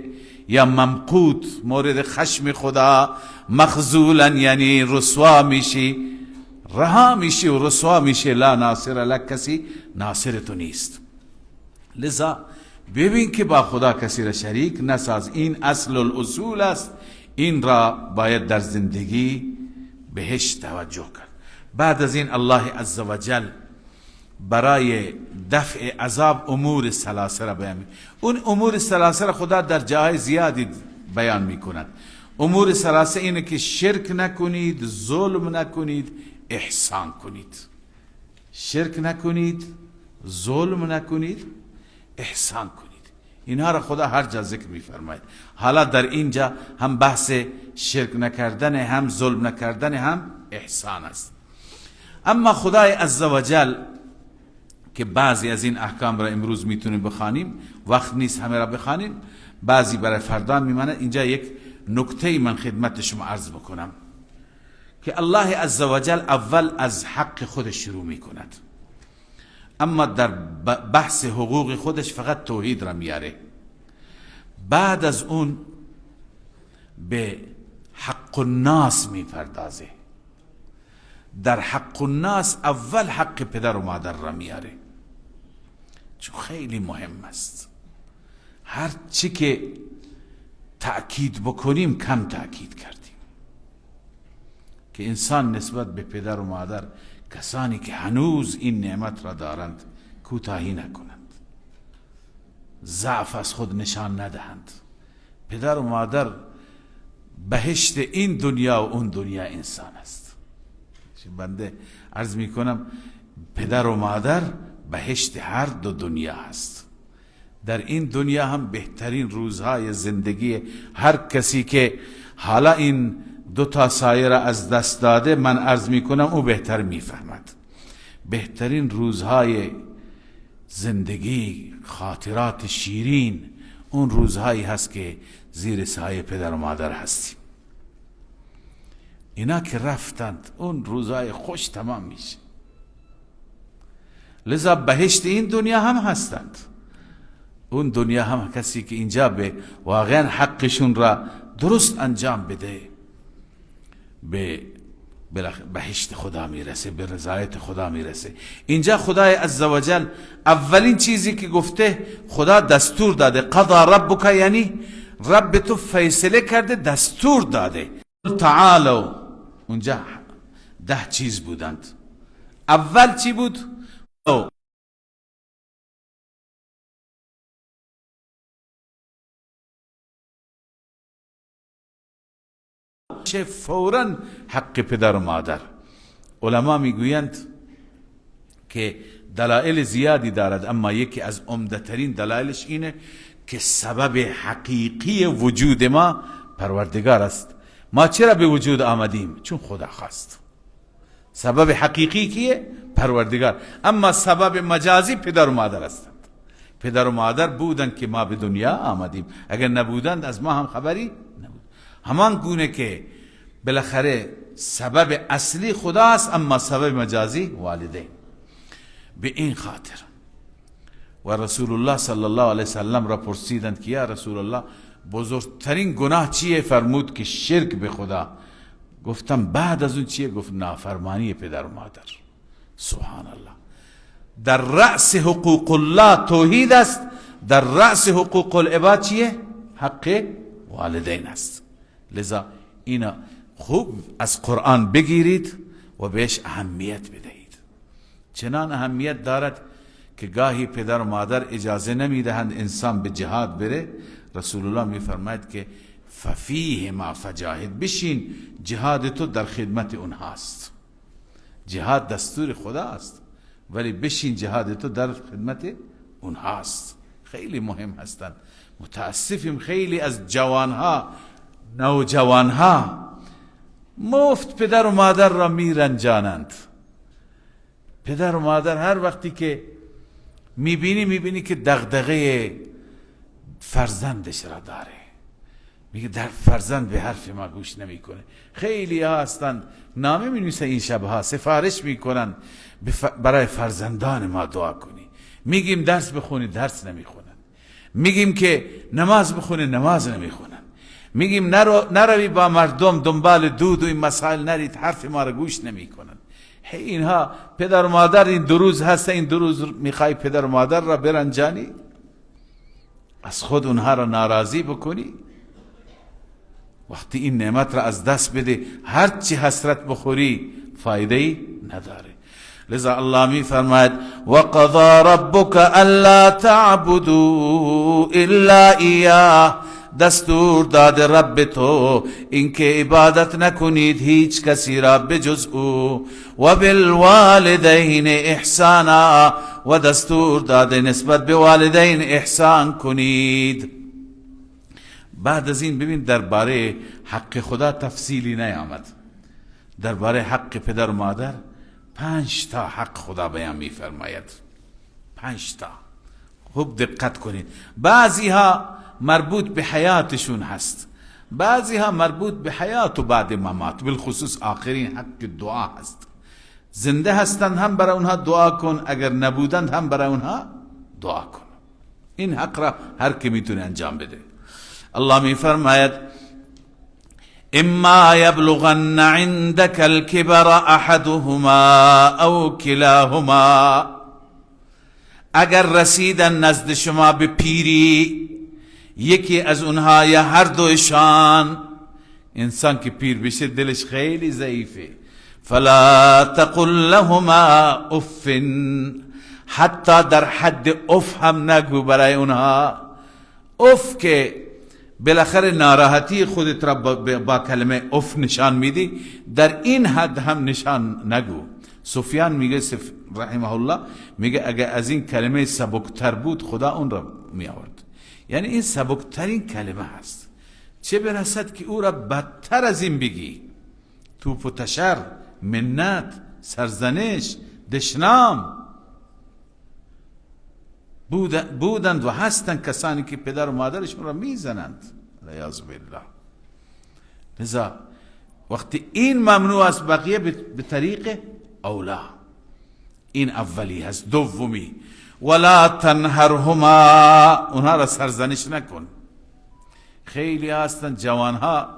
یا ممقوت، مورد خشم خدا، مخذولا یعنی رسوا میشی. رها میشی و رسوا میشه. لا ناصر لک، کسی ناصر تو نیست. لذا ببین که با خدا کسی را شریک نساز. این اصل الاصول است، این را باید در زندگی بهش توجه کرد. بعد از این الله عزوجل برای دفع عذاب امور ثلاثه را بیان می‌کند. اون امور ثلاثه را خدا در جاهای زیادی بیان میکند. امور ثلاثه اینه که شرک نکنید، ظلم نکنید، احسان کنید. شرک نکنید، ظلم نکنید، احسان کنید. اینها را خدا هر جا ذکر میفرماید. حالا در اینجا هم بحث شرک نکردن، هم ظلم نکردن، هم احسان است. اما خدای عزوجل که بعضی از این احکام را امروز میتونیم بخوانیم، وقت نیست همه را بخوانیم، بعضی برای فردا میماند. اینجا یک نکته من خدمت شما عرض بکنم که الله عزوجل اول از حق خودش شروع میکند، اما در بحث حقوق خودش فقط توحید را میاره. بعد از اون به حق الناس میپردازه. در حق الناس اول حق پدر و مادر را میاره، چون خیلی مهم است. هر چی که تأکید بکنیم کم تأکید کردیم، که انسان نسبت به پدر و مادر، کسانی که هنوز این نعمت را دارند، کوتاهی نکنند، ضعف از خود نشان ندهند. پدر و مادر بهشت این دنیا و اون دنیا انسان است. بنده عرض می کنم پدر و مادر بهشت هر دو دنیا است. در این دنیا هم بهترین روزهای زندگی هر کسی که حالا این دو تا سایه را از دست داده، من عرض می کنم او بهتر می فهمد. بهترین روزهای زندگی، خاطرات شیرین، اون روزهایی هست که زیر سایه پدر و مادر هستیم. اینا که رفتند اون روزهای خوش تمام میشه. لذا بهشت این دنیا هم هستند، اون دنیا هم کسی که اینجا به واقعا حقشون را درست انجام بده، به بهشت خدا میرسه، به رضایت خدا میرسه. اینجا خدای عزوجل اولین چیزی که گفته، خدا دستور داده. قضا ربک، یعنی رب تو فیصله کرده، دستور داده. تعالوا، اونجا 10 چیز بودند. اول چی بود؟ چه فوراً حق پدر و مادر. علما میگویند که دلائل زیادی دارد، اما یکی از عمده ترین دلایلش اینه که سبب حقیقی وجود ما پروردگار است. ما چرا به وجود آمدیم؟ چون خدا خواست. سبب حقیقی کیه؟ پروردگار. اما سبب مجازی پدر و مادر هستند. پدر و مادر بودند که ما به دنیا آمدیم، اگر نبودند از ما هم خبری نبود. همان گونه که بالاخره سبب اصلی خدا است، اما سبب مجازی والدین. به این خاطر و رسول الله صلی الله علیه وسلم را پرسیدند که یا رسول الله بزرگترین گناه چیه؟ فرمود که شرک به خدا. گفتم بعد از اون چیه؟ گفت نافرمانی پدر و مادر. سبحان الله. در رأس حقوق الله توحید است، در رأس حقوق العباد چیه؟ حق والدین است. لذا اینا خوب از قرآن بگیرید و بهش اهمیت بدهید. چنان اهمیت دارد که گاهی پدر و مادر اجازه نمیدهند انسان به جهاد بره. رسول الله میفرماید که ففیه ما فجاهد، بشین جهاد تو در خدمت اونهاست. جهاد دستور خدا است، ولی بشین جهاد تو در خدمت اونهاست. خیلی مهم هستند. متاسفیم خیلی از جوانها، نوجوانها مفت پدر و مادر را میرنجانند. پدر و مادر هر وقتی که میبینی که دغدغه فرزندش را داره، میگه در فرزند به حرف ما گوش نمیکنه. خیلی ها هستند نامه مینویسن این شبها، سفارش میکنن برای فرزندان ما دعا کنی. میگیم درس بخونی، درس نمیخونن. میگیم که نماز بخونی، نماز نمیخونن. میگیم نروی با مردم دنبال دود و این مسائل نرید، حرف ما را گوش نمیکنن. اینها پدر و مادر این 2 روز هست، این 2 روز میخوای پدر و مادر را برنجانی، از خود اونها را ناراضی بکنی؟ وقتی این نعمت را از دست بده هر چی حسرت بخوری فایده ای نداره. لذا الله می فرماید وقضى ربك الا تعبدوا الا اياه، دستور داده رب تو اینکه عبادت نکنید هیچ کسی را بجز او، و بالوالدین احسانا، و دستور داده نسبت به والدین احسان کنید. بعد از این ببین درباره حق خدا تفصیلی نیامد، درباره حق پدر و مادر 5 تا حق خدا بیان می فرماید. 5 تا. خوب دقت کنید. بعضی ها مربوط به حیاتشون هست، بعضی ها مربوط به حیات و بعد ممات، بالخصوص آخرین حق دعا هست. زنده هستند هم برای اونها دعا کن، اگر نبودند هم برای اونها دعا کن. این حق را هر کی میتونه انجام بده. الله می فرماید اما یبلغن عندك الكبر احدهما او كلاهما، اگر رسیدن نزد شما به پیری یکی از اونها یا هر دوشان، انسان که پیر بشه دلش خیلی ضعیفه، فلا تقل لهما اف، حتی در حد اف هم نگو برای اونها. اف که بالاخره ناراحتی خودت را با کلمه اف نشان میدی، در این حد هم نشان نگو. سفیان میگه رحمه الله، میگه اگر از این کلمه سبکتر بود خدا اون را می آورد. یعنی این سبکترین کلمه هست، چه برسد که او را بدتر از این بگی. توپ و تشر، منت، سرزنش، دشنام. بودند و هستند کسانی که پدر و مادرشون را میزنند، علیاذ بالله. لذا وقتی این ممنوع است بقیه به طریق اولا. این اولی هست. دومی ولا تنهرهما، اونها را سرزنش نکن. خیلی هستند جوانها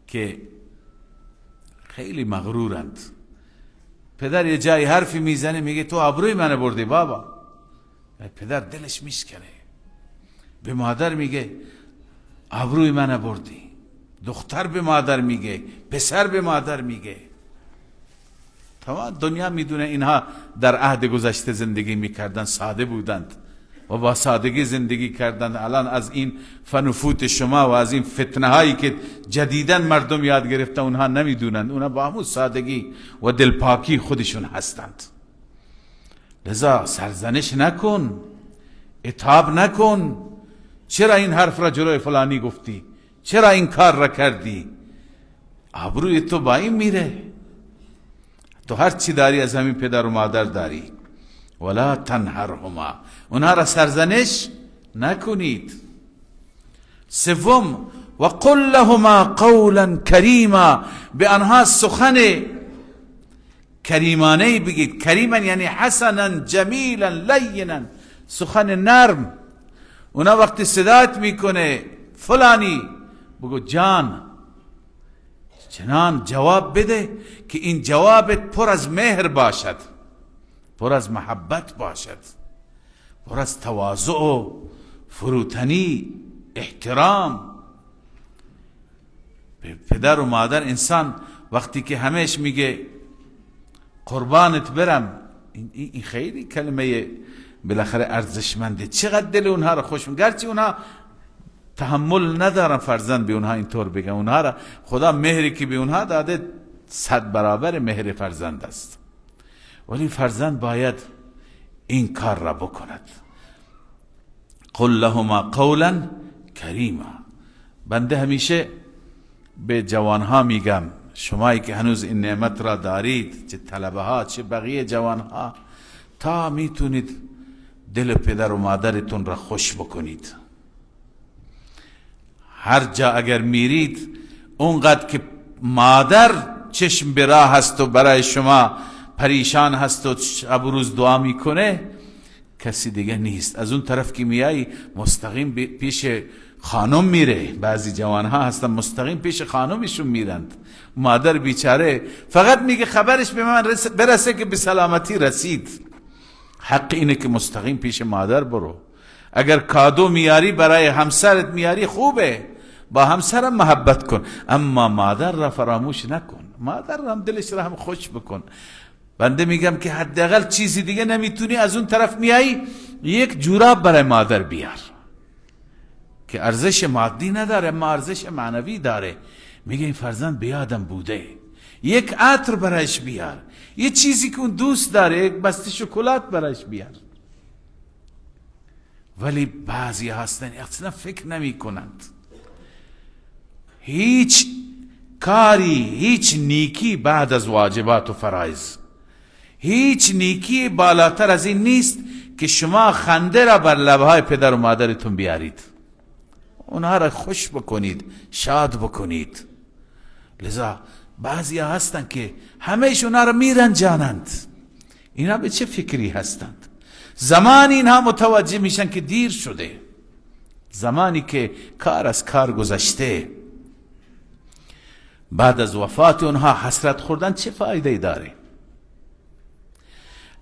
که خیلی مغرورند، پدر یه جای حرفی میزنه میگه تو ابروی من بردی بابا، پدر دلش میشکنه. به مادر میگه ابروی من بردی. دختر به مادر میگه، پسر به مادر میگه. تمام دنیا میدونه اینها در عهد گذشته زندگی میکردن، ساده بودند و با سادگی زندگی کردند. الان از این فنفوت شما و از این فتنه هایی که جدیداً مردم یاد گرفته اونها نمیدونند، اونها با همون سادگی و دلپاکی خودشون هستند. لذا سرزنش نکن، عتاب نکن. چرا این حرف را جلوی فلانی گفتی؟ چرا این کار را کردی؟ آبروی تو با این میره. تو هر چی داری از همین پدر و مادر داری. ولا تنهرهما، اونها را سرزنش نکنید. سوم وقل لهما قولا کریما، به آنها سخن کریمانه بگید. کریما یعنی حسنا جمیلا لینا، سخن نرم. اونا وقتی صدات میکنه فلانی، بگو جان، چنان جواب بده که این جوابت پر از مهر باشد، پر از محبت باشد، پر از تواضع و فروتنی، احترام. به پدر و مادر انسان وقتی که همش میگه قربانت برم، این خیلی کلمه بالاخره ارزشمنده. چقدر دل اونها را خوش می‌کنه. گرچه اونها تحمل ندارن فرزند به اونها اینطور بگن، اونها را خدا مهری که به اونها داده 100 برابر مهر فرزند است، ولی فرزند باید این کار را بکند. قل لهما قولا کریما. بنده همیشه به جوانها میگم، شمایی که هنوز این نعمت را دارید، چه طلبه ها چه بقیه جوانها، تا میتونید دل پدر و مادرتون را خوش بکنید. هر جا اگر میرید اونقدر که مادر چشم به راه هست و برای شما پریشان هست و شب و روز دعا میکنه، کسی دیگه نیست. از اون طرف که میایی مستقیم پیش خانم میره، بعضی جوانها هستن مستقیم پیش خانمشون میرند. مادر بیچاره فقط میگه خبرش به من برسه که به سلامتی رسید. حق اینه که مستقیم پیش مادر برو. اگر کادو میاری برای همسرت میاری خوبه، با همسرم محبت کن، اما مادر را فراموش نکن. مادر را هم دلش را هم خوش بکن. بنده میگم که حداقل چیزی دیگه نمیتونی، از اون طرف میایی یک جوراب برای مادر بیار که ارزش مادی نداره اما ارزش معنوی داره. میگه این فرزند بیادم بوده. یک عطر برایش بیار، یه چیزی که اون دوست داره، یک بسته شکلات برایش بیار. ولی بعضی هستن اصلا فکر نمی کنند. هیچ کاری، هیچ نیکی بعد از واجبات و فرایض، هیچ نیکی بالاتر از این نیست که شما خنده را بر لبهای پدر و مادرتون بیارید، اونها را خوش بکنید، شاد بکنید. لذا بعضی هستن که همهش اونها را میرنجانند. اینا به چه فکری هستند؟ زمانی اینها متوجه میشن که دیر شده، زمانی که کار از کار گذشته. بعد از وفات اونها حسرت خوردن چه فایده داره؟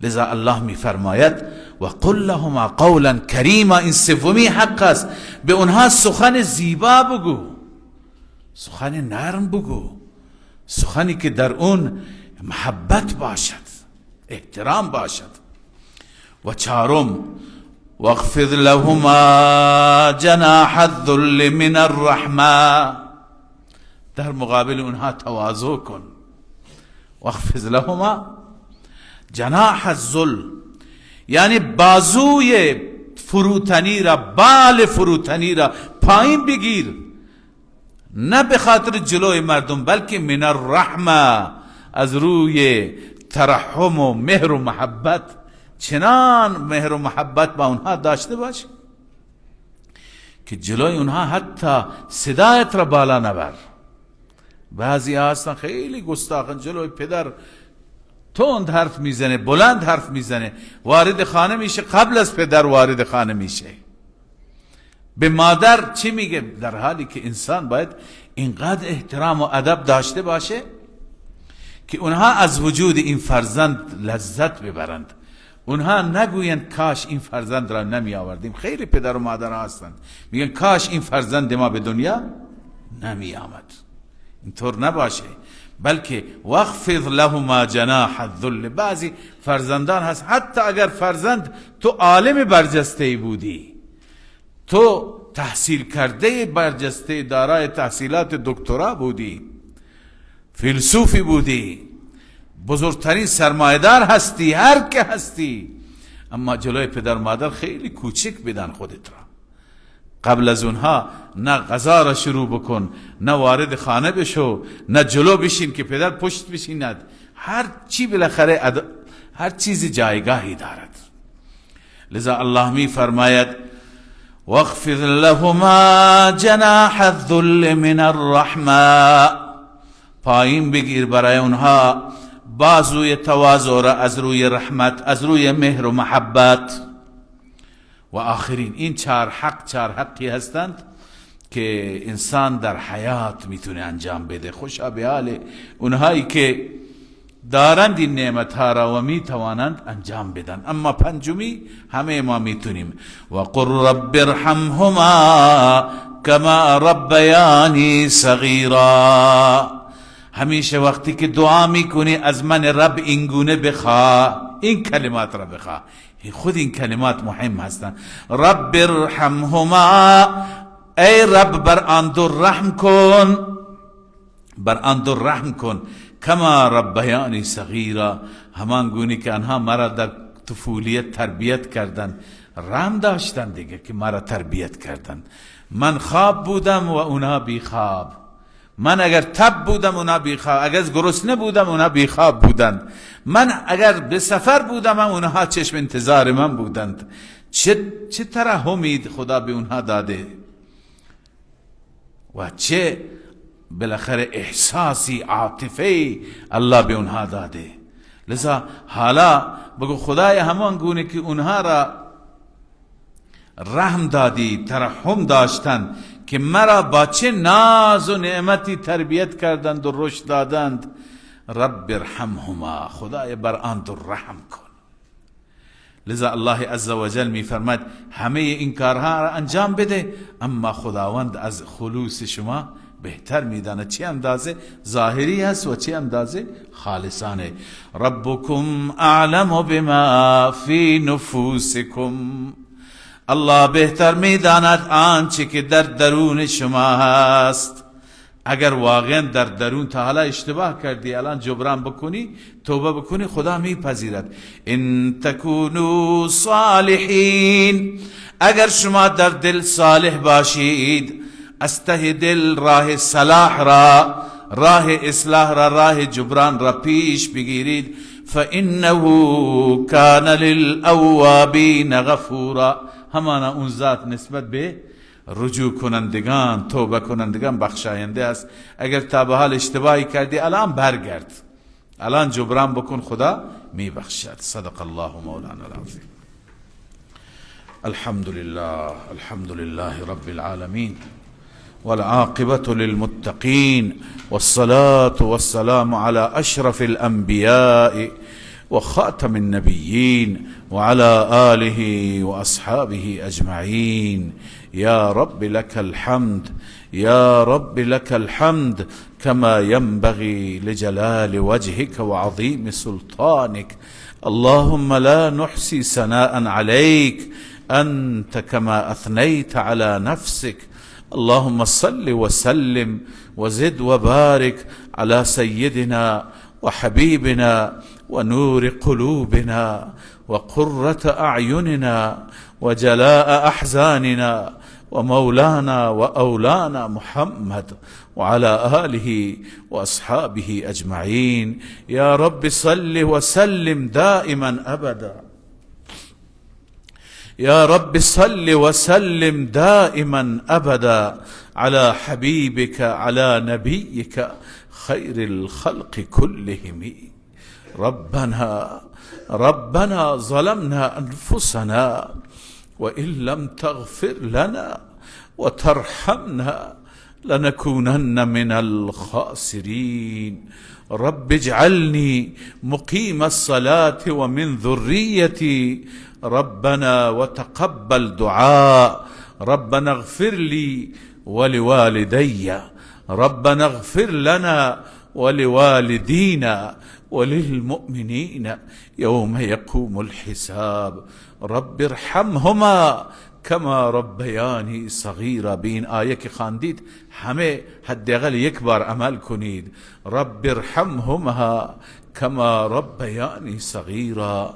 لذا الله میفرماید و قل لهما قولا کریما. این سومی حق است. به اونها سخن زیبا بگو، سخن نرم بگو، سخنی که در اون محبت باشد، احترام باشد. و چهارم واخفض لهما جناح الذل من الرحمه. در مقابل اونها تواضع کن. واخفض لهما جناح الذل، یعنی بازوی فروتنی را، بال فروتنی را پایین بگیر، نه به خاطر جلوی مردم بلکه من الرحمه، از روی ترحم و مهر و محبت. چنان مهر و محبت با اونها داشته باش که جلوی اونها حتی صدایت را بالا نبر. بعضی هستن خیلی گستاخن، جلوی پدر تند حرف میزنه، بلند حرف میزنه، وارد خانه میشه قبل از پدر وارد خانه میشه. به مادر چی میگه؟ در حالی که انسان باید اینقدر احترام و ادب داشته باشه که اونها از وجود این فرزند لذت ببرند. اونها نگویند کاش این فرزند را نمی آوردیم. خیلی پدر و مادر هستند میگن کاش این فرزند ما به دنیا نمی آمد. اینطور نباشه، بلکه واخفض لهما جناح الذل. بعضی فرزندان هست حتی اگر فرزند تو عالم برجسته بودی، تو تحصیل کرده برجسته، دارای تحصیلات دکترا بودی، فیلسوفی بودی، بزرگترین سرمایدار هستی، هر که هستی، اما جلوی پدر مادر خیلی کوچک بدن خودت را. قبل از اونها نه غذا را شروع بکن، نه وارد خانه بشو، نه جلو بشین که پدر پشت بشیند. هر چی بالاخره هر چیزی جایگاهی دارد. لذا الله می فرماید واخفض لهما جناح الذل من الرحمه. پایین بگیر برای اونها بازوی تواضع را از روی رحمت، از روی مهر و محبت. و آخرین این چهار حقی هستند که انسان در حیات میتونه انجام بده. خوشا به حال اونهایی که دارند این نعمتها را و میتوانند انجام بدن. اما پنجمی همه ما میتونیم. و قل رب ارحمهما کما ربیانی صغیرا. همیشه وقتی که دعا میکنی از من رب اینگونه بخوا، این کلمات را بخوا. خود این کلمات مهم هستند. رب ارحمهما، ای رب بر آن دو رحم کن، بر آن دو رحم کن. کما ربیانی صغیرا، همان گونه که آنها مرا در طفولیت تربیت کردند. رحم داشتن دیگه که مرا تربیت کردن. من خواب بودم و اونا بی خواب، من اگر تب بودم اونا بی خواب، اگر گرسنه بودم اونا بی خواب بودند، من اگر به سفر بودم اونها چشم انتظار من بودند. چه ترحمی خدا به اونها داده و چه بالاخره احساسی، عاطفه الله به اونها داده. لذا حالا بگو خدای همان گونه که اونها را رحم دادی، ترحم داشتند که مرا با چه ناز و نعمتی تربیت کردند و رشد دادند. رب ارحمهما، خدای بر آن دو رحم کن. لذا الله عز و جل می فرماید همه این کارها را انجام بده، اما خداوند از خلوص شما بهتر میداند چه اندازه ظاهری است و چه اندازه خالصانه. ربکم اعلم بما فی نفوسکم، الله بهتر میداند آنچه که در درون شما هست. اگر واقعا در درون تا حالا اشتباه کردی، الان جبران بکنی، توبه بکنی، خدا میپذیرد. ان تکونوا صالحین، اگر شما در دل صالح باشید، از ته دل راه صلاح را، راه اصلاح را، راه جبران را پیش بگیرید، فانه کان للاوابین غفورا، همانا اون ذات نسبت به رجوع کنندگان، توبه کنندگان بخشاینده است. اگر تا به حال اشتباهی کردی، الان برگرد، الان جبران بکن، خدا می بخشد. صدق الله مولانا العظیم. الحمد لله رب العالمين، والعاقبة للمتقين، والصلاة والسلام على أشرف الأنبياء وخاتم النبيين وعلى آله وأصحابه أجمعين. يا رب لك الحمد، يا رب لك الحمد كما ينبغي لجلال وجهك وعظيم سلطانك. اللهم لا نحصي ثناء عليك أنت كما أثنيت على نفسك. اللهم صل وسلم وزد وبارك على سيدنا وحبيبنا ونور قلوبنا وقرة أعيننا وجلاء أحزاننا ومولانا وأولانا محمد وعلى آله وأصحابه أجمعين. يا رب صل وسلم دائما أبدا، يا رب صل وسلم دائما أبدا على حبيبك، على نبيك خير الخلق كلهم. ربنا ظلمنا أنفسنا وإن لم تغفر لنا وترحمنا لنكونن من الخاسرين. رب اجعلني مقيم الصلاة ومن ذريتي، ربنا وتقبل دعاء. ربنا اغفر لي ولوالدي، ربنا اغفر لنا ولوالدينا وللمؤمنين يوم يقوم الحساب. رب ارحمهما كما ربياني صغيرا. بین آیه که خواندید همه حداقل یک بار عمل کنید. رب ارحمهما كما ربياني صغيرا،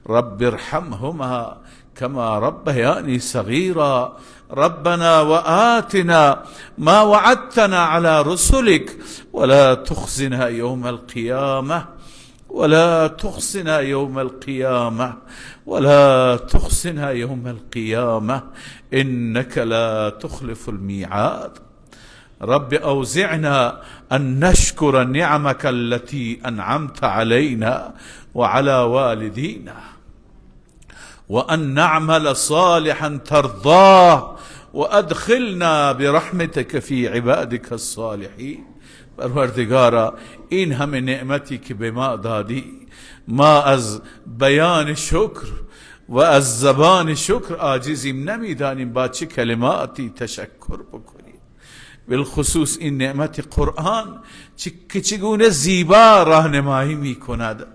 رب ارحمهما كما ربياني صغيرا. ربنا وآتنا ما وعدتنا على رسلك ولا تخزنا يوم القيامة، ولا تخزنا يوم القيامة، ولا تخزنا يوم القيامة إنك لا تخلف الميعاد. رب أوزعنا أن نشكر نعمك التي أنعمت علينا وعلى والدينا، وأن نعمل صالحا ترضاه، وأدخلنا برحمتك في عبادك الصالحين. پروردگارا این همه نعمتی که به ما دادی، ما از بیان شکر و از زبان شکر عاجزیم، نمیدانیم با چه کلماتی تشکر بکنیم. بالخصوص این نعمت قرآن که چگونه زیبا راهنمایی می کند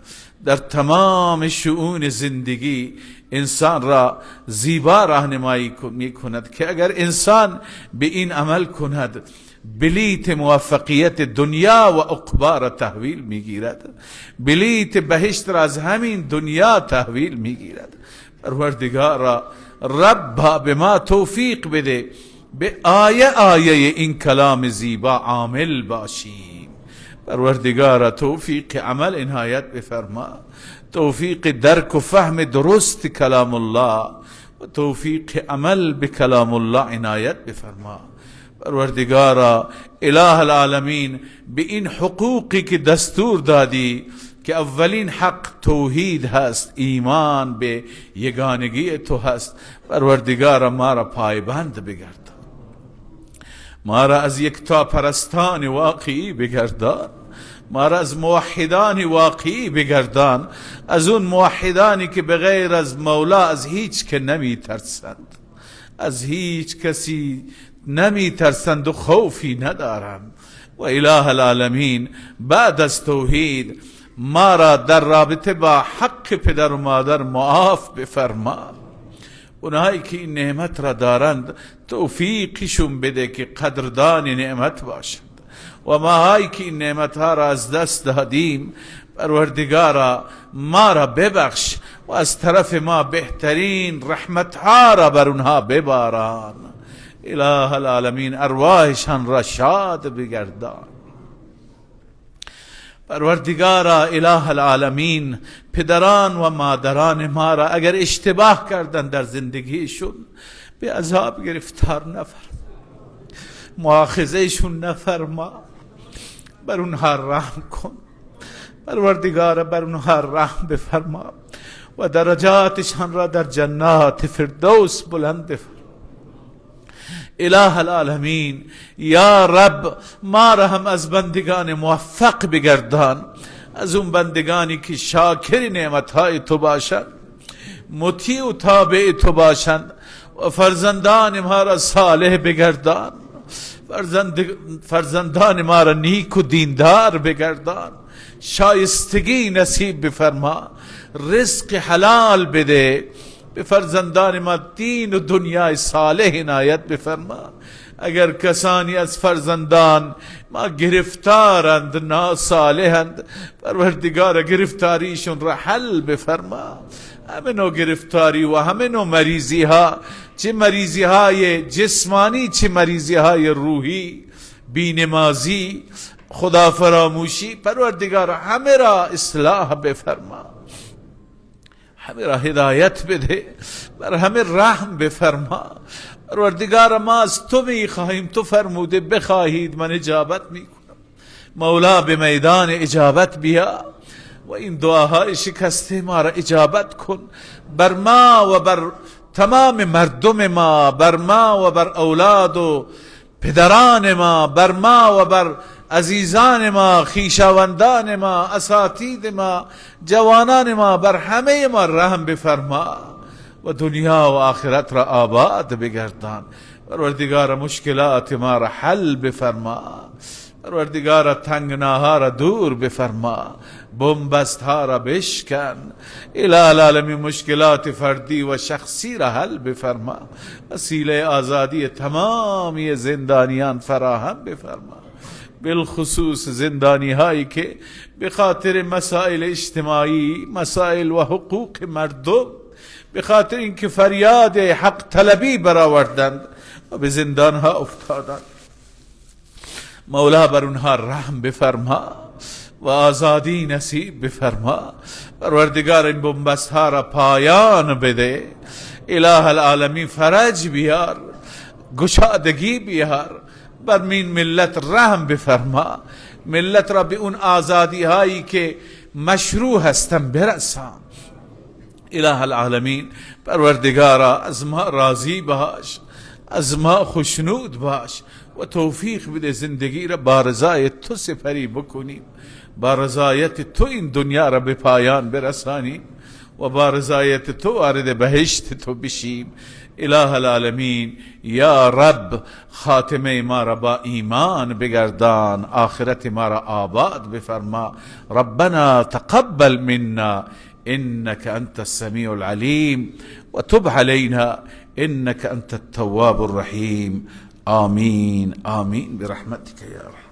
در تمام شؤون زندگی، انسان را زیبا راهنمایی می کند که اگر انسان به این عمل کند، بلیت موفقیت دنیا و عقبی را تحویل می گیرد، بلیت بهشت را از همین دنیا تحویل می گیرد. پروردگارا رب به ما توفیق بده به آیه این کلام زیبا عامل باشیم. پروردگارا توفیق عمل عنایت بفرما، توفیق درک و فهم درست کلام الله و توفیق عمل به کلام الله عنایت بفرما. پروردگارا اله العالمین به این حقوقی که دستور دادی که اولین حق توحید هست، ایمان به یگانگی تو هست. پروردگار ما را پایبند بگردان، ما را از یکتا پرستان واقعی بگردان، ما را از موحدان واقعی بگردان، از اون موحدانی که بغیر از مولا از هیچ که نمی ترسند، از هیچ کسی نمی ترسند و خوفی ندارند. و اله العالمین بعد از توحید ما را در رابطه با حق پدر و مادر معاف بفرما. اونهایی که این نعمت را دارند توفیقشون بده که قدردان نعمت باشند، و ماهایی که این نعمت ها را از دست دادیم پروردگارا ما را ببخش و از طرف ما بهترین رحمت ها را بر اونها بباران. اله العالمین ارواحشان را شاد بگردان. پروردگارا اله العالمین پدران و مادران ما را اگر اشتباه کردن در زندگیشون به عذاب گرفتار نفرما، مؤاخذهشون نفرما، بر اونها رحم کن. پروردگارا بر اونها رحم بفرما و درجاتشان را در جنات فردوس بلند بفرما. اله العالمین یا رب ما را هم از بندگان موفق بگردان، از اون بندگانی که شاکر نعمتهای تو باشند، مطیع و تابع تو باشند، و فرزندان ما را صالح بگردان، فرزندان ما را نیک و دیندار بگردان، شایستگی نصیب بفرما، رزق حلال بده، به فرزندان ما دین و دنیای صالح عنایت بفرما. اگر کسانی از فرزندان ما گرفتارند، ناصالحند، پروردگار گرفتاریشون را حل بفرما. همه نوع گرفتاری و همه نوع مریضی ها، چه مریضی های جسمانی چه مریضی های روحی، بینمازی، خدا فراموشی، پروردگار همه را اصلاح بفرما، همه را هدایت بده، بر همه رحم بفرما. پروردگار ما از تو میخواهیم، تو فرموده بخواهید من اجابت میکنم. مولا به میدان اجابت بیا و این دعاهای شکسته ما را اجابت کن. بر ما و بر تمام مردم ما، بر ما و بر اولاد و پدران ما، بر ما و بر عزیزان ما، خویشاوندان ما، اساتید ما، جوانان ما، بر همه ما رحم بفرما و دنیا و آخرت را آباد بگردان. پروردگار مشکلات ما را حل بفرما، پروردگار تنگناها را دور بفرما، بنبست ها را بشکن. اله العالمین مشکلات فردی و شخصی را حل بفرما، وسیله آزادی تمامی زندانیان فراهم بفرما، بالخصوص زندانی هایی که به خاطر مسائل اجتماعی، مسائل و حقوق مردم، به خاطر اینکه فریاد حق طلبی برآوردند و به زندان ها افتادند، مولا بر اونها رحم بفرما و آزادی نصیب بفرما. پروردگار این بنبست ها را پایان بده. اله العالمین فرج بیار، گشادگی بیار، بر این ملت رحم بفرما، ملت را به اون آزادی هایی که مشروع هستن برسان. اله العالمین پروردگارا از ما راضی باش، از ما خوشنود باش و توفیق بده زندگی را با رضای تو سپری بکنیم، با رضایت تو این دنیا را به پایان برسانیم و با رضایت تو وارد بهشت تو بشیم. اله العالمین یا رب خاتمه ما را با ایمان بگردان، آخرت ما را آباد بفرما. ربنا تقبل منا إنك أنت السميع العليم وتب علينا إنك أنت التواب الرحيم. آمين آمين برحمتك يا رحمن.